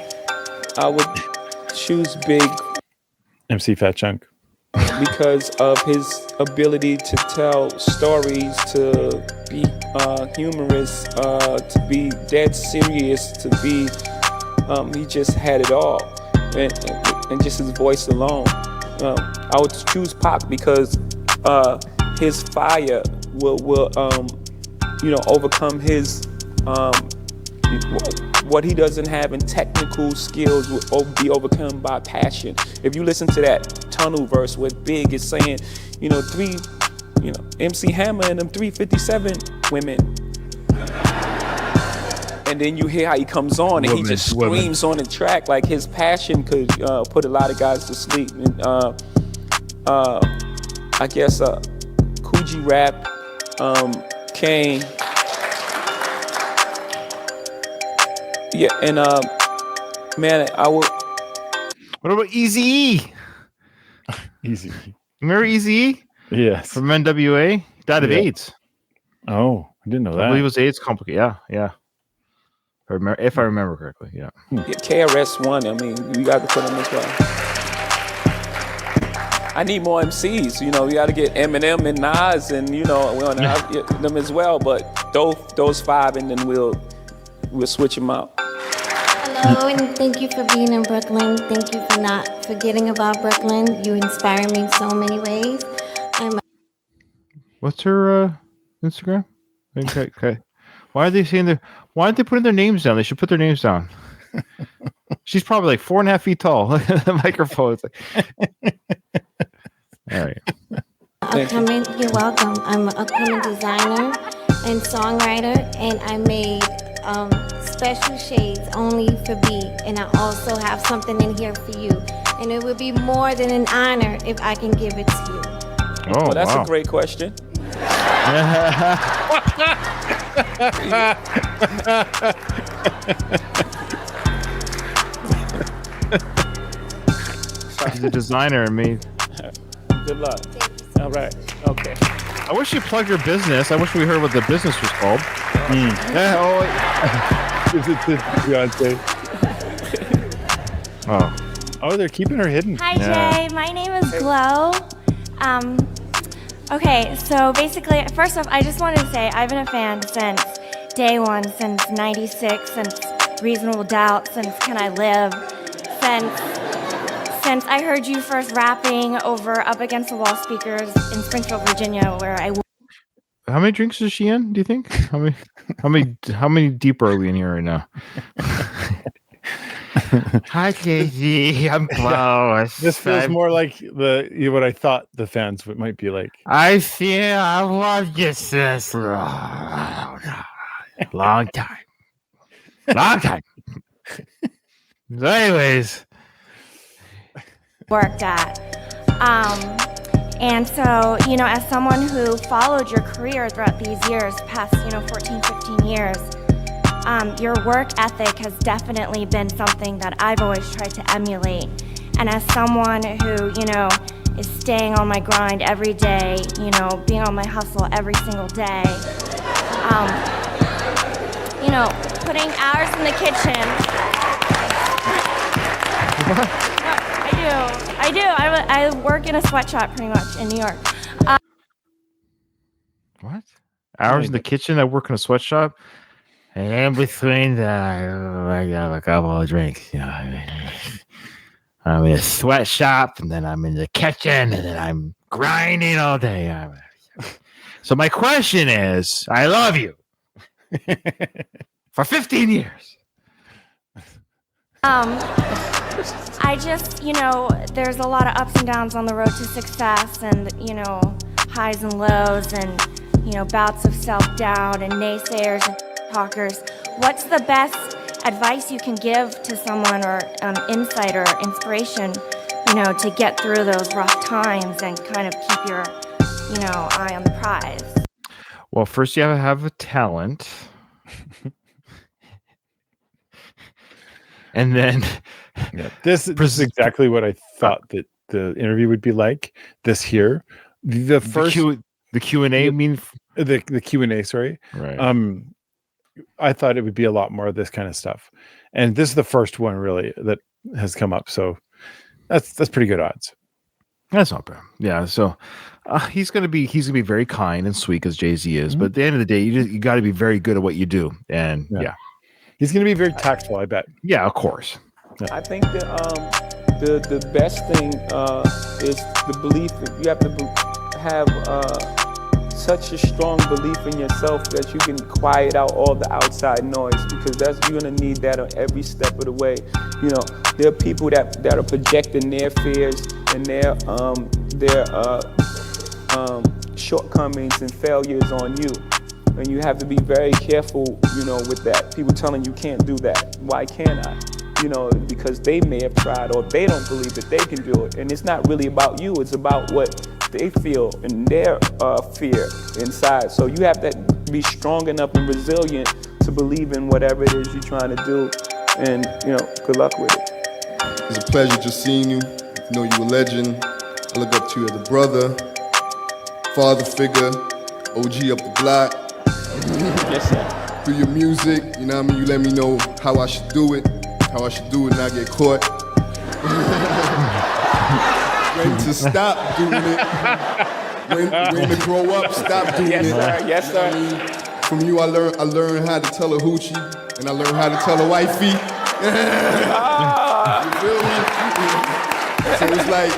I would choose Big MC Fat Chunk. Because of his ability to tell stories, to be humorous, to be dead serious, to be, he just had it all. And just his voice alone. I would choose Pac because his fire will you know, overcome his what he doesn't have in technical skills will be overcome by passion. If you listen to that tunnel verse where Big is saying, you know, MC Hammer and them 357 women. And then you hear how he comes on and he just screams on the track like his passion could put a lot of guys to sleep. And I guess Coogee Rap, Kane. Yeah, and man, I would. What about Eazy-E? Easy. Remember Eazy-E? Yes. From NWA? He died of AIDS. Oh, I didn't know that. I believe it was AIDS complicated. Yeah. If I remember correctly, yeah. KRS-One, I mean, we got to put him as well. I need more MCs, you know, we got to get Eminem and Nas and, you know, we want to them as well, but those 5 and then we'll switch them out. Hello, and thank you for being in Brooklyn. Thank you for not forgetting about Brooklyn. You inspire me in so many ways. What's her Instagram? Okay. Why are they saying why aren't they putting their names down? They should put their names down. She's probably like 4.5 feet tall. The microphone. All right. You're welcome. I'm an upcoming designer and songwriter, and I made special shades only for B, and I also have something in here for you. And it would be more than an honor if I can give it to you. Oh, well, that's a great question. He's a designer, and me. Good luck. All right. Okay. I wish you plugged your business. I wish we heard what the business was called. Is it to Beyonce? Oh, they're keeping her hidden. Hi, Jay. My name is Glow. Okay, so basically, first off, I just wanted to say I've been a fan since day one, since '96, since Reasonable Doubt, since Can I Live, since I heard you first rapping over Up Against the Wall speakers in Springfield, Virginia, where I. How many drinks is she in? Do you think? How many deep are we in here right now? Hi, Casey. I'm close. This feels more like what I thought the fans might be like. I feel I love you since long time. Long time. So anyways. Worked at. And so, as someone who followed your career throughout these years, past, 14, 15 years, your work ethic has definitely been something that I've always tried to emulate. And as someone who, is staying on my grind every day, being on my hustle every single day, putting hours in the kitchen. I do. I work in a sweatshop pretty much in New York. What? Hours in the kitchen? I work in a sweatshop? And in between that, I got a couple of drinks. I'm in a sweatshop, and then I'm in the kitchen, and then I'm grinding all day. So my question is, I love you for 15 years. I just, there's a lot of ups and downs on the road to success, and, highs and lows, and, bouts of self-doubt and naysayers and talkers. What's the best advice you can give to someone, or insight or inspiration, to get through those rough times and kind of keep your, eye on the prize? Well, first you have to have a talent. And then this is exactly what I thought that the interview would be like. This here, the Q&A, the Q&A. Sorry, right. I thought it would be a lot more of this kind of stuff, and this is the first one really that has come up. So that's pretty good odds. That's not bad. Yeah. So he's gonna be very kind and sweet, as Jay-Z is. But at the end of the day, you got to be very good at what you do, and yeah. He's going to be very tactful, I bet. Yeah, of course. Yeah. I think the best thing is the belief that you have to have such a strong belief in yourself that you can quiet out all the outside noise, because you're going to need that on every step of the way. There are people that are projecting their fears and their shortcomings and failures on you. And you have to be very careful, with that. People telling you can't do that. Why can't I? Because they may have tried, or they don't believe that they can do it. And it's not really about you. It's about what they feel and their fear inside. So you have to be strong enough and resilient to believe in whatever it is you're trying to do. And, good luck with it. It's a pleasure just seeing you. You're a legend. I look up to you as a brother, father figure, OG up the block. Yes, sir. Through your music, you let me know how I should do it, and not get caught. When to stop doing it, when to grow up, stop doing it. Yes, sir. From you, I learned how to tell a hoochie, and I learned how to tell a wifey. You feel me? So it's like,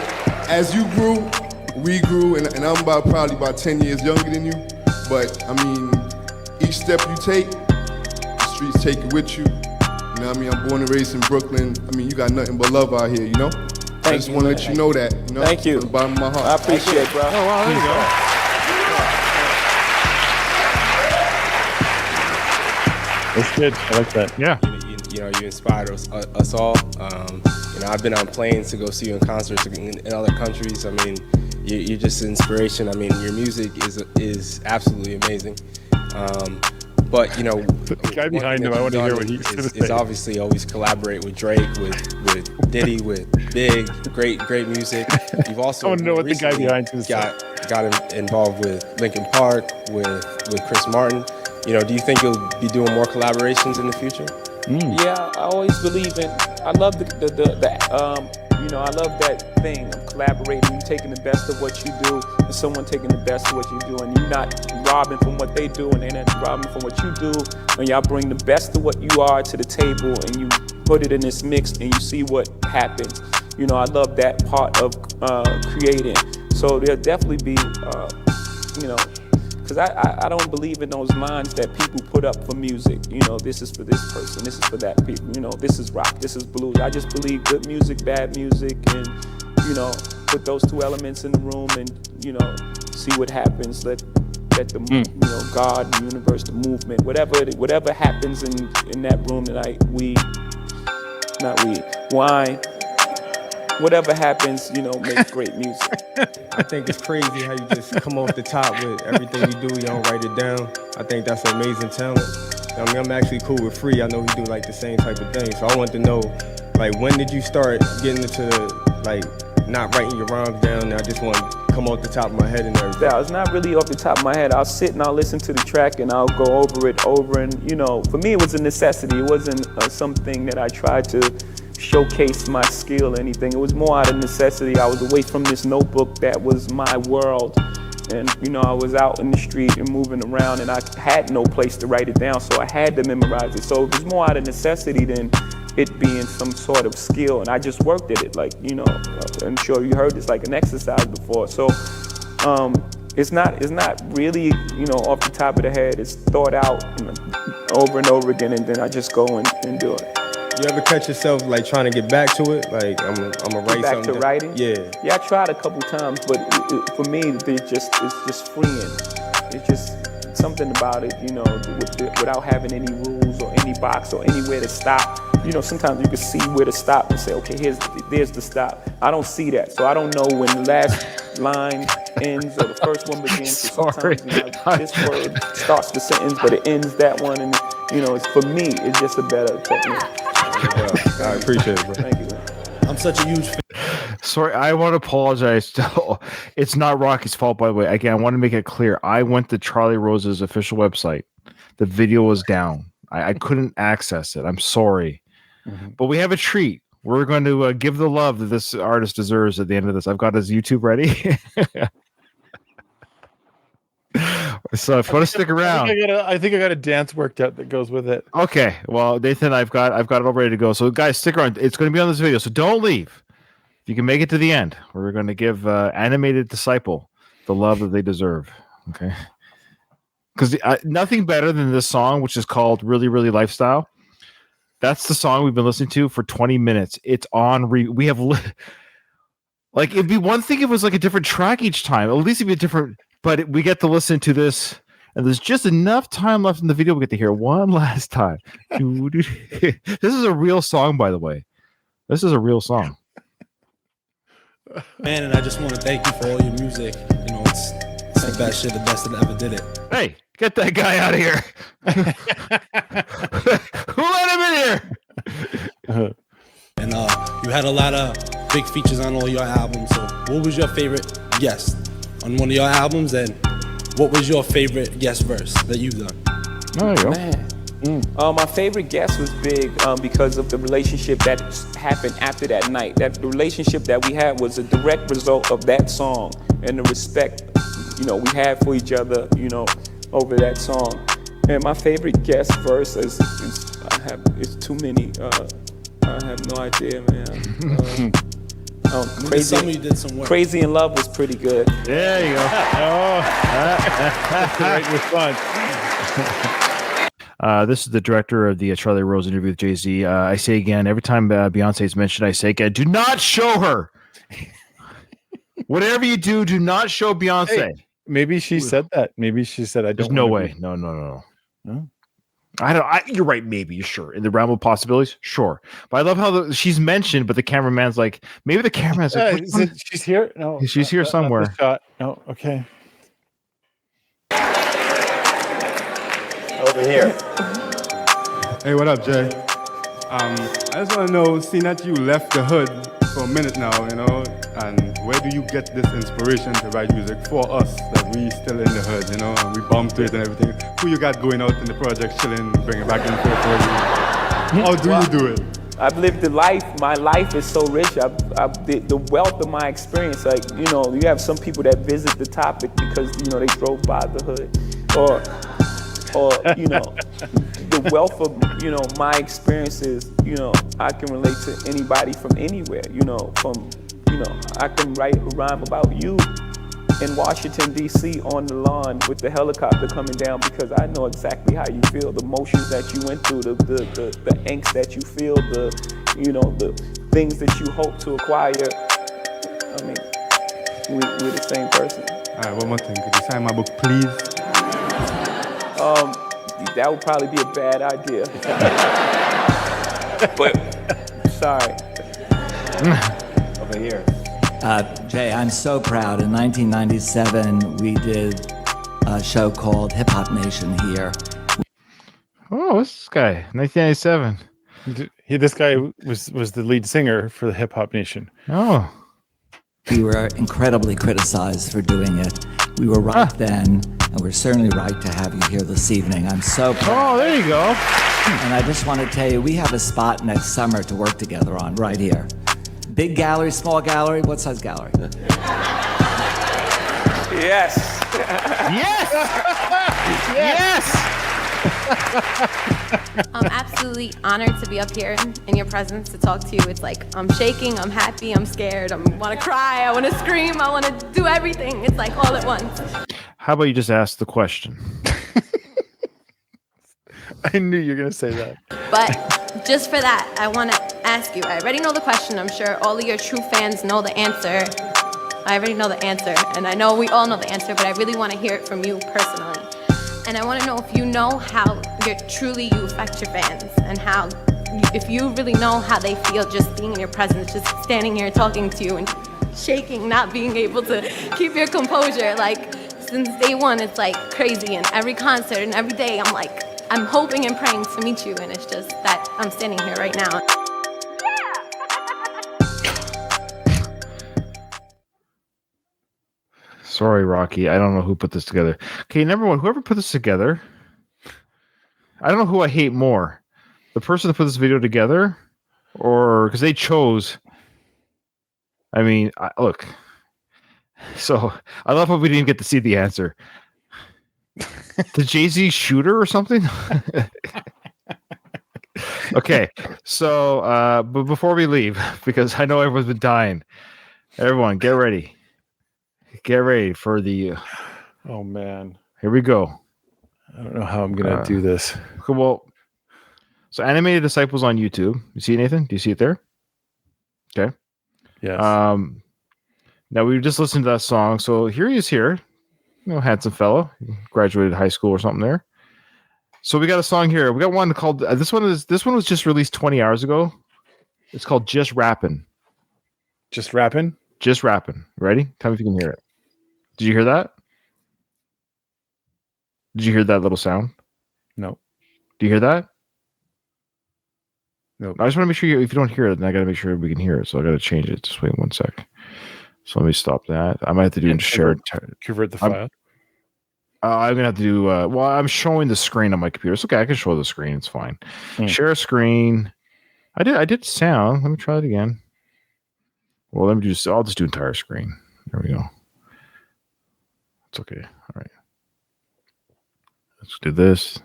as you grew, we grew, and I'm probably about 10 years younger than you, but each step you take, the streets take it with you. I'm born and raised in Brooklyn. You got nothing but love out here, I just want to let you know that, Thank you. From the bottom of my heart. I appreciate it, bro. Oh, wow, there you go. That's good. I like that. Yeah. You inspired us all. I've been on planes to go see you in concerts in other countries. You're just an inspiration. Your music is absolutely amazing. But you know, the guy behind him, I want to hear what he's going to say. Is obviously always collaborate with Drake, with Diddy, with Big, great music. You've also I want to know what the guy behind him got involved with Linkin Park, with Chris Martin. You know, do you think you'll be doing more collaborations in the future? Yeah, I always believe in. I love I love that thing of collaborating. You taking the best of what you do, and someone taking the best of what you do, and you not robbing from what they do, and they not robbing from what you do. And y'all bring the best of what you are to the table, and you put it in this mix, and you see what happens. You know, I love that part of creating. So there'll definitely be, because I don't believe in those lines that people put up for music. You know, this is for this person, this is for that people. You know, this is rock, this is blues. I just believe good music, bad music, and, you know, put those two elements in the room and, you know, see what happens. Let the, you know, God, the universe, the movement, whatever happens in that room tonight, wine, whatever happens, you know, make great music. I think it's crazy how you just come off the top with everything you do. You don't write it down. I think that's an amazing talent. I mean, I'm actually cool with Free. I know he do like the same type of thing. So I want to know, like, when did you start getting into like not writing your rhymes down? And I just want to come off the top of my head and everything. Yeah, it's not really off the top of my head. I'll sit and I'll listen to the track and I'll go over it and, you know, for me it was a necessity. It wasn't something that I tried to showcase my skill or anything. It was more out of necessity. I was away from this notebook that was my world. And, you know, I was out in the street and moving around and I had no place to write it down, so I had to memorize it. So it was more out of necessity than it being some sort of skill. And I just worked at it, like, you know, I'm sure you heard this like an exercise before. So it's not really, you know, off the top of the head. It's thought out, you know, over and over again, and then I just go and do it. You ever catch yourself like trying to get back to it? Like I'm gonna write back something. to writing? Yeah. Yeah, I tried a couple times, but for me, it's just freeing. It's just something about it, you know, without having any rules or any box or anywhere to stop. You know, sometimes you can see where to stop and say, okay, there's the stop. I don't see that, so I don't know when the last line ends or the first one begins. Sorry. Sometimes, you know, this word starts the sentence, but it ends that one, and you know, for me, it's just a better technique. I appreciate it, bro. Thank you, man. I'm such a huge fan. Sorry, I want to apologize. It's not Rocky's fault, by the way. Again, I want to make it clear. I went to Charlie Rose's official website. The video was down. I couldn't access it. I'm sorry. But we have a treat. We're going to give the love that this artist deserves at the end of this. I've got his YouTube ready. So if you want to stick around, I think I got a dance worked out that goes with it. Okay. Well, Nathan, I've got it all ready to go. So guys, stick around. It's going to be on this video, so don't leave. If you can make it to the end, we're going to give Animated Disciple the love that they deserve. Okay. Because nothing better than this song, which is called "Really, Really Lifestyle." That's the song we've been listening to for 20 minutes. It's on. We have like it'd be one thing if it was like a different track each time. At least it'd be a different. But we get to listen to this, and there's just enough time left in the video. We get to hear one last time. This is a real song, by the way. This is a real song. Man, and I just want to thank you for all your music. You know, it's the best shit, the best that ever did it. Hey, get that guy out of here. Who let him in here? And you had a lot of big features on all your albums. So what was your favorite guest on one of your albums, and what was your favorite guest verse that you've done? There you go. Man. My favorite guest was Big because of the relationship that happened after that night. That the relationship that we had was a direct result of that song and the respect, you know, we had for each other, you know, over that song. And my favorite guest verse is too many. I have no idea, man. Crazy in Love was pretty good. There you go. That's a great response. This is the director of the Charlie Rose interview with Jay-Z. I say again, every time Beyonce is mentioned, I say again, do not show her. Whatever you do, do not show Beyonce. Hey, maybe she said that. Maybe she said, I don't. There's no way. No. You're right. Maybe you're sure in the realm of possibilities. Sure, but I love how she's mentioned, but the cameraman's like, maybe the cameraman's like, she's here. No, she's here somewhere. No, okay. over here. Hey, what up, Jay? I just want to know, seeing that you left the hood for a minute now, you know, and where do you get this inspiration to write music for us that we still in the hood, you know, and we bump to it and everything? Who you got going out in the project, chilling, bringing back in for you? How do you do it? I've lived the life. My life is so rich. The wealth of my experience. Like, you know, you have some people that visit the topic because, you know, they drove by the hood, or you know, the wealth of, you know, my experiences. You know, I can relate to anybody from anywhere. You know, I can write a rhyme about you in Washington, D.C. on the lawn with the helicopter coming down because I know exactly how you feel, the emotions that you went through, the angst that you feel, the things that you hope to acquire. I mean, we're the same person. All right, one more thing. Could you sign my book, please? That would probably be a bad idea. But, sorry. Over here. Jay, I'm so proud. In 1997, we did a show called Hip Hop Nation here. Oh, what's this guy? 1997. This guy was the lead singer for the Hip Hop Nation. Oh. We were incredibly criticized for doing it. We were right then, and we're certainly right to have you here this evening. I'm so proud. Oh, there you go. And I just want to tell you, we have a spot next summer to work together on right here. Big gallery, small gallery, what size gallery? Yes. Yes. Yes. I'm absolutely honored to be up here in your presence to talk to you. It's like I'm shaking, I'm happy, I'm scared, I want to cry, I want to scream, I want to do everything. It's like all at once. How about you just ask the question? I knew you were going to say that. But just for that, I want to ask you. I already know the question. I'm sure all of your true fans know the answer. I already know the answer, and I know we all know the answer, but I really want to hear it from you personally. And I want to know if you know how you affect your fans, and how, if you really know how they feel just being in your presence, just standing here talking to you and shaking, not being able to keep your composure. Like, since day one, it's like crazy, and every concert and every day, I'm hoping and praying to meet you, and it's just that I'm standing here right now. Sorry, Rocky. I don't know who put this together. Okay, number one, whoever put this together, I don't know who I hate more. The person that put this video together, or because they chose. I mean, look. So I love how we didn't get to see the answer. The Jay-Z shooter or something? Okay, so but before we leave, because I know everyone's been dying, everyone get ready. Get ready for the... Oh, man. Here we go. I don't know how I'm going to do this. Well, so Animated Disciples on YouTube. You see it, Nathan? Do you see it there? Okay. Yes. Now, we just listened to that song. So here he is here. You know, handsome fellow. Graduated high school or something there. So we got a song here. We got one called... This one was just released 20 hours ago. It's called Just Rappin'. Just Rappin'? Just Rappin'. Ready? Tell me if you can hear it. Did you hear that? Did you hear that little sound? No. Do you hear that? No. I just want to make sure if you don't hear it, then I got to make sure we can hear it. So I got to change it. Just wait 1 sec. So let me stop that. I might have to do share. Convert the file. I'm gonna have to do. Well, I'm showing the screen on my computer. It's okay. I can show the screen. It's fine. Share screen. I did sound. Let me try it again. Well, I'll just do entire screen. There we go. It's okay. All right. Let's do this.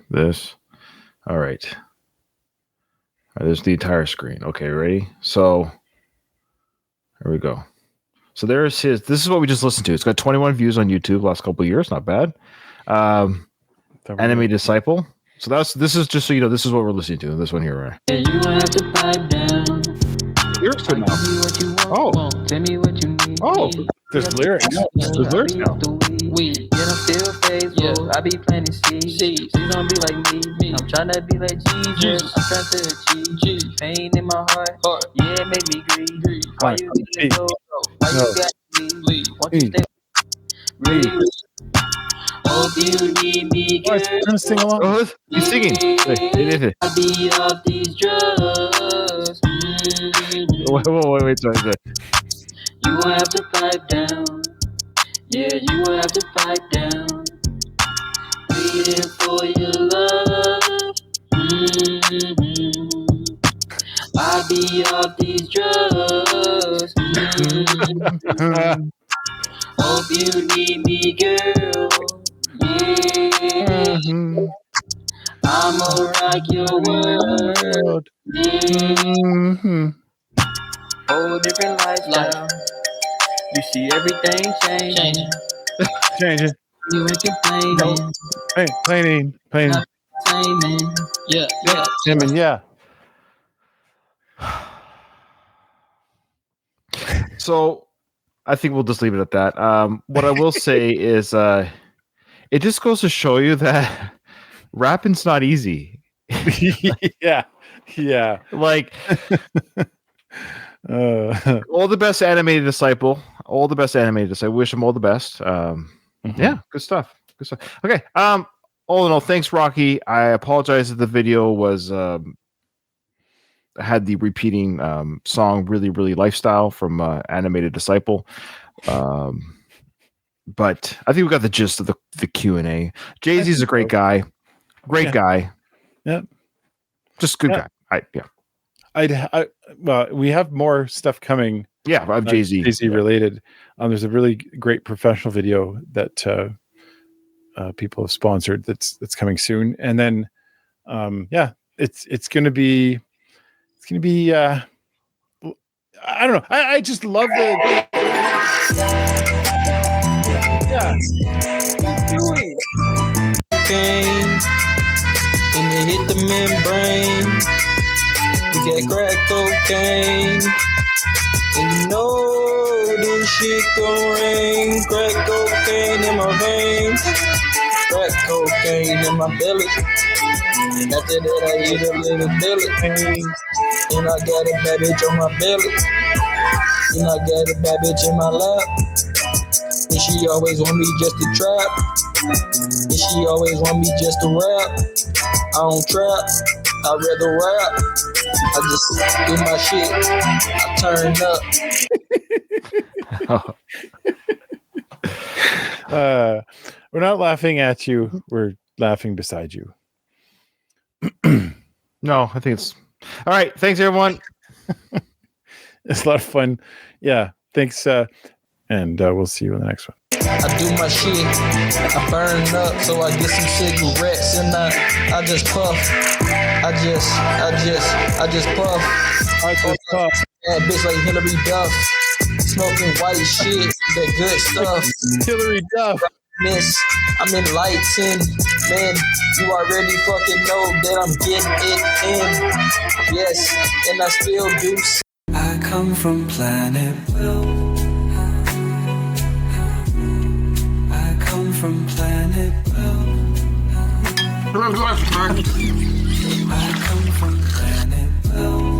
All right. All right, there's the entire screen. Okay, ready? So, there we go. So there's his. This is what we just listened to. It's got 21 views on YouTube last couple of years. Not bad. Enemy Disciple. So this is just so you know. This is what we're listening to. This one here, right? You have to pipe down. Lyrics are now. Oh. Tell me what you need. Oh, there's lyrics. There's lyrics now. Yet I'm still faithful. I be planting seeds. Please don't be like me. I'm trying to be like Jesus. I'm trying to achieve. Pain in my heart. Yeah, it make me grieve. Why you let go? Why you got me? Won't you stay? Breathe. Oh, you need me, girl. I'm sing along. Oh, he's singing. I'll be off these drugs. Wait. Sorry. You won't have to pipe down. Yeah, you won't have to pipe down. Waiting for your love. I'll be off these drugs. Hope you need me, girl. Yeah. I'ma rock your world. Yeah. Whole different lifestyle. You see everything changing. Changing. You ain't complaining. Hey, complaining. Yeah. Yeah. So I think we'll just leave it at that. What I will say is it just goes to show you that rapping's not easy. Yeah. Like all the best animated disciple. Wish him all the best. Yeah, good stuff. Okay. All in all, thanks, Rocky. I apologize that the video was had the repeating song "Really, Really Lifestyle" from Animated Disciple. But I think we got the gist of the Q&A. Jay-Z's a great guy. Great guy. Yeah. Just good guy. Well, we have more stuff coming. Yeah, I have Jay-Z. Jay-Z related. There's a really great professional video that people have sponsored that's coming soon. And then it's gonna be I don't know. I just love the Cocaine, and they hit the membrane. We get crack cocaine, and you know this shit gon' rain. Crack cocaine in my veins, crack cocaine in my belly. And after that I eat a little belly, and I got a bad bitch on my belly, and I got a bad bitch in my lap. And she always want me just to trap. And she always want me just to rap. I don't trap, I'd rather rap. I just do my shit, I turn up. We're not laughing at you, we're laughing beside you. No, I think it's all right. Thanks, everyone. It's a lot of fun. Yeah, thanks. And we'll see you in the next one. I do my shit, I burn up, so I get some cigarettes and I just puff. I just puff. That bitch like Hillary Duff, smoking white shit, that good stuff. Hillary Duff. Miss, I'm enlightened, man. You already fucking know that I'm getting it in. Yes, and I still do. I come from planet Will. From planet Will. I come from planet Will.